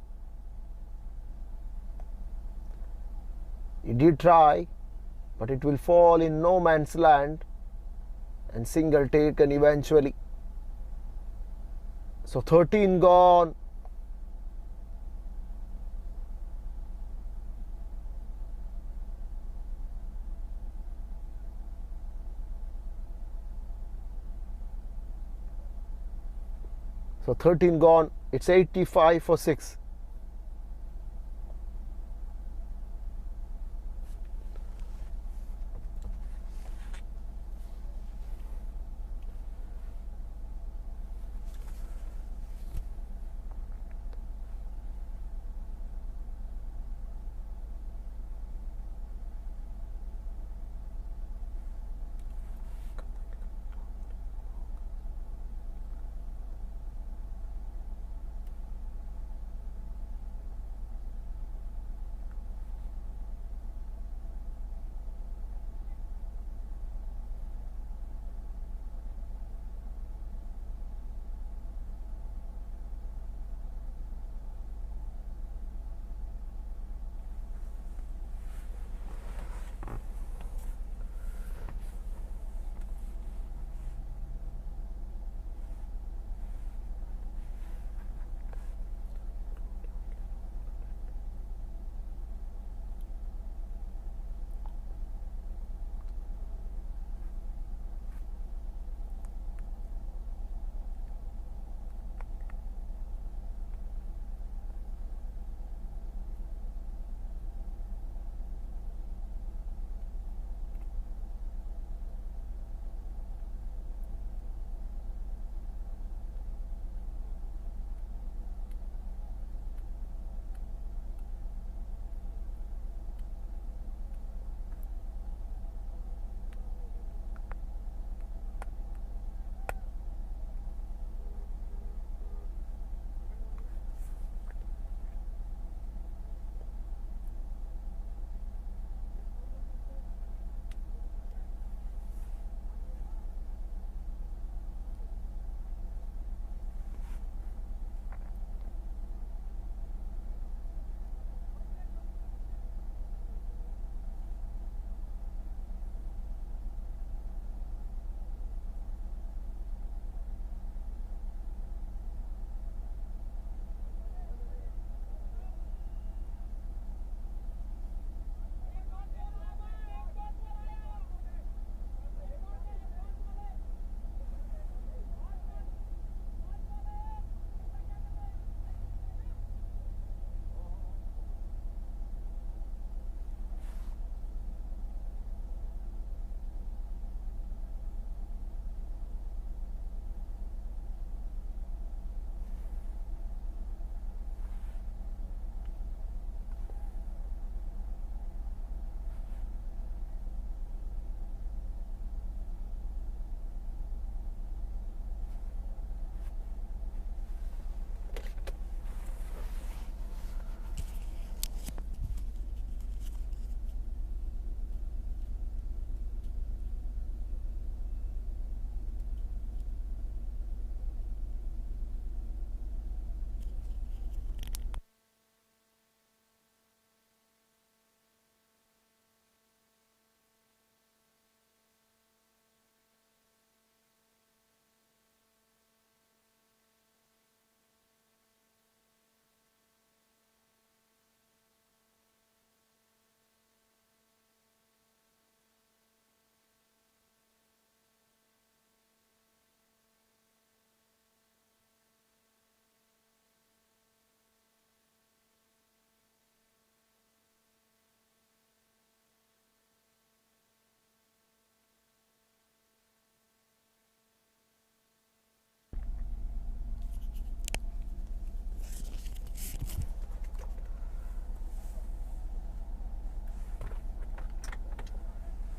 He did try, but it will fall in no man's land and single taken eventually. So 13 gone. So 13 gone. It's 85 for 6.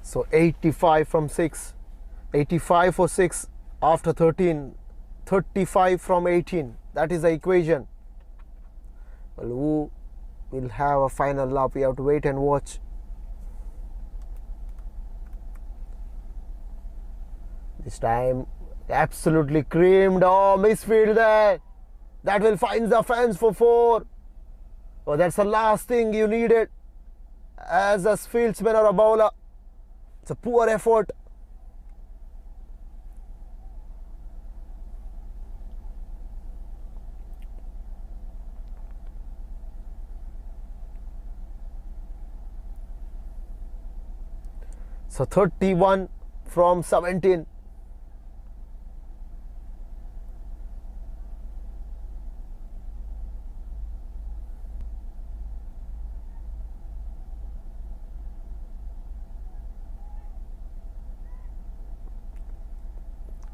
So 85 from 6. 85 for 6 after 13. 35 from 18. That is the equation. Well, who will have a final lap? We have to wait and watch. This time absolutely creamed. Oh, misfield there. That will find the fence for 4. Oh, that's the last thing you needed as a fieldsman or a bowler. It's a poor effort. So 31 from 17.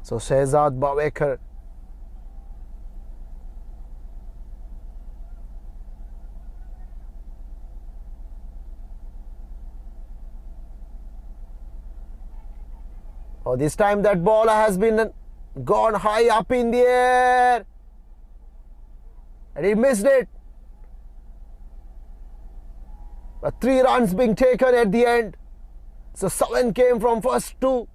So Shehzad Bawekar. Oh, this time that ball has been gone high up in the air. And he missed it. But 3 runs being taken at the end. So 7 came from first 2.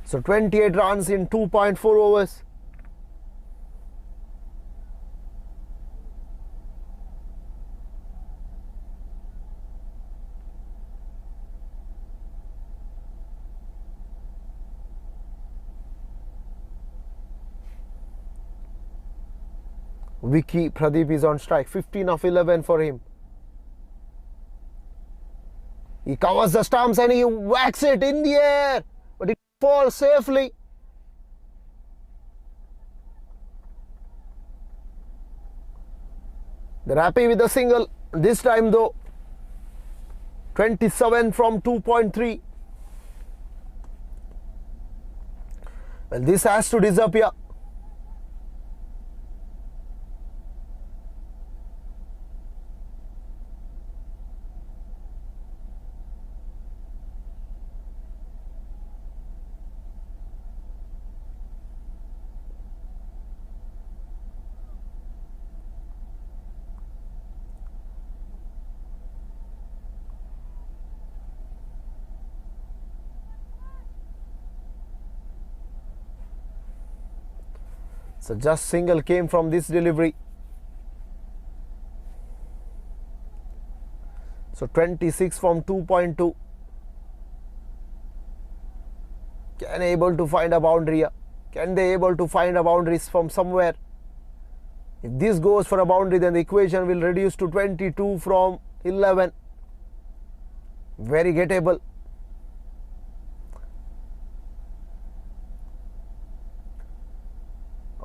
So 28 runs in 2.4 overs. Vicky Pradeep is on strike. 15 of 11 for him. He covers the stumps and he whacks it in the air. But it falls safely. They're happy with the single. This time though, 27 from 2.3. Well, this has to disappear. So just single came from this delivery. So 26 from 2.2. Can able to find a boundary here? Can they able to find a boundaries from somewhere? If this goes for a boundary, then the equation will reduce to 22 from 11. Very gettable.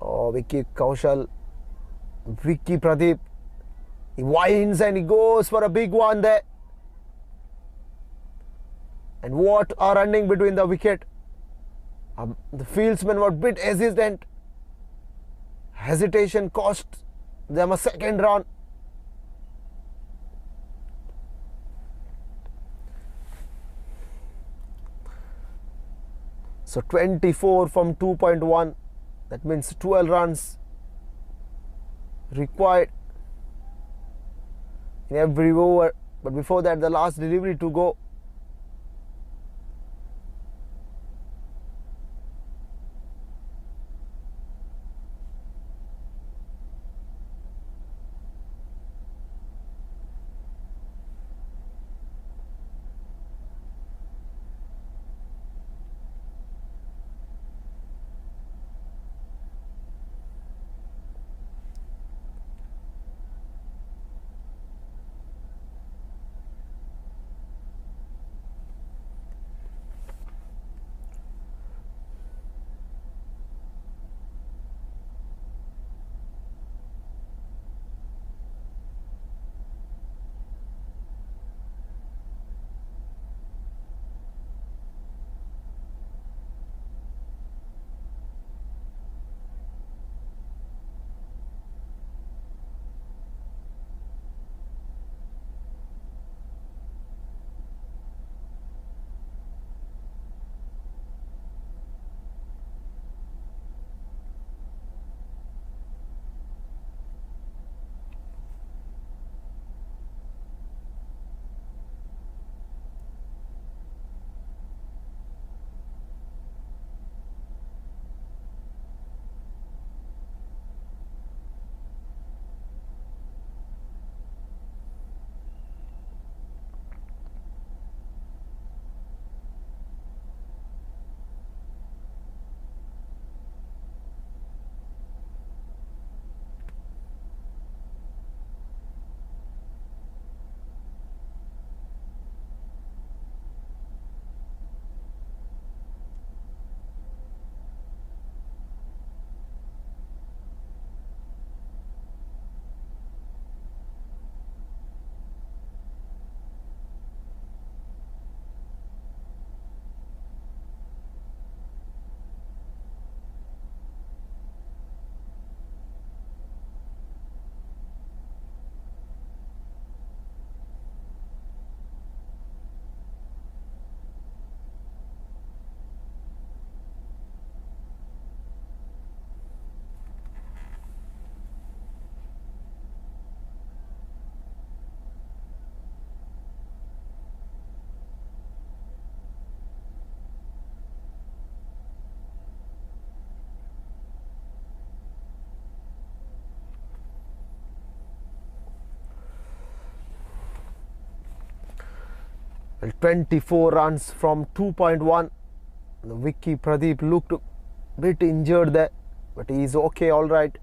Oh, Vicky Kaushal, Vicky Pradeep. He winds and he goes for a big one there. And what a running between the wicket. The fieldsmen were a bit hesitant. Hesitation cost them a second run. So 24 from 2.1. That means 12 runs required in every over. But before that, the last delivery to go. Well, 24 runs from 2.1. Vicky Pradeep looked a bit injured there, but he's okay, all right.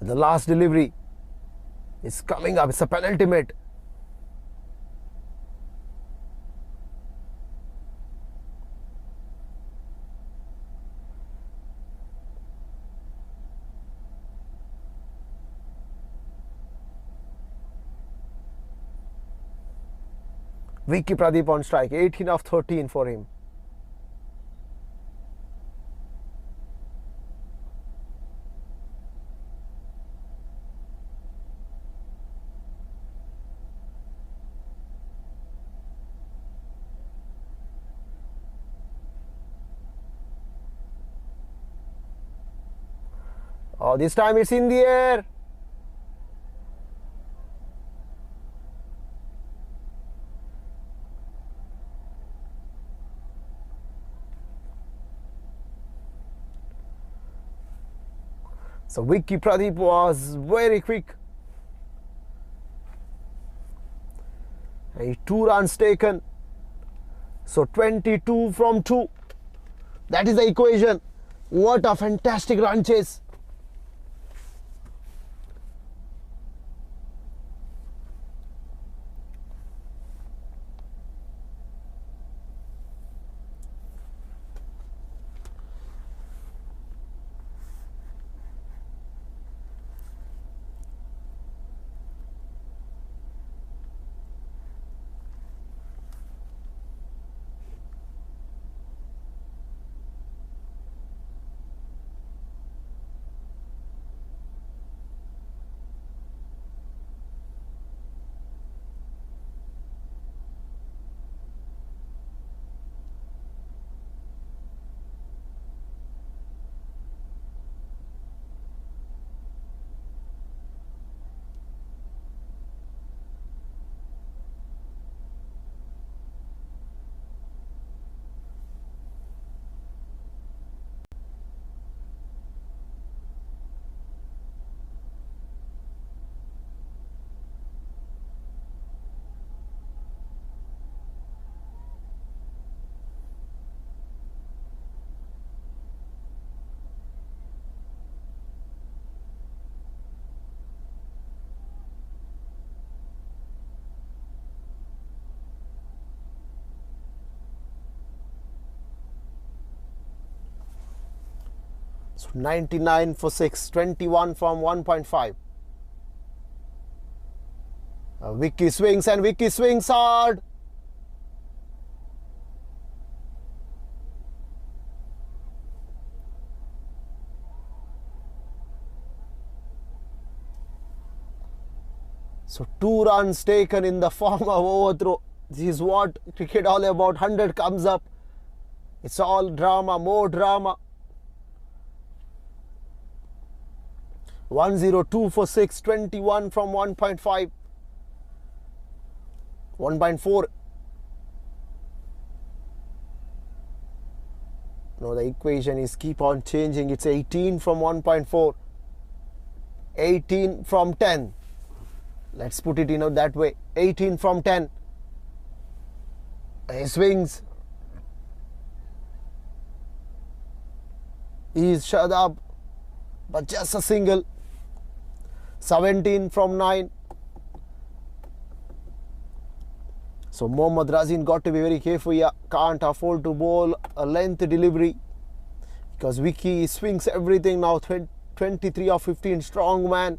The last delivery is coming up. It's a penultimate. Vicky Pradeep on strike. 18 of 13 for him. Oh, this time it's in the air. So Vicky Pradeep was very quick. 2 runs taken. So 22 from 2. That is the equation. What a fantastic run chase. So 99 for 6, 21 from 1.5. Vicky swings and Vicky swings hard. So 2 runs taken in the form of overthrow. This is what cricket all about. 100 comes up. It's all drama, more drama. 102 for 6, 21 from 1.5. 1.4. No, the equation is keep on changing. It's 18 from 1.4. 18 from 10. Let's put it in that way. 18 from 10. He swings. He's shut up. But just a single. 17 from 9. So Mohammad Razin got to be very careful here. Can't afford to bowl a length delivery. because Vicky swings everything now. 23 of 15, strong man.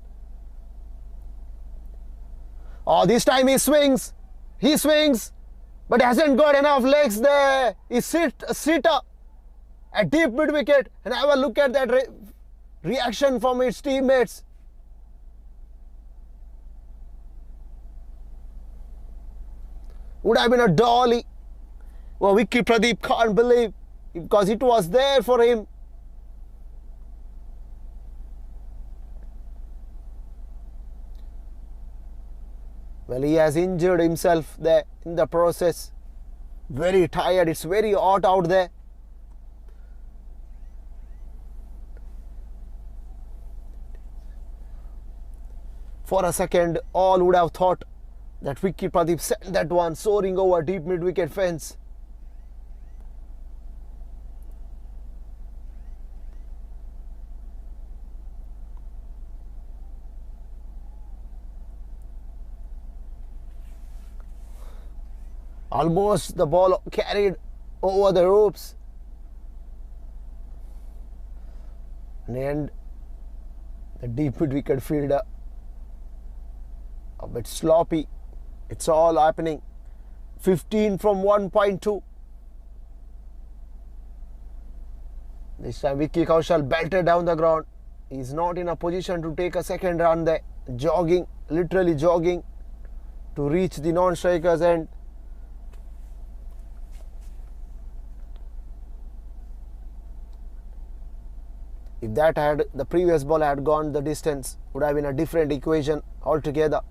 Oh, this time he swings, but hasn't got enough legs there. He sitter at deep mid wicket, and have a look at that reaction from his teammates. Would have been a dolly. Well, Vicky Pradeep can't believe, because it was there for him. Well, he has injured himself there in the process. Very tired. It's very hot out there. For a second, all would have thought that Vicky Pradeep sent that one soaring over deep mid-wicket fence. Almost the ball carried over the ropes. And the deep mid-wicket fielder a bit sloppy. It's all happening. 15 from 1.2. This time Vicky Kaushal belted down the ground. He's not in a position to take a second run there. Jogging, literally jogging to reach the non-striker's end. If that had, the previous ball had gone the distance, would have been a different equation altogether.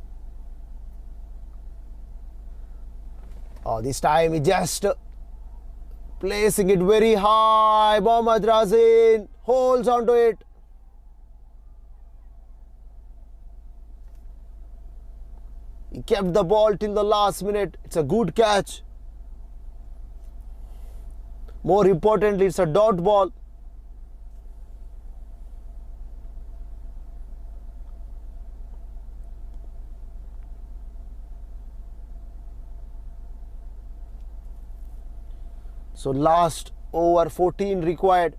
Oh, this time he just placing it very high. Mohammad Razin holds onto it. He kept the ball till the last minute. It's a good catch. More importantly, it's a dot ball. So last over 14 required.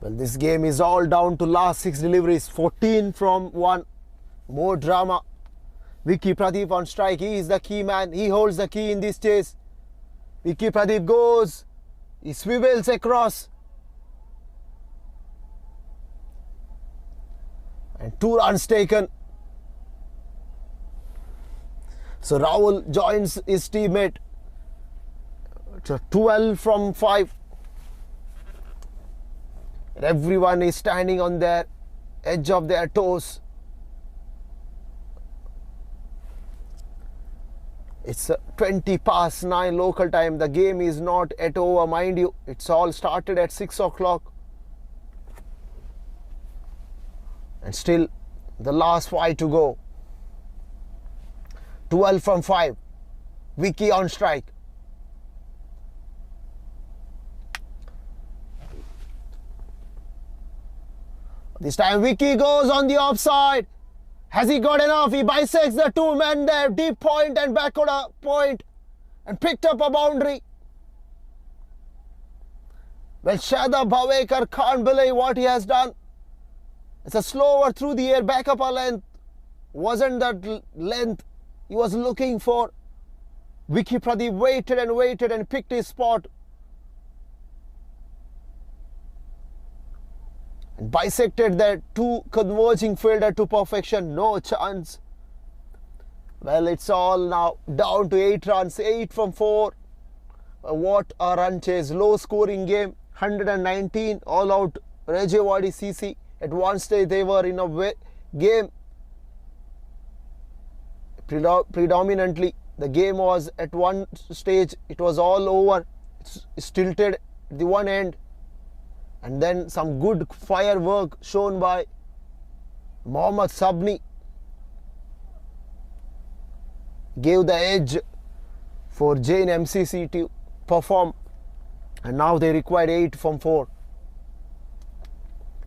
Well, this game is all down to last 6 deliveries. 14 from 1. More drama. Vicky Pradeep on strike. He is the key man. He holds the key in this chase. Vicky Pradeep goes. He swivels across. And 2 runs taken. So Rahul joins his teammate. It's a 12 from 5. And everyone is standing on their edge of their toes. It's 20 past 9 local time. The game is not yet over, mind you. It's all started at 6 o'clock. And still the last 5 to go. 12 from 5. Vicky on strike. This time Vicky goes on the offside. Has he got enough? He bisects the two men there. Deep point and backward point. And picked up a boundary. Well, Shada Bhavekar can't believe what he has done. It's a slower through the air, back up a length. Wasn't that length he was looking for. Vicky Pradeep waited and picked his spot. And bisected the two converging fielder to perfection. No chance. Well, it's all now down to 8 runs. 8 from 4. What a run chase. Low scoring game. 119 all out. Rajewadi CC. At one stage they were in a game. Predominantly the game was at one stage. It was all over. It's tilted at the one end. And then some good firework shown by Mohammad Sabni gave the edge for ZAIN MCC to perform. And now they required 8 from 4.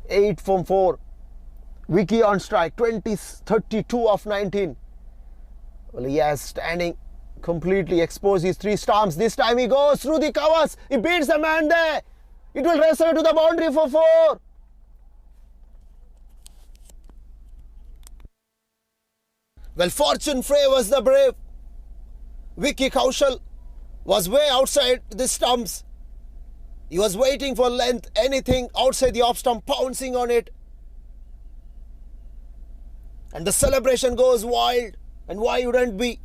8 from 4. Vicky on strike. 32 of 19. Well, he has standing completely exposed his 3 stumps. This time he goes through the covers. He beats the man there. It will wrestle to the boundary for 4. Well, fortune favours the brave. Vicky Kaushal was way outside the stumps. He was waiting for length, anything outside the off stump, pouncing on it. And the celebration goes wild. And why wouldn't be?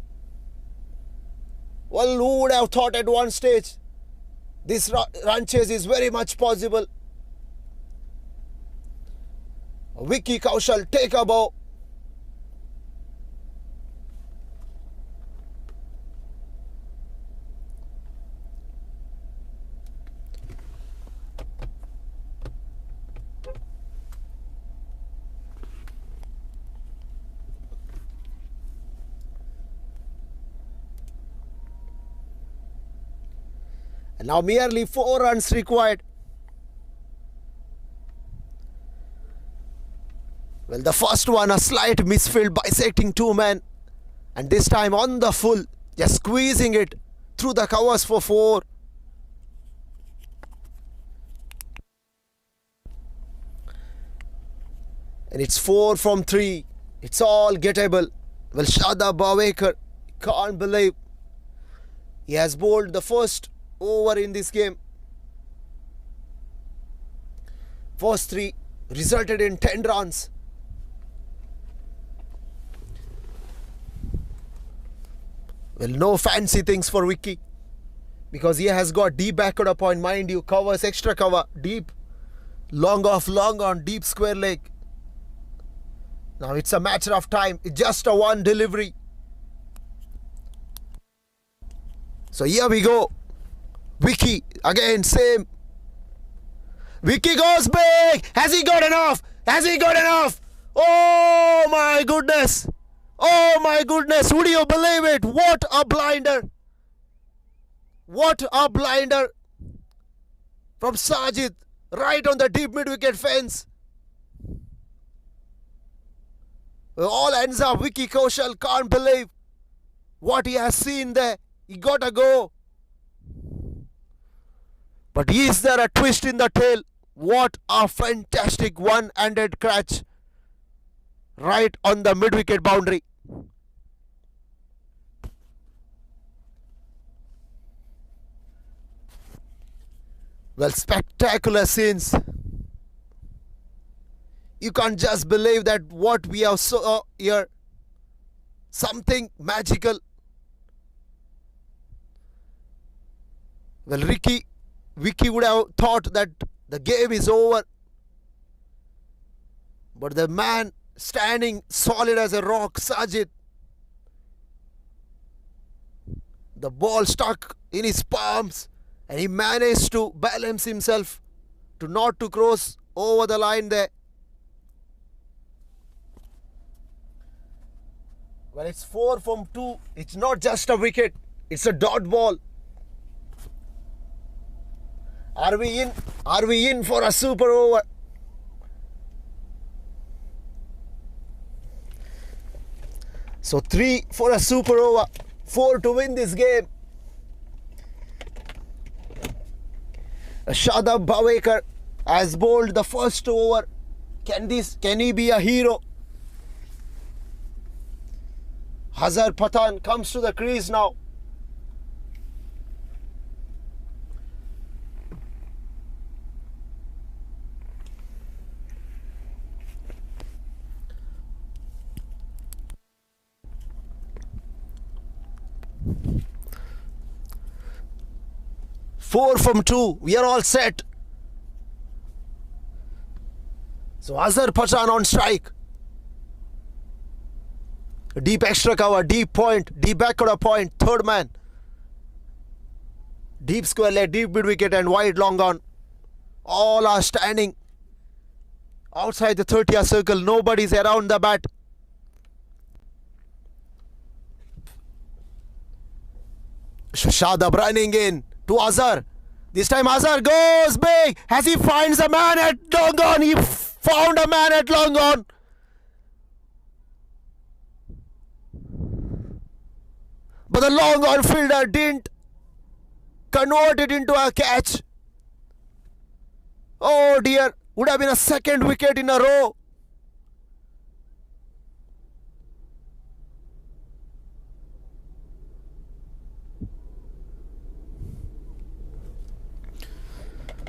Well, who would have thought at one stage this run chase is very much possible. Vicky Kaushal take a bow. And now merely 4 runs required. Well, the first one, a slight misfield bisecting 2 men. And this time on the full, just squeezing it through the covers for 4. And it's 4 from 3. It's all gettable. Well, Shada Bhavekar, can't believe he has bowled the first over in this game. First 3 resulted in 10 runs. Well, no fancy things for Vicky, because he has got deep backward point, mind you, covers, extra cover, deep, long off, long on, deep square leg. Now it's a matter of time. It's just a one delivery. So here we go. Vicky, again, same. Vicky goes big. Has he got enough? Has he got enough? Oh my goodness. Oh my goodness. Would you believe it? What a blinder. What a blinder. From Sajid, right on the deep mid-wicket fence. It all ends up. Vicky Kaushal can't believe what he has seen there. He got a go. But is there a twist in the tail? What a fantastic one-handed catch right on the mid-wicket boundary. Well, spectacular scenes. You can't just believe that what we have saw here. Something magical. Well, Vicky would have thought that the game is over. But the man standing solid as a rock, Sajid. The ball stuck in his palms and he managed to balance himself to not to cross over the line there. Well, it's 4 from 2. It's not just a wicket. It's a dot ball. Are we in? Are we in for a super over? So 3 for a super over. 4 to win this game. Shadab Bhavekar has bowled the first over. Can he be a hero? Hazar Pathan comes to the crease now. Four from 2. We are all set. So Hazar Pathan on strike. Deep extra cover, deep point, deep backward point, third man. Deep square leg, deep mid wicket and wide long on. All are standing outside the 30-yard circle. Nobody's around the bat. Shadab running in to Azhar. This time Azhar goes big as he finds a man at long on. He found a man at long on. But the long on fielder didn't convert it into a catch. Oh dear, would have been a second wicket in a row.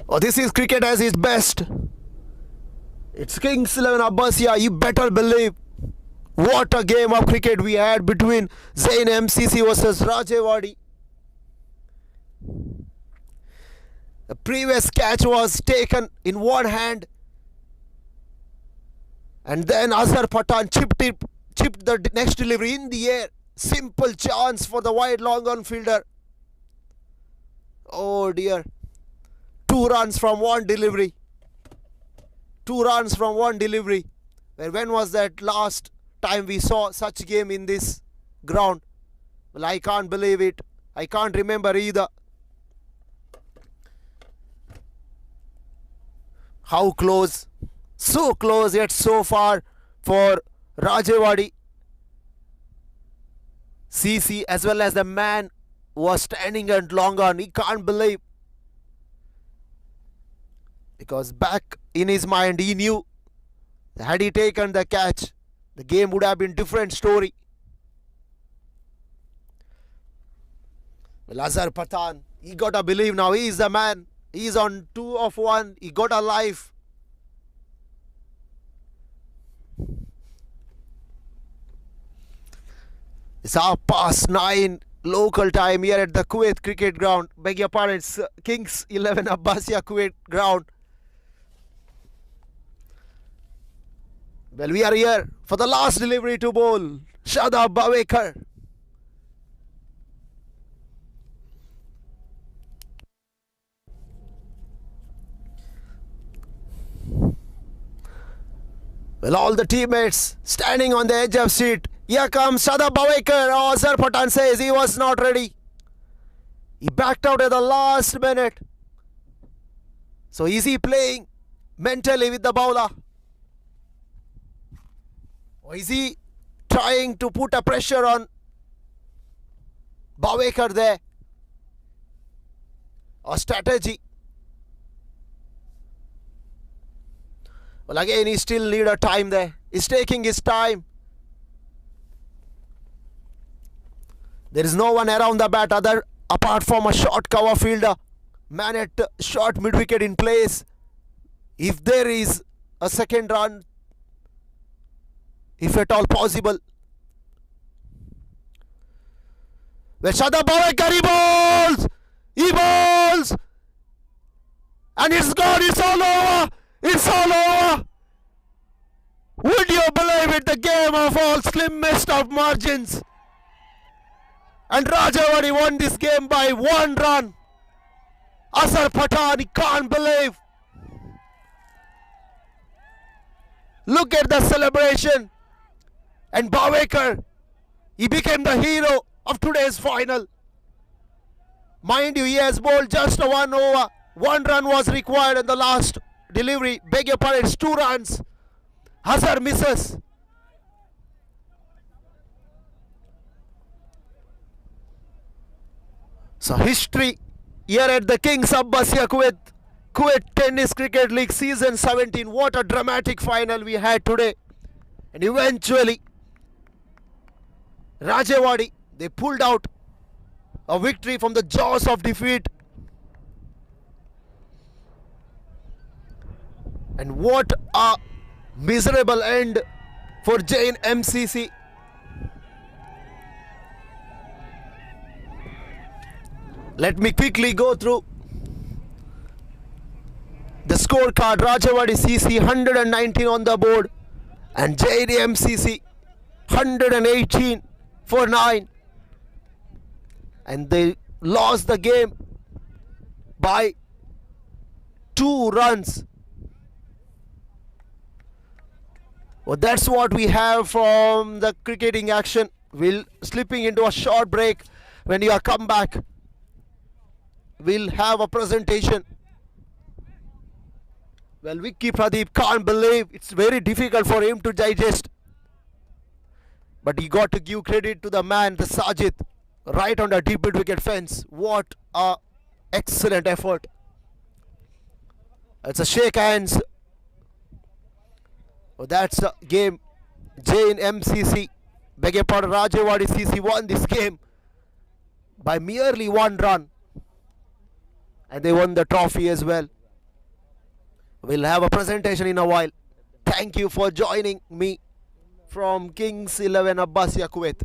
Oh, this is cricket as its best. It's Kings 11 Abbasiya, you better believe. What a game of cricket we had between ZAIN MCC versus Rajewadi. The previous catch was taken in one hand. And then Azhar Pathan chipped the next delivery in the air. Simple chance for the wide long on fielder. Oh dear. 2 runs from one delivery. 2 runs from one delivery. When was that last time we saw such game in this ground? Well, I can't believe it. I can't remember either. How close? So close yet so far for Rajewadi. CC as well as the man was standing at long on. He can't believe. Because back in his mind he knew that had he taken the catch, the game would have been different story. Well, Azhar Pathan, he got to believe now. He is the man. He is on 2 of 1. He got a life. It's 9:30 local time here at the Kuwait cricket ground. Beg your pardon, it's Kings 11 Abbasiya Kuwait ground. Well, we are here for the last delivery to bowl. Shadab Bhavekar. Well, all the teammates standing on the edge of seat. Here comes Shadab Bhavekar. Oh, Azhar Pathan says he was not ready. He backed out at the last minute. So is he playing mentally with the bowler? Or is he trying to put a pressure on Bhavekar there? Or strategy? Well, again, he still need a time there. He's taking his time. There is no one around the bat apart from a short cover fielder. Man at short mid-wicket in place. If there is a second run, if at all possible. Well, Shadab Bhavekar, he bowls! He bowls! And it's gone, it's all over! It's all over! Would you believe it? The game of all slimmest of margins. And Rajewadi won this game by 1 run. Azhar Pathan, he can't believe. Look at the celebration. And Bhavekar, He became the hero of today's final. Mind you, he has bowled just a 1 over. 1 run was required in the last delivery. Beg your pardon, it's 2 runs. Hazar misses. So history here at the Kings Abbasiya Kuwait Tennis Cricket League Season 17. What a dramatic final we had today. And eventually, Rajewadi, they pulled out a victory from the jaws of defeat. And what a miserable end for ZAIN MCC. Let me quickly go through the scorecard. Rajewadi CC 119 on the board and ZAIN MCC 118 for 9. And they lost the game by 2 runs. Well, that's what we have from the cricketing action. We'll slipping into a short break. When you come back, we'll have a presentation. Well, Vicky Pradeep can't believe, it's very difficult for him to digest. But he got to give credit to the man, the Sajid, right on the deep wicket fence. What a excellent effort. It's a shake hands. Oh, that's a game. ZAIN MCC, beg your pardon, Rajewadi CC won this game by merely 1 run. And they won the trophy as well. We'll have a presentation in a while. Thank you for joining me from Kings 11 Abbasiya Kuwait.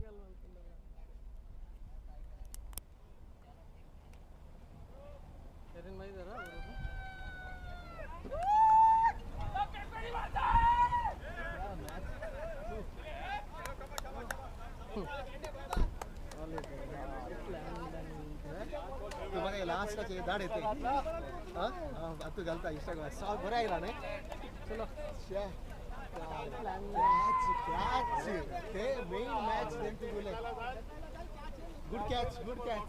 Good catch, good catch.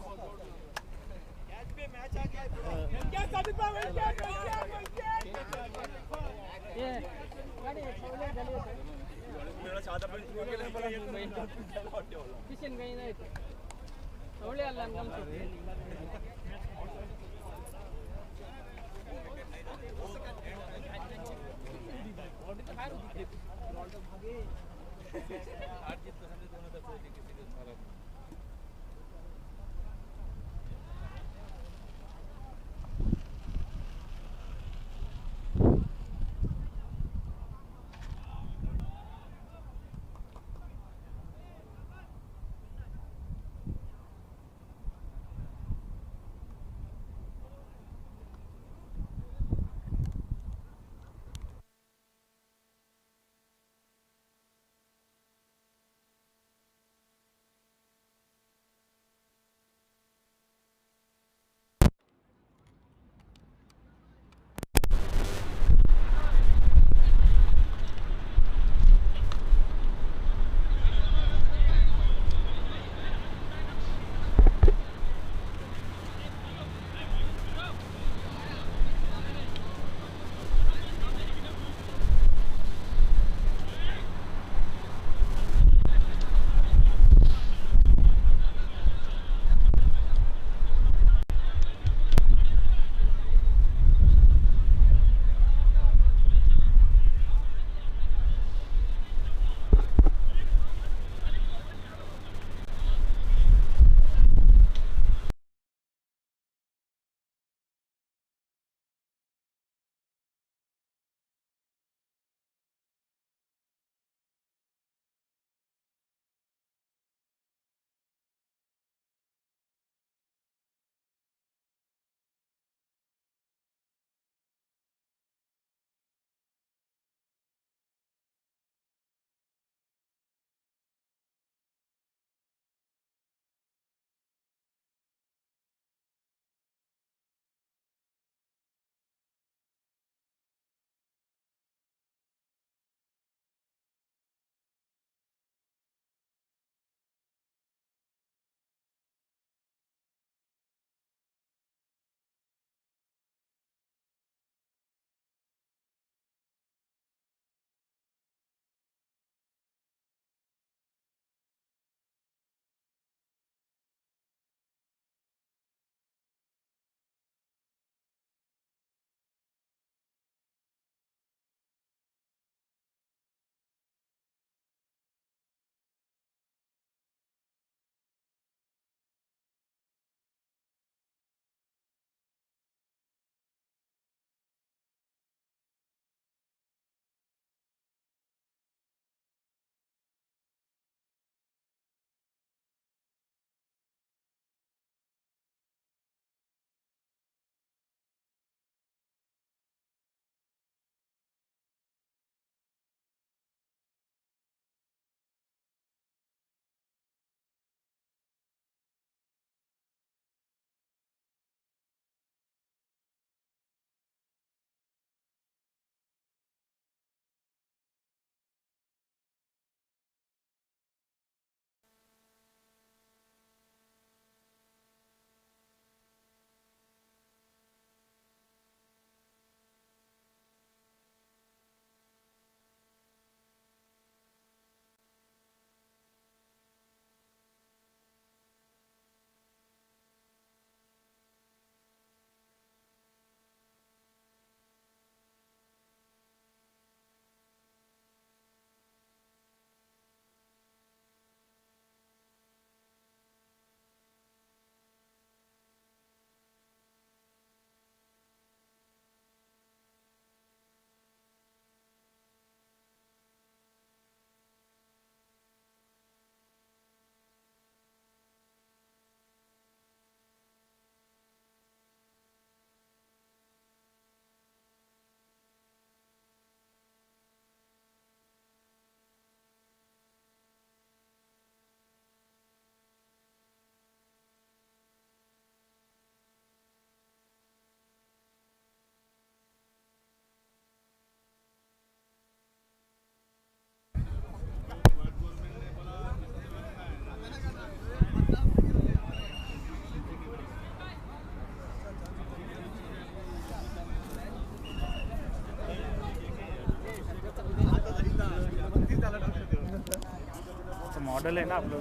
Model है ना आपलं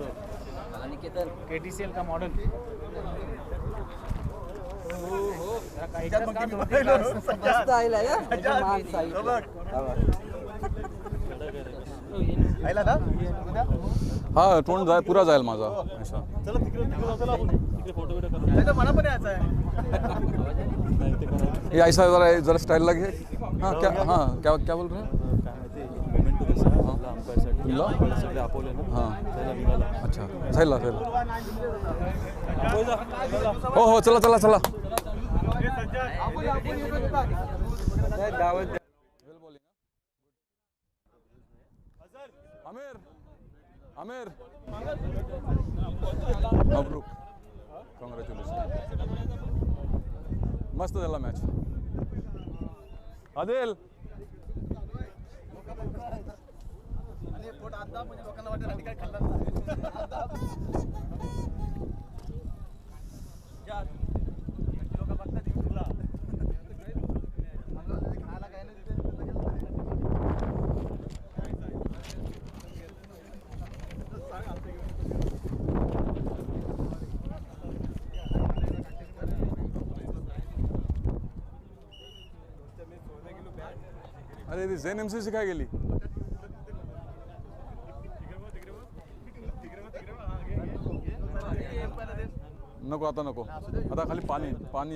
तो KTCL का model हाँ तोंड जाय पूरा जाईल माझा ऐसा चला तिकडे फोटो बिटो मला पण यायचं आहे ये ऐसा जरा स्टाइल लगे हाँ क्या क्या बोल रहे हैं हाँ अच्छा सही हो चला चला चला आमिर आमिर मबरूक कॉंग्रॅच्युलेशन मस्त झाला मॅच आदिल अरे ती झेन MCC काय गेली नको आता नको आता खाली पाणी पाणी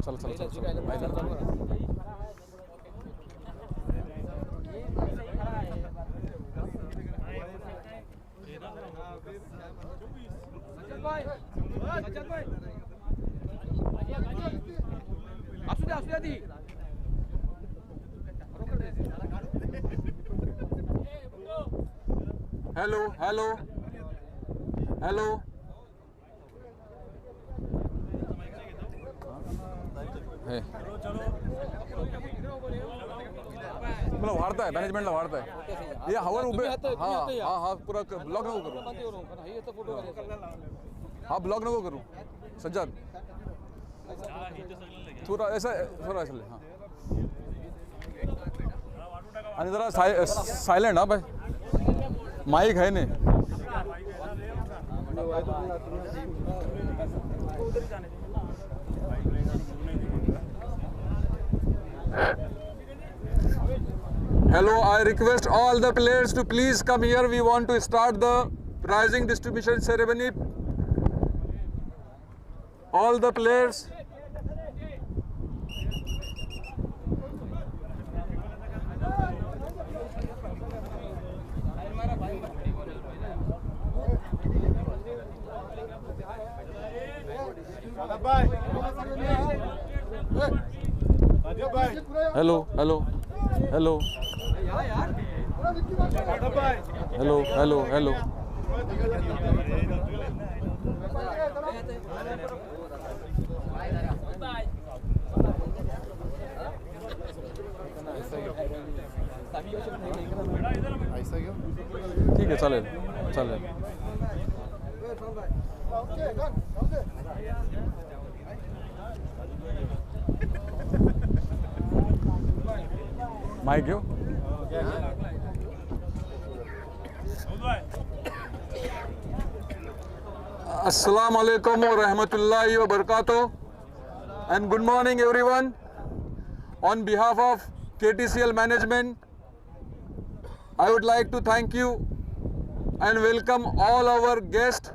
चल चल चल हेलो हेलो हेलो मला वाढताय मॅनेजमेंटला वाढताय हे हवर उभे हा पूरा ब्लॉग नको करू हा ब्लॉग नको करू सज्जाद थोड़ा ऐसा हाँ आणि जरा सायलेंट हा भाई माइक है नहीं Hello, I request all the players to please come here. We want to start the prizing distribution ceremony. All the players. Hello hello hello hello hello hello ठीक है चालेल चालेल माइक घेऊ Assalamu alaikum wa rahmatullahi wa barakatuh and good morning everyone. On behalf of KTCL management, I would like to thank you and welcome all our guests,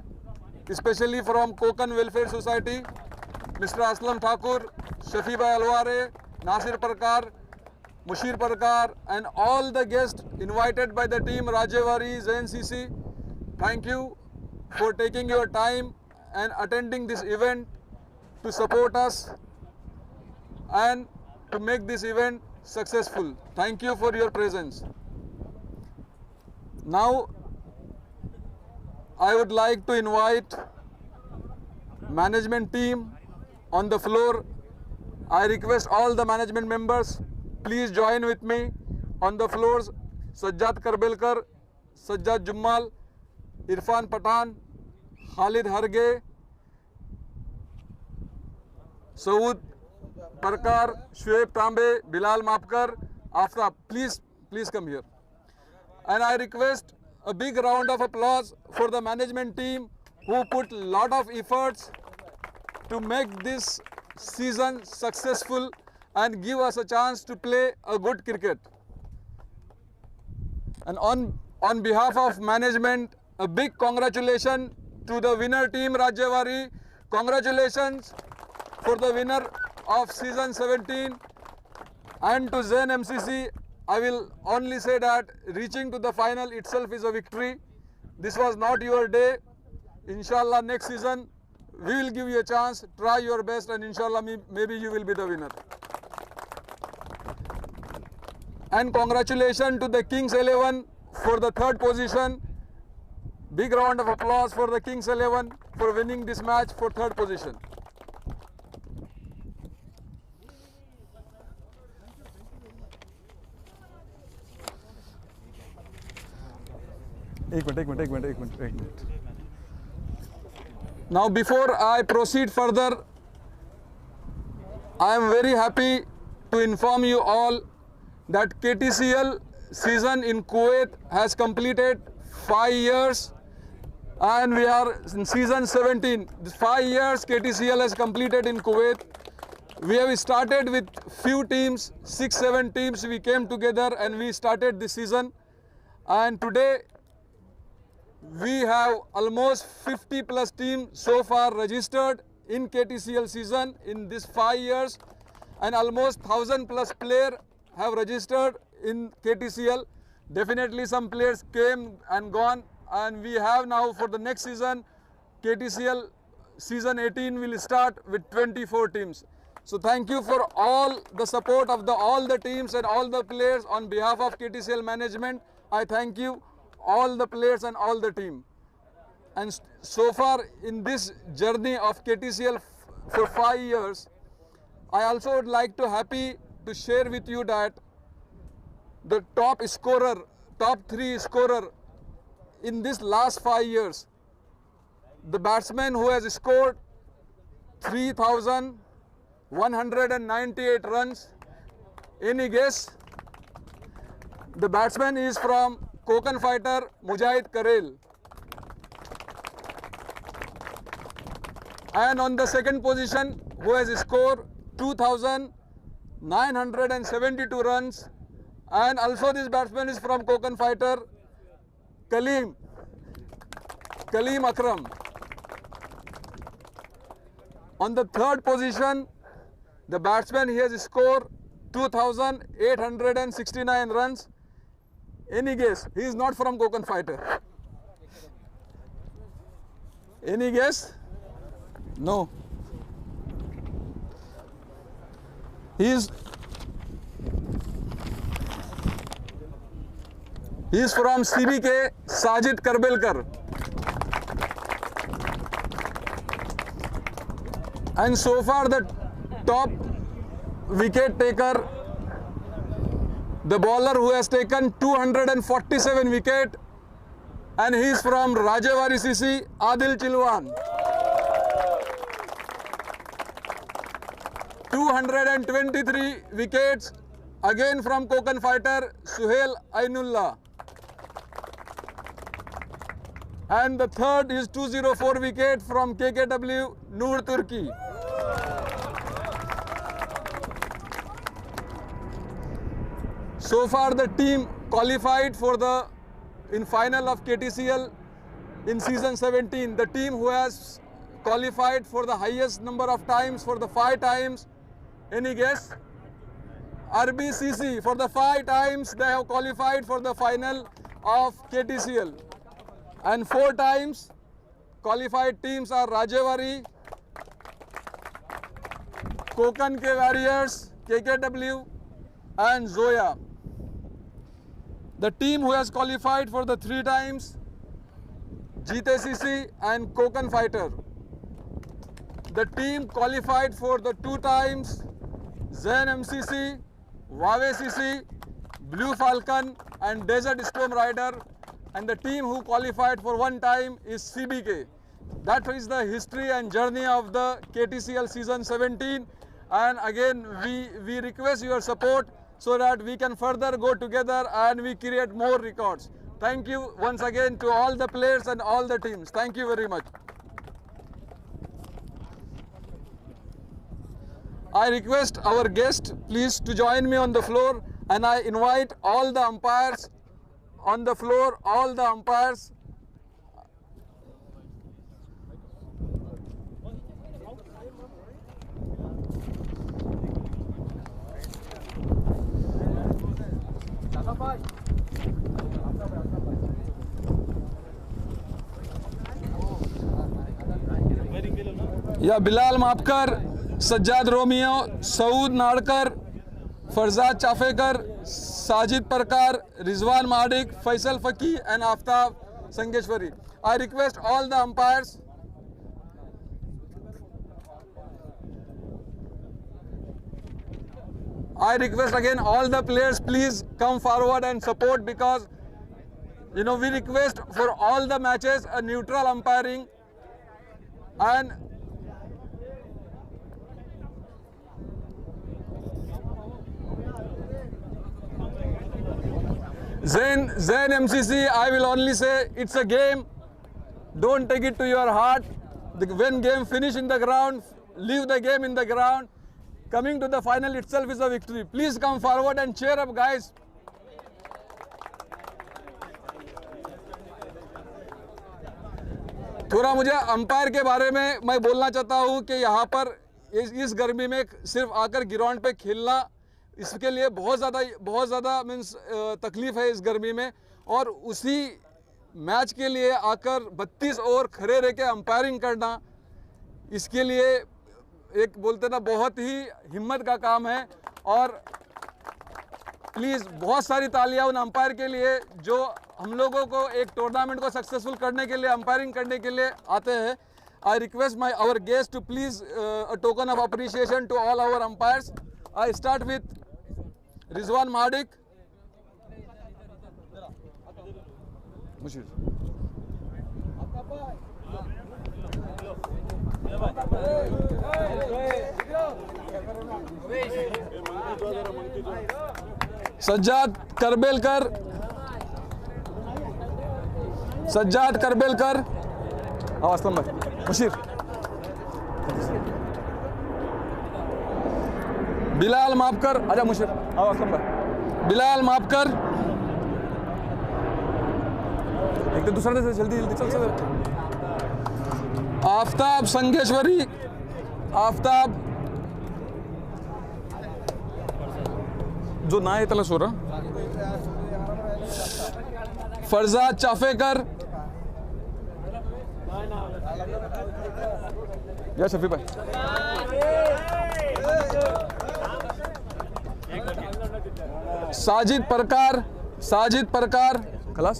especially from Kokan Welfare Society, Mr. Aslam Thakur, Shafi Bhai Alware, Nasir Parkar, Mushir Parkar and all the guests invited by the team Rajewadi, ZAIN CC. Thank you for taking your time and attending this event to support us and to make this event successful. Thank you for your presence. Now I would like to invite management team on the floor. I request all the management members, please join with me on the floors. Sajjad Karbelkar, Sajjad Jummal, Irfan Pathan, Khalid Harge, Saud Parkar, Shoaib Tambe, Bilal Mapkar, Aftab. Please come here. and I request a big round of applause for the management team who put a lot of efforts to make this season successful and give us a chance to play a good cricket. And on behalf of management, a big congratulations to the winner team Rajewadi. Congratulations for the winner of season 17, and to ZAIN MCC. I will only say that reaching to the final itself is a victory. This was not your day. Inshallah, next season we will give you a chance. Try your best, and inshallah maybe you will be the winner. And congratulations to the Kings 11 for the third position. Big round of applause for the Kings 11 for winning this match for third position. एक minute. Now before I proceed further, I am very happy to inform you all that KTCL season in Kuwait has completed 5 years, and we are in season 17. 5 years KTCL has completed in Kuwait. We have started with few teams, 6-7 teams. We came together and we started this season, and today we have almost 50 plus teams so far registered in KTCL season in this 5 years, and almost 1000 plus players have registered in KTCL. Definitely some players came and gone, and we have now for the next season, KTCL season 18 will start with 24 teams. So thank you for all the support of all the teams and all the players. On behalf of KTCL management, I thank you, all the players and all the team. And so far in this journey of KTCL for 5 years, I also would like to happy to share with you that the top 3 scorer in this last 5 years, the batsman who has scored 3,198 runs. Any guess? The batsman is from Kokan fighter Mujahid Karel. And on the second position, who has scored 2,972 runs, and also this batsman is from Kokan fighter Kaleem Akram. On the third position, the batsman he has scored 2,869 runs. Any guess? He is not from Kokan fighter. Any guess? No. He is from CCK, Sajid Karbelkar. And so far the top wicket taker, the bowler who has taken 247 wicket, and he is from Rajewadi CC, Adil Chilwan. 223 wickets, again from Kokan fighter Suhail Ainullah. And the third is 204 wicket from KKW Noor Turki. So far the team qualified for the final of KTCL in season 17. The team who has qualified for the highest number of times, for the 5 times. Any guess? RBCC, for the 5 times they have qualified for the final of KTCL. And 4 times qualified teams are Rajewadi, Kokan K Warriors, KKW and Zoya. The team who has qualified for the 3 times, GTCC and Kokan Fighter. The team qualified for the 2 times, ZAIN MCC, Vave CC, Blue Falcon and Desert Storm Rider. And the team who qualified for 1 time is CBK. That is the history and journey of the KTCL season 17. And again, we request your support. so that we can further go together and we create more records. Thank you once again to all the players and all the teams. Thank you very much. I request our guest please to join me on the floor, and I invite all the umpires on the floor, all the umpires. या बिलाल मापकर, Sajjad Romeo, Saud नाड़कर, Farzad Chapekar, Sajid परकार, Rizwan Madik, Faisal फकी and Aftab संगेश्वरी. I request all the umpires. I request again all the players, please come forward and support, because we request for all the matches a neutral umpiring, and ZAIN MCC, I will only say it's a game. Don't take it to your heart. When game finish in the ground, leave the game in the ground. Coming to the final itself is a victory. Please come forward and cheer up, guys. थोड़ा मुझे umpire के बारे में मैं बोलना चाहता हूँ कि यहाँ पर इस गर्मी में सिर्फ आकर ग्राउंड पे खेलना, इसके लिए बहुत ज़्यादा मीन्स तकलीफ़ है इस गर्मी में, और उसी मैच के लिए आकर 32 ओवर खड़े रह के अंपायरिंग करना, इसके लिए एक बोलते ना बहुत ही हिम्मत का काम है. और प्लीज़ बहुत सारी तालियां उन अंपायर के लिए जो हम लोगों को एक टूर्नामेंट को सक्सेसफुल करने के लिए, अंपायरिंग करने के लिए आते हैं. I request my our guest to please a token of appreciation to all our umpires. I start with Rizwan माडिक. सज्जाद करबेलकर, आवाज कम मुशीर. बिलाल मापकर, आजा मुशीर, आवाज कम. बिलाल मापकर, एक तो दूसरा से जल्दी चल. आफ्ताब संगेश्वरी, आफ्ताब जो ना है तला सोरा. फरजाद चाफेकर, या शफी भाई. साजिद परकार, खलास.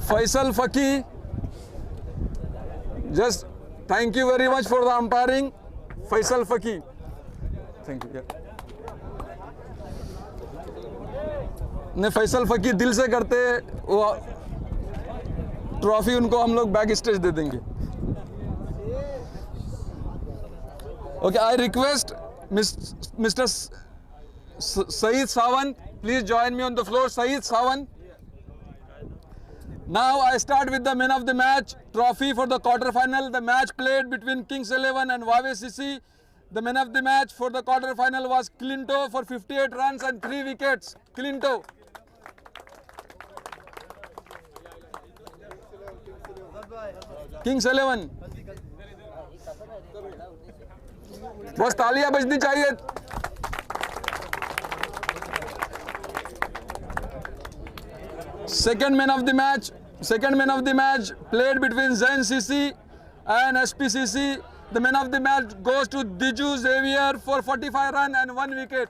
Faisal फकी. Just thank you very much for the umpiring, Faisal Faki. Thank you. ने फैसल फकी दिल से करते, वो ट्रॉफी उनको हम लोग बैक स्टेज दे देंगे. Okay, I request Mr. Saeed Sawan, please join me on the floor. Saeed Sawan. Now I start with the man of the match trophy for the quarter final. The match played between Kings 11 and Wawe CC. The man of the match for the quarter final was Clinto for 58 runs and 3 wickets. Clinto. Kings 11. बस तालियां बजनी चाहिए. Second man of the match played between ZAIN CC and SPCC. The man of the match goes to Diju Xavier for 45 runs and 1 wicket.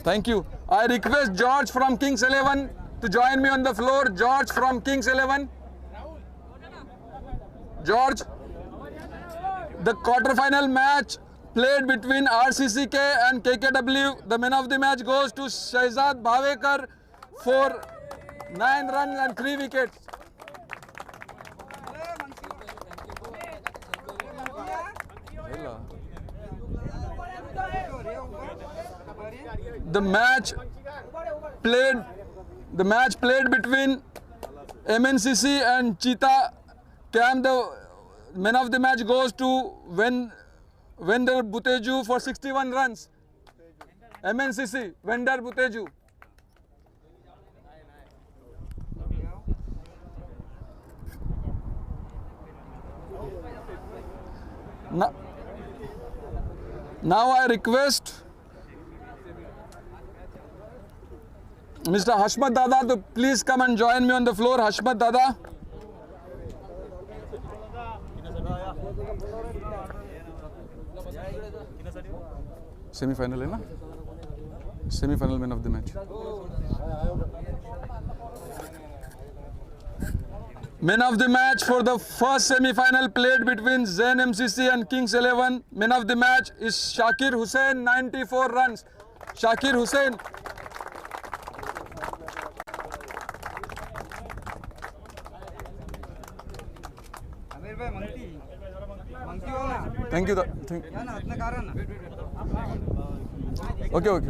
Thank you. I request George from Kings 11 to join me on the floor. George from Kings 11. George. The quarter-final match played between RCCK and KKW. The man of the match goes to Shahzad Bhavekar for 9 runs and 3 wickets. The match played between MCC and Cheetah Camp. The man of the match goes to Vendor Buteju for 61 runs. MCC, Vendor Buteju. Now I request Mr. Hashmat Dada to please come and join me on the floor. Hashmat Dada. Semi-final है ना? Semi-final man of the match. Man of the match for the first semi-final played between ZAIN MCC and Kings 11. Man of the match is Shakir Hussain, 94 runs. Shakir Hussain. Thank you. Okay.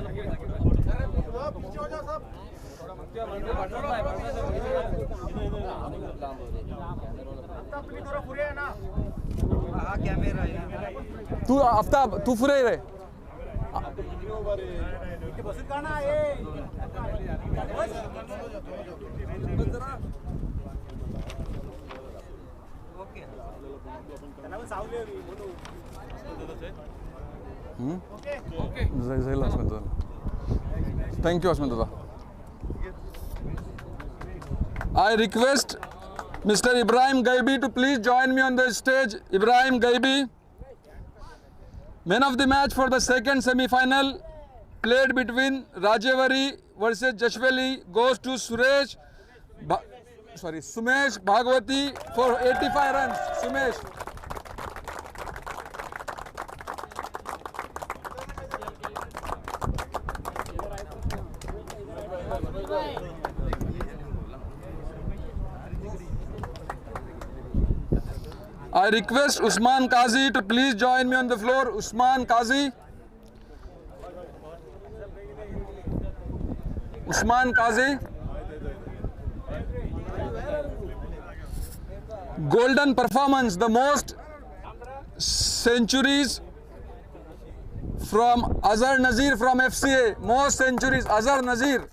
तू आफ्ताब तू फुरे रे Thank you, Asman Dada. I request Mr. Ibrahim Gaibi to please join me on the stage. Ibrahim Gaibi. Man of the match for the second semi-final played between Rajewadi versus Jashwali goes to Sumesh Bhagwati for 85 runs. Sumesh. I request Usman Qazi to please join me on the floor. Usman Qazi. Usman Qazi. Golden performance, the most centuries from Azhar Nazir from FCA. Most centuries, Azhar Nazir.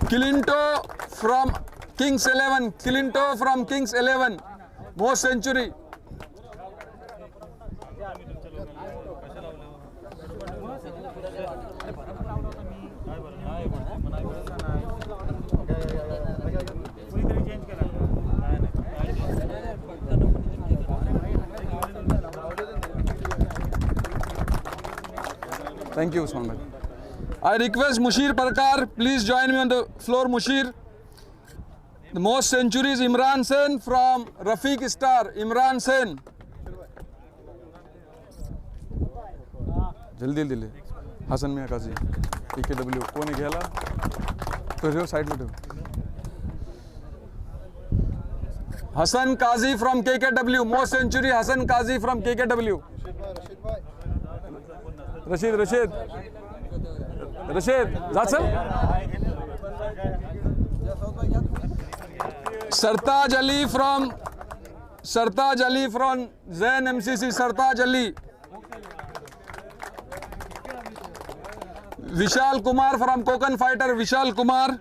Kilinto from Kings 11. Kilinto from Kings 11. Most century. Thank you, Usman bhai. I request Mushir Parkar, please join me on the floor, Mushir. The most centuries, Imran Sen from Rafiq Star. Imran Sen. Jaldi. Hasan Mia Qazi. PKW. Kone gela? To your side में Hasan Qazi from KKW. Most century, Hasan Qazi from KKW. Rashid. Zatsal? Sartaj Ali from ZAIN MCC. Sartaj Ali. Vishal Kumar from Kokan Fighter. Vishal Kumar.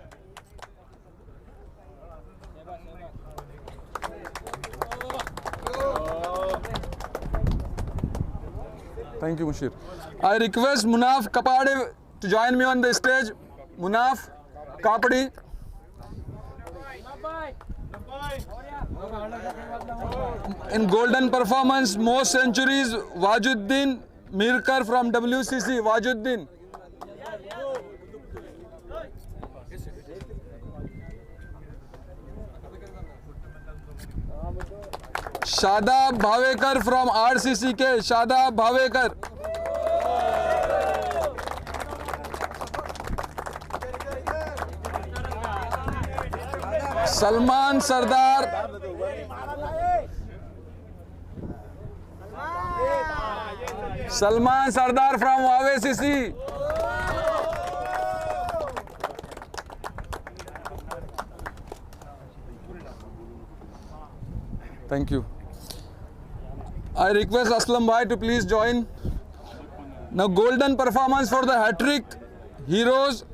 Thank you, Mushir. I request Munaf Kapade to join me on the stage. Munaf Kapadi. In golden performance, most centuries, Wajuddin Mirkar from WCC. Wajuddin. Shadab Bhavekar from RCCK. Shadab Bhavekar. Salman Sardar. Salman Sardar from Abbasiya. Thank you. I request Aslam Bhai to please join. Now golden performance for the hat-trick heroes.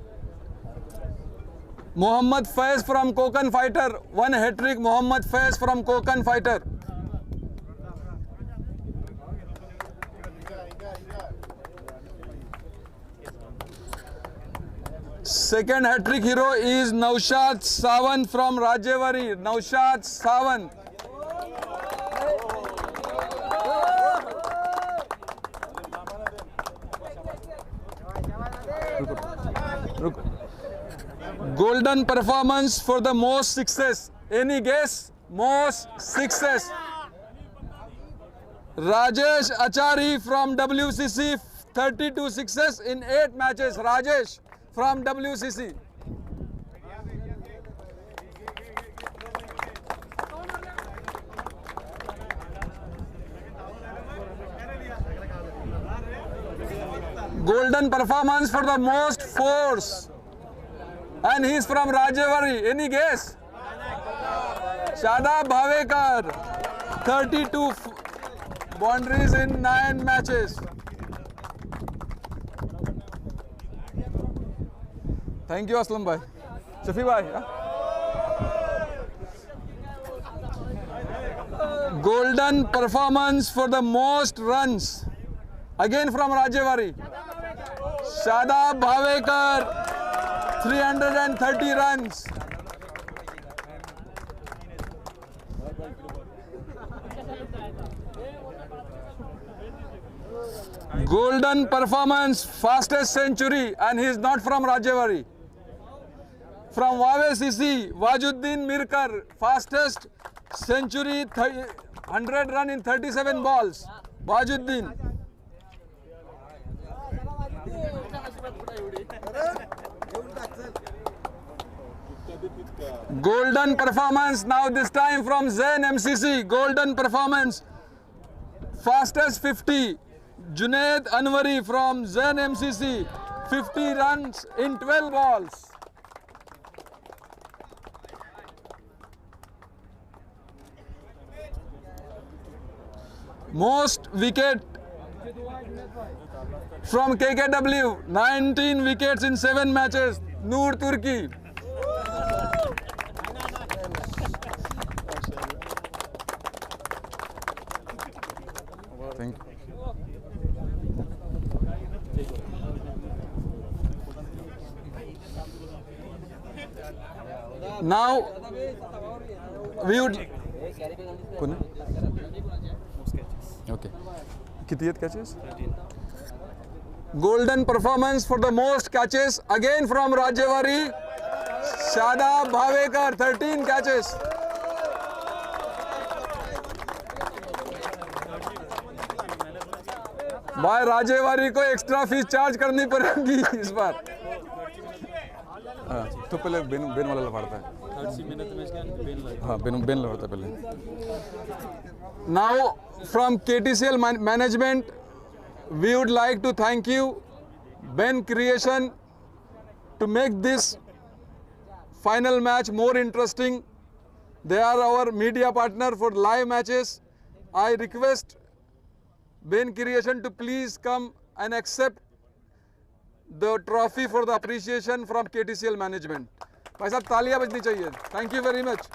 Mohammad Faiz from Kokan Fighter. One hat-trick Mohammad Faiz from Kokan Fighter. Second hat-trick hero is Naushad Sawant from Rajewadi. Naushad Sawant. Golden performance for the most success. Any guess? Most success. Rajesh Achari from WCC. 32 success in 8 matches. Rajesh from WCC. Golden performance for the most force. And he is from Rajewadi. Any guess? Shadab Bhavekar. 32 boundaries in 9 matches. Thank you, Aslam Bhai. Shafi Bhai. Golden performance for the most runs. Again from Rajewadi. Shadab Bhavekar. 330 runs. Golden performance, fastest century, and he is not from Rajewadi. From CCK, Wajuddin Mirkar, fastest century, 100 run in 37 balls. Wajuddin. Golden performance now this time from ZAIN MCC. Golden performance. Fastest 50. Junaid Anwari from ZAIN MCC. 50 runs in 12 balls. Most wicket from KKW. 19 wickets in 7 matches. Noor Turki. Thank you. Now we would. Okay. Kitiyat catches? Golden performance for the most catches again from Rajewadi. Shadab Bhavekar, 13 catches. भाई राजेवाड़ी को extra fees charge करनी पड़ेगी इस बार. तो पहले Ben वाला लफाड़ता है. हाँ बेन लफाड़ता है पहले. Now from KTCL management, we would like to thank you, Ben Creation, to make this final match more interesting. They are our media partner for live matches. I request Ben Creation to please come and accept the trophy for the appreciation from KTCL management. भाई साहब तालियां बजनी चाहिए. Thank you very much.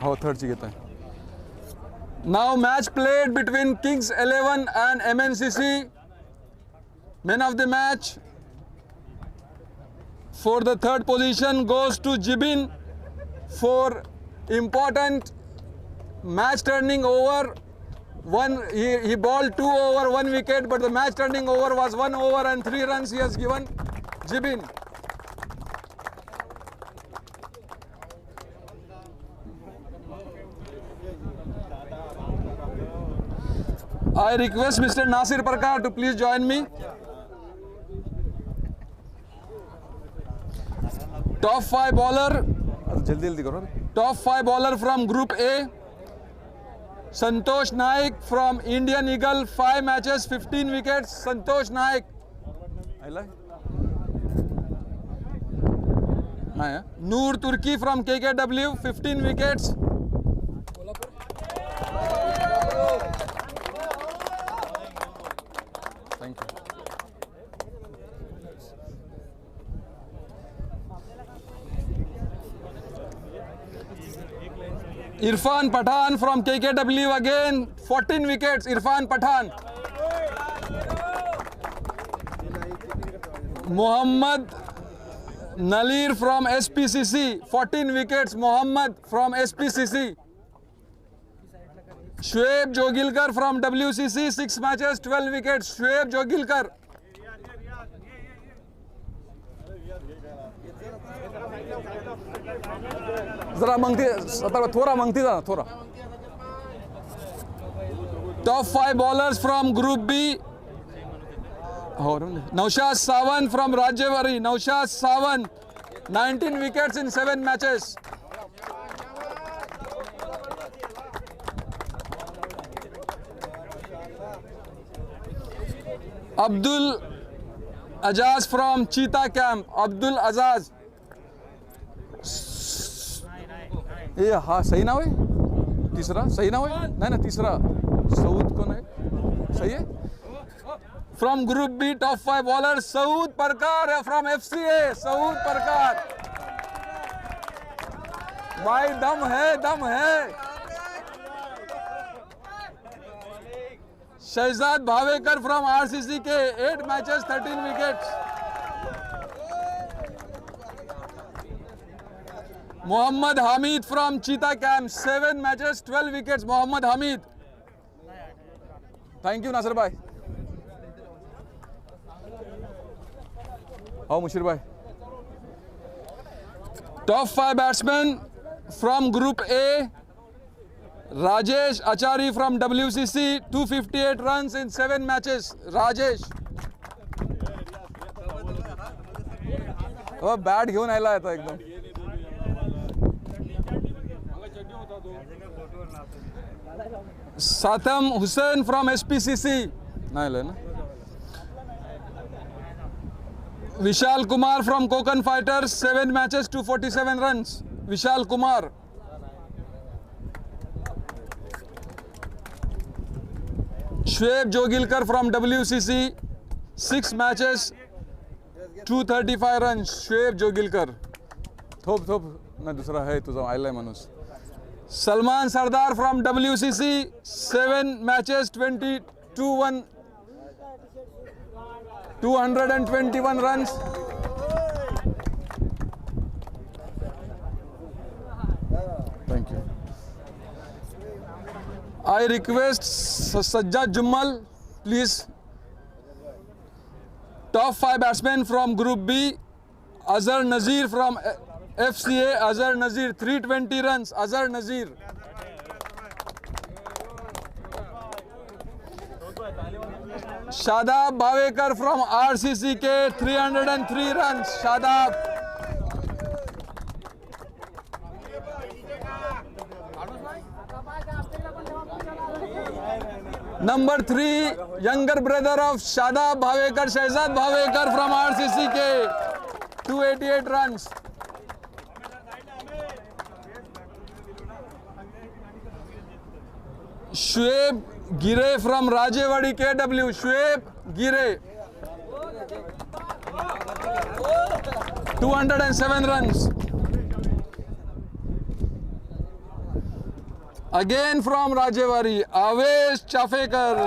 हाँ third चाहिए था. Now match played between Kings 11 and MNCC. Man of the match for the third position goes to Jibin for important match turning over He bowled 2 over 1 wicket, but the match turning over was 1 over and 3 runs he has given Jibin. I request Mr. Nasir Parkar to please join me. Top 5 bowler. Top 5 bowler from Group A. Santosh Naik from Indian Eagle, 5 matches, 15 wickets. Santosh Naik. Noor Turki from KKW, 15 wickets. Thank you. Irfan Pathan from KKW again, 14 wickets. Irfan Pathan. Mohammad Nalir from SPCC, 14 wickets. Mohammad from SPCC. Shoaib Jogilkar from WCC, 6 matches, 12 wickets. Shoaib Jogilkar. Top 5 bowlers from Group B. Naushad Sawan from Rajewadi. Naushad Sawan, 19 wickets in 7 matches. Abdul Azaz from Cheetah Camp. Abdul Azaz. ये हाँ सही ना हुए तीसरा सही ना हुए नहीं ना तीसरा सऊद कौन है सही है from group B top 5 bowler Saud Parkar from FCA Saud परकार भाई दम है शहजाद भावेकर फ्रॉम RCC के 8 matches 13 wickets Mohammad Hamid from Cheetah Camp, 7 matches, 12 wickets. Mohammad Hamid. Thank you, Nasir bhai. How Mushir bhai? Top 5 batsmen from Group A. Rajesh Achari from WCC, 258 runs in 7 matches. Rajesh. Oh, bad घेऊन आला था एकदम. Satam Hussain from SPCC. Vishal Kumar from Konkan Fighters, 7 matches, 247 runs. Vishal Kumar. Shoaib Jogilkar from WCC, 6 matches, 235 runs. Shoaib Jogilkar. Thop. Na dusra hai tuza aila manus. Salman Sardar from WCC, 7 matches, 221 runs. Thank you. I request Sajjad Jummal, please. Top 5 batsmen from Group B. Azhar Nazir from FCA, Azhar Nazir, 320 runs, Azhar Nazir. Shadab Bhavekar from RCCK, 303 runs, Shadab. Number 3, younger brother of Shadab Bhavekar, Shehzad Bhavekar from RCCK, 288 runs. Shoaib Gire from Rajewadi KW. Shoaib Gire, 207 runs. Again from Rajewadi, Avesh Chafekar,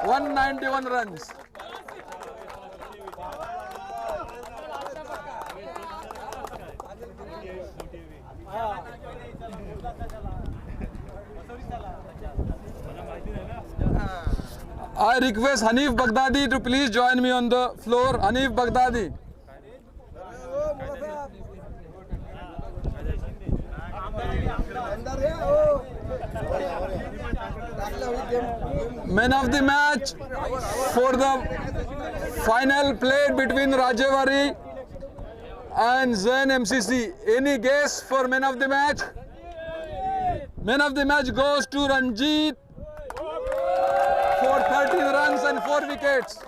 191 runs. I request Hanif Baghdadi to please join me on the floor. Hanif Baghdadi. Man of the match for the final played between Rajewadi and ZAIN MCC. Any guess for man of the match? Man of the match goes to Ranjit for 13 runs and 4 wickets.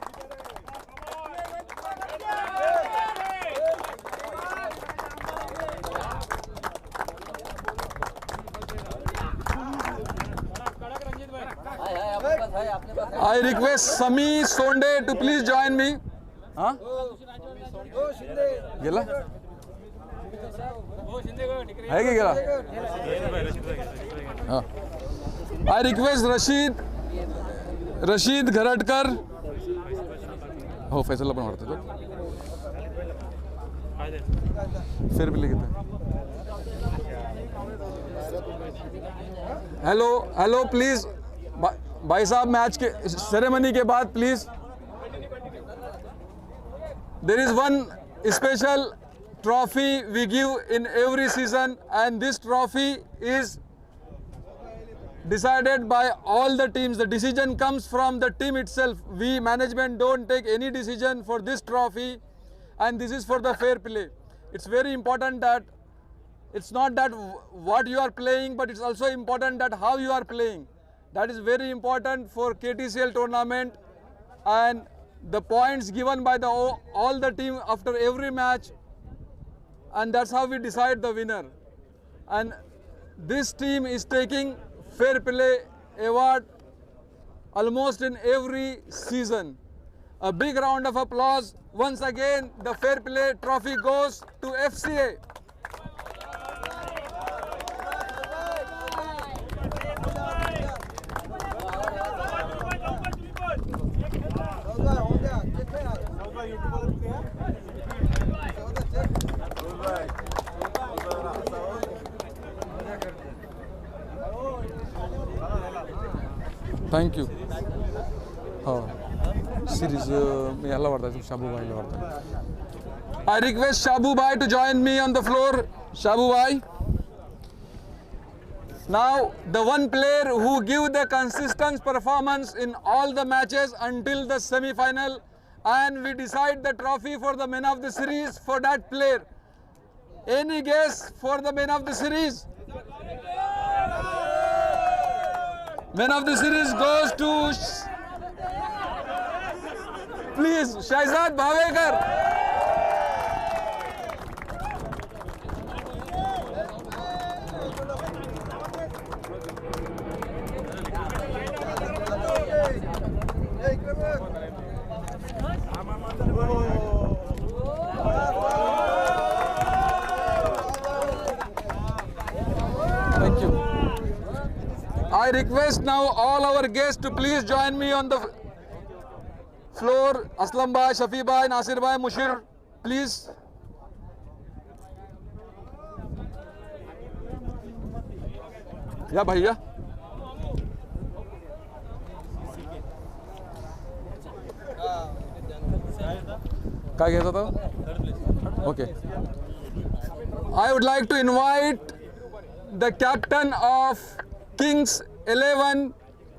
I request Sami Sonde to please join me. Huh? Gela? Hai ki gela? I request Rashid Gharadkar. हो फैसला पण वाटतं फिर भी लिखते hello please भाई साहब match के सेरेमनी के बाद please there is one special trophy we give in every season, and this trophy is decided by all the teams. The decision comes from the team itself. We management don't take any decision for this trophy, and this is for the fair play. It's very important that it's not that what you are playing, but it's also important that how you are playing. That is very important for KTCL tournament, and the points given by all the team after every match, and that's how we decide the winner. And this team is taking fair play award almost in every season. A big round of applause. Once again, the fair play trophy goes to FCA. Thank you. Series I request Shabu Bhai to join me on the floor. Shabu Bhai. Now, the one player who give the consistent performance in all the matches until the semi-final, and we decide the trophy for the man of the series for that player. Any guess for the man of the series? Man of the series goes to, please, Shahzad Bhavekar. Thank you. I request now all our guests to please join me on the floor. Aslam Bhai, Shafi Bhai, Nasir Bhai, Mushir, please. Yeah, bhaiya. क्या कहता था? Okay. I would like to invite the captain of Kings 11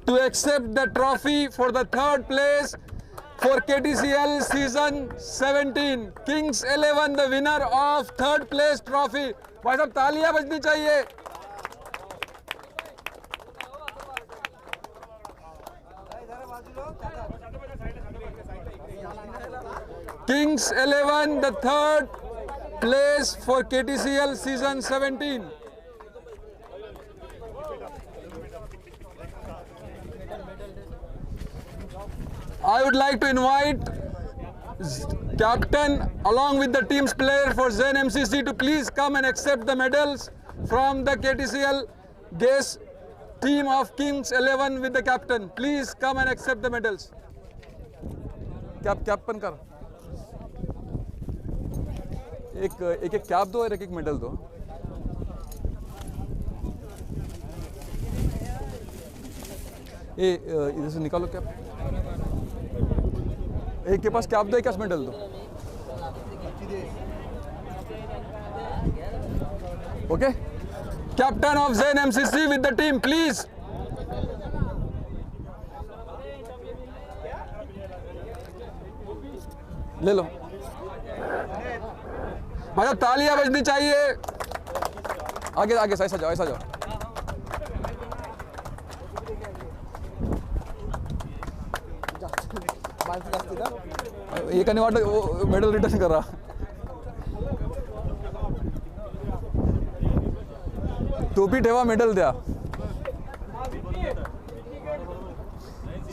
to accept the trophy for the third place for KTCL season 17. Kings 11, the winner of third place trophy. भाई साहब तालियां बजनी चाहिए. Kings 11, the third place for KTCL season 17. I would like to invite captain along with the team's player for ZAIN MCC to please come and accept the medals from the KTCL guest team of Kings 11 with the captain. Please come and accept the medals. Cap कर एक cap दो और एक medal दो. इधर से निकालो cap. एक के पास कैप दो, एक मेडल दो। Okay, captain of Zain MCC with the team please. ले लो भाई, तालियां बजनी चाहिए। आगे आगे ऐसा जाओ, ऐसा जाओ। एक आणि वाटत मेडल रिटर्न करा। टोपी ठेवा, मेडल द्या।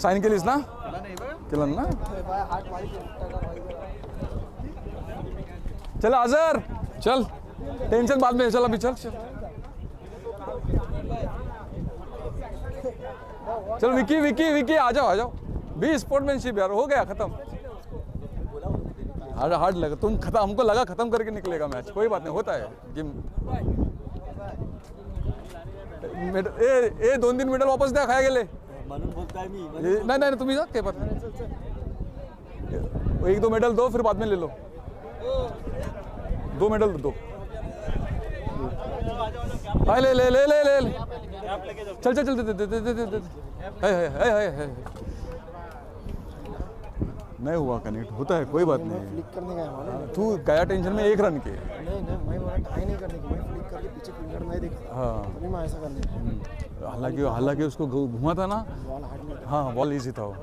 साइन केलीस ना? केलं ना? चल अजहर, चल, टेंशन बाद में, चल अभी चल चल चल। विकी विकी विकी आ जाओ, आ जाओ। भी स्पोर्टमैनशिप यार, हो गया खत्म। हार्ड लगा तुम खत्म, हमको लगा खत्म करके निकलेगा मैच। कोई बात नहीं, होता है गेम। ए 2-3 मेडल वापस द्या, खाया गेले। नहीं नहीं तुम्ही जा, काही बात नाही। 1-2 मेडल दो, फिर बाद में ले लो। 2 मेडल दो। ले ले ले ले ले ले। चल चल चल, दे दे दे दे दे। है नहीं हुआ कनेक्ट, होता है, कोई बात नहीं। फ्लिक करने का है, तू गया टेंशन में 1 रन के। नहीं नहीं, मैं ट्राई नहीं करने की, मैं फ्लिक करके पीछे फिंगर नहीं देखा। हाँ, तभी मैं ऐसा करने। हालांकि उसको घुमा था ना। हाँ, बॉल इजी था वो।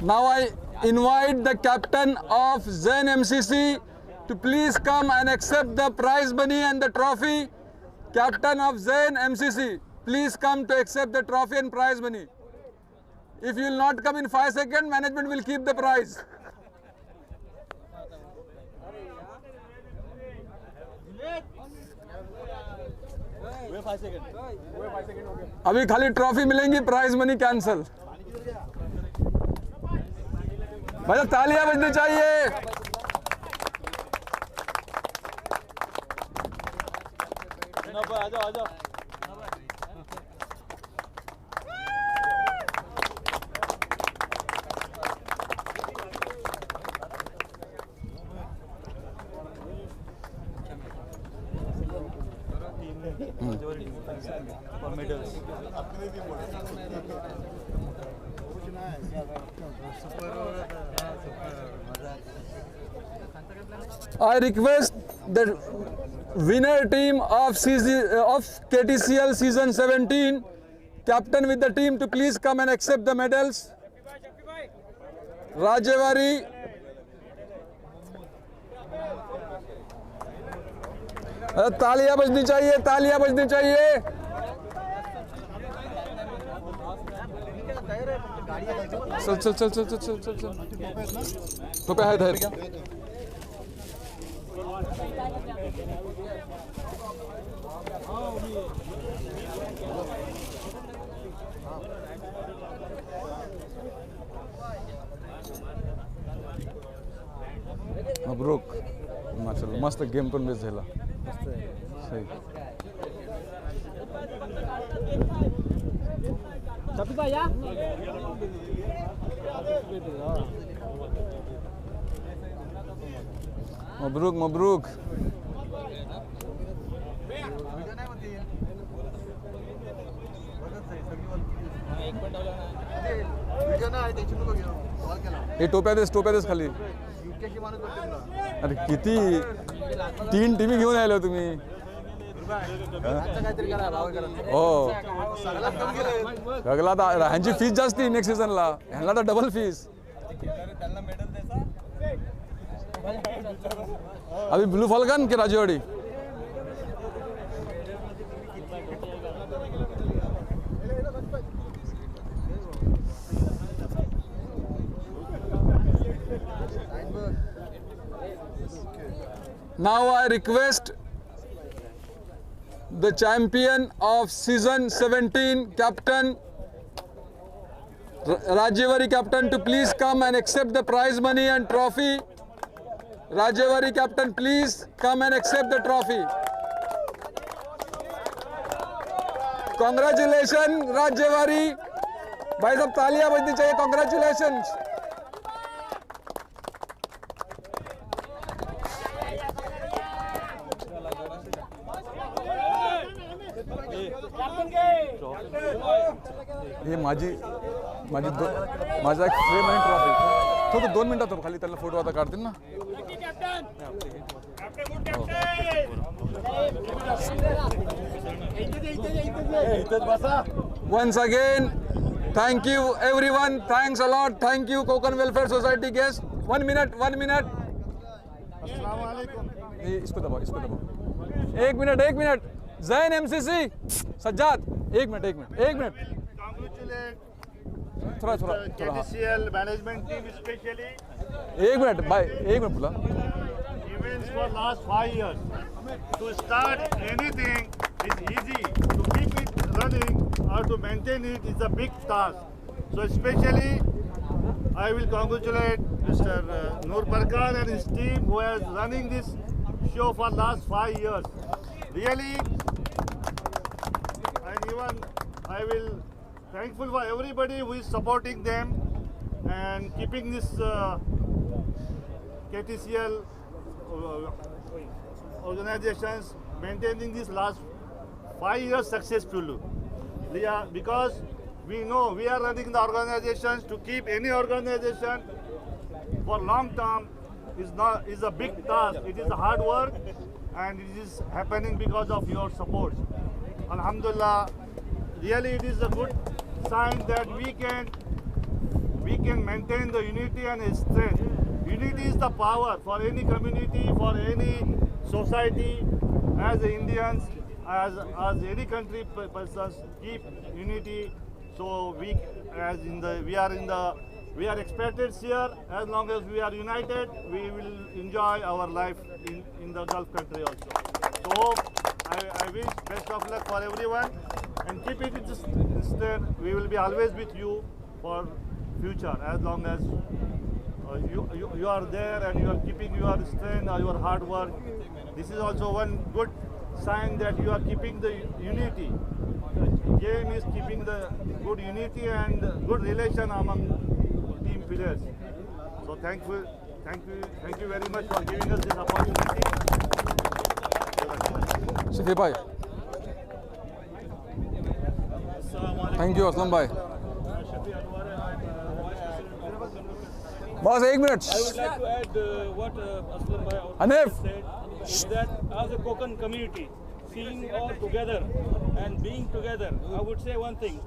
Now I invite the captain of ZAIN MCC to please come and accept the prize money and the trophy. Captain of ZAIN MCC, please come to accept the trophy and prize money. If you will not come in 5 seconds, management will keep the prize. अभी खाली trophy मिलेंगी, prize money cancel. भाई तालियां बजनी चाहिए। आ जाओ आ जाओ। I request the winner team of KTCL season 17, captain with the team, to please come and accept the medals. Rajewadi, तालियां बजनी चाहिए, तालियां बजनी चाहिए। चल चल चल चल चल चल चल चल। तो पे है इधर। मबरूक, माशाल्लाह, मस्त गेम पण बेस झाला। सही। Mabrook Mabrook. हे टोप्या देस खाली। अरे किती 3 टीमी घेऊन आलो तुम्ही। हो, गगला तर ह्यांची फीस जास्ती नेक्स्ट सीझनला, ह्यांना तर डबल फीस। अभी ब्लू फॉल्कन के राजेवाड़ी। Now I request the champion of season 17, captain Rajewadi captain to please come and accept the prize money and trophy. Rajewadi captain, please come and accept the trophy. Congratulations, Rajewadi. भाई साहब तालियां बजनी चाहिए. Congratulations. हे माझा एक frame आणि trophy. थोडं 2 मिनिटात खाली त्याला फोटो आता काढतील ना. Once again, thank you everyone. Thanks a lot. Thank you Kokan Welfare Society guests. 1 minute. अस्सलाम वालेकुम. इसको दबाओ. 1 minute. ZAIN MCC. Sajjad 1 minute. Congratulate थोड़ा KTCL management team especially. 1 minute भाई. 1 minute बोला. Events for last 5 years. To start anything is easy. To keep it running or to maintain it is a big task. So especially I will congratulate Mr. Noor Parkar and his team who has running this show for last 5 years. Really, and even I will thankful for everybody who is supporting them and keeping this KTCL organizations maintaining this last 5 years successfully. Yeah, because we know we are running the organizations. To keep any organization for long term is a big task. It is a hard work and it is happening because of your support. Alhamdulillah, really it is a good sign that we can maintain the unity and strength. Unity is the power for any community, for any society. As Indians, as any country persons keep unity. So we are expected here. As long as we are united, we will enjoy our life in the Gulf country also. So I wish best of luck for everyone and keep it strength. We will be always with you for future as long as you are there and you are keeping your strength or your hard work. This is also one good sign that you are keeping the unity. Game is keeping the good unity and good relation among team players. So thank you very much for giving us this opportunity. Shafi bhai. Thank you Aslam bhai. Boss, 1 minute. I would like to add what Aslam Bhai Hanif. said, is that as a Kokan community, seeing all together and being together, I would say one thing: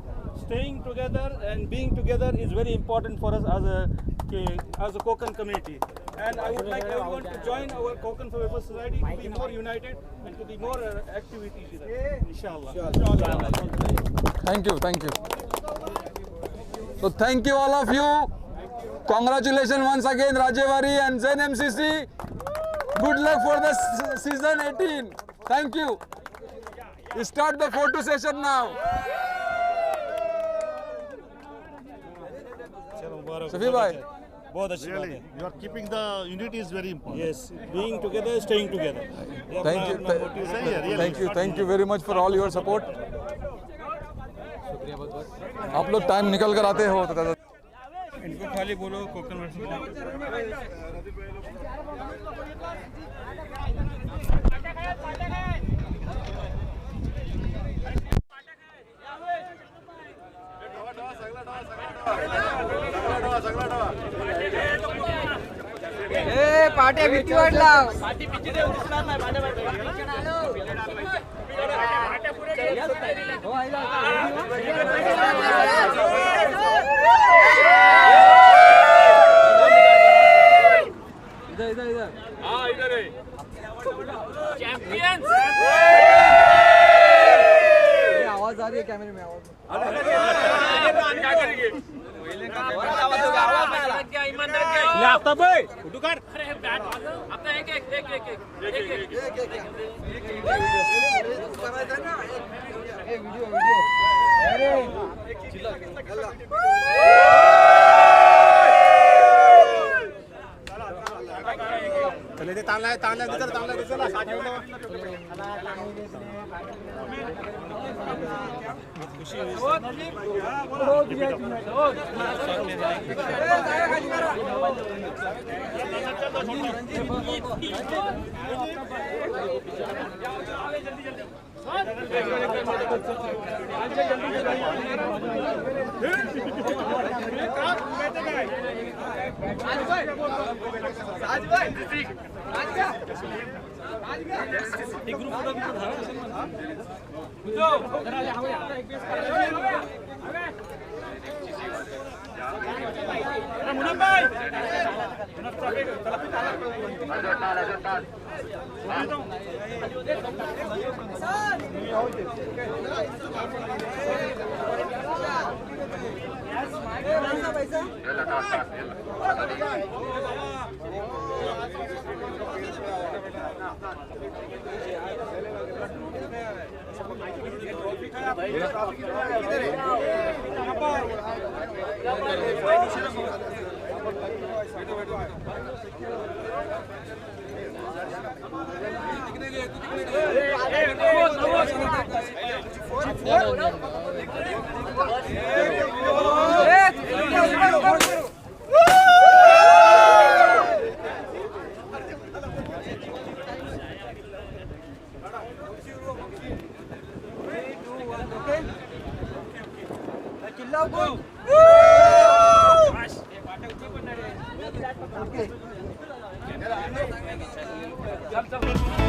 staying together and being together is very important for us as a Kokan community. And I would like everyone to join our Kokan Welfare Society to be more united and to be more activities with us. Inshallah. Thank you. So thank you all of you. Congratulations once again Rajewadi and ZAIN MCC. Good luck for the season 18. Thank you. Start the photo session now. Shafi bhai. बहुत अच्छी बात Really, है. you are keeping the unity is very important. Yes, being together, staying together. Thank you very much for all your support. आप लोग time निकल कर आते हो तो इनको खाली बोलो कोकन वर्सेस पाटे भीती वाटला इधर हाँ इधर है चैंपियंस आवाज आ रही है कैमरे में आवाज क्या करेंगे आफ्ताब भाई उठो कर अपना एक वीडियो अरे Okay.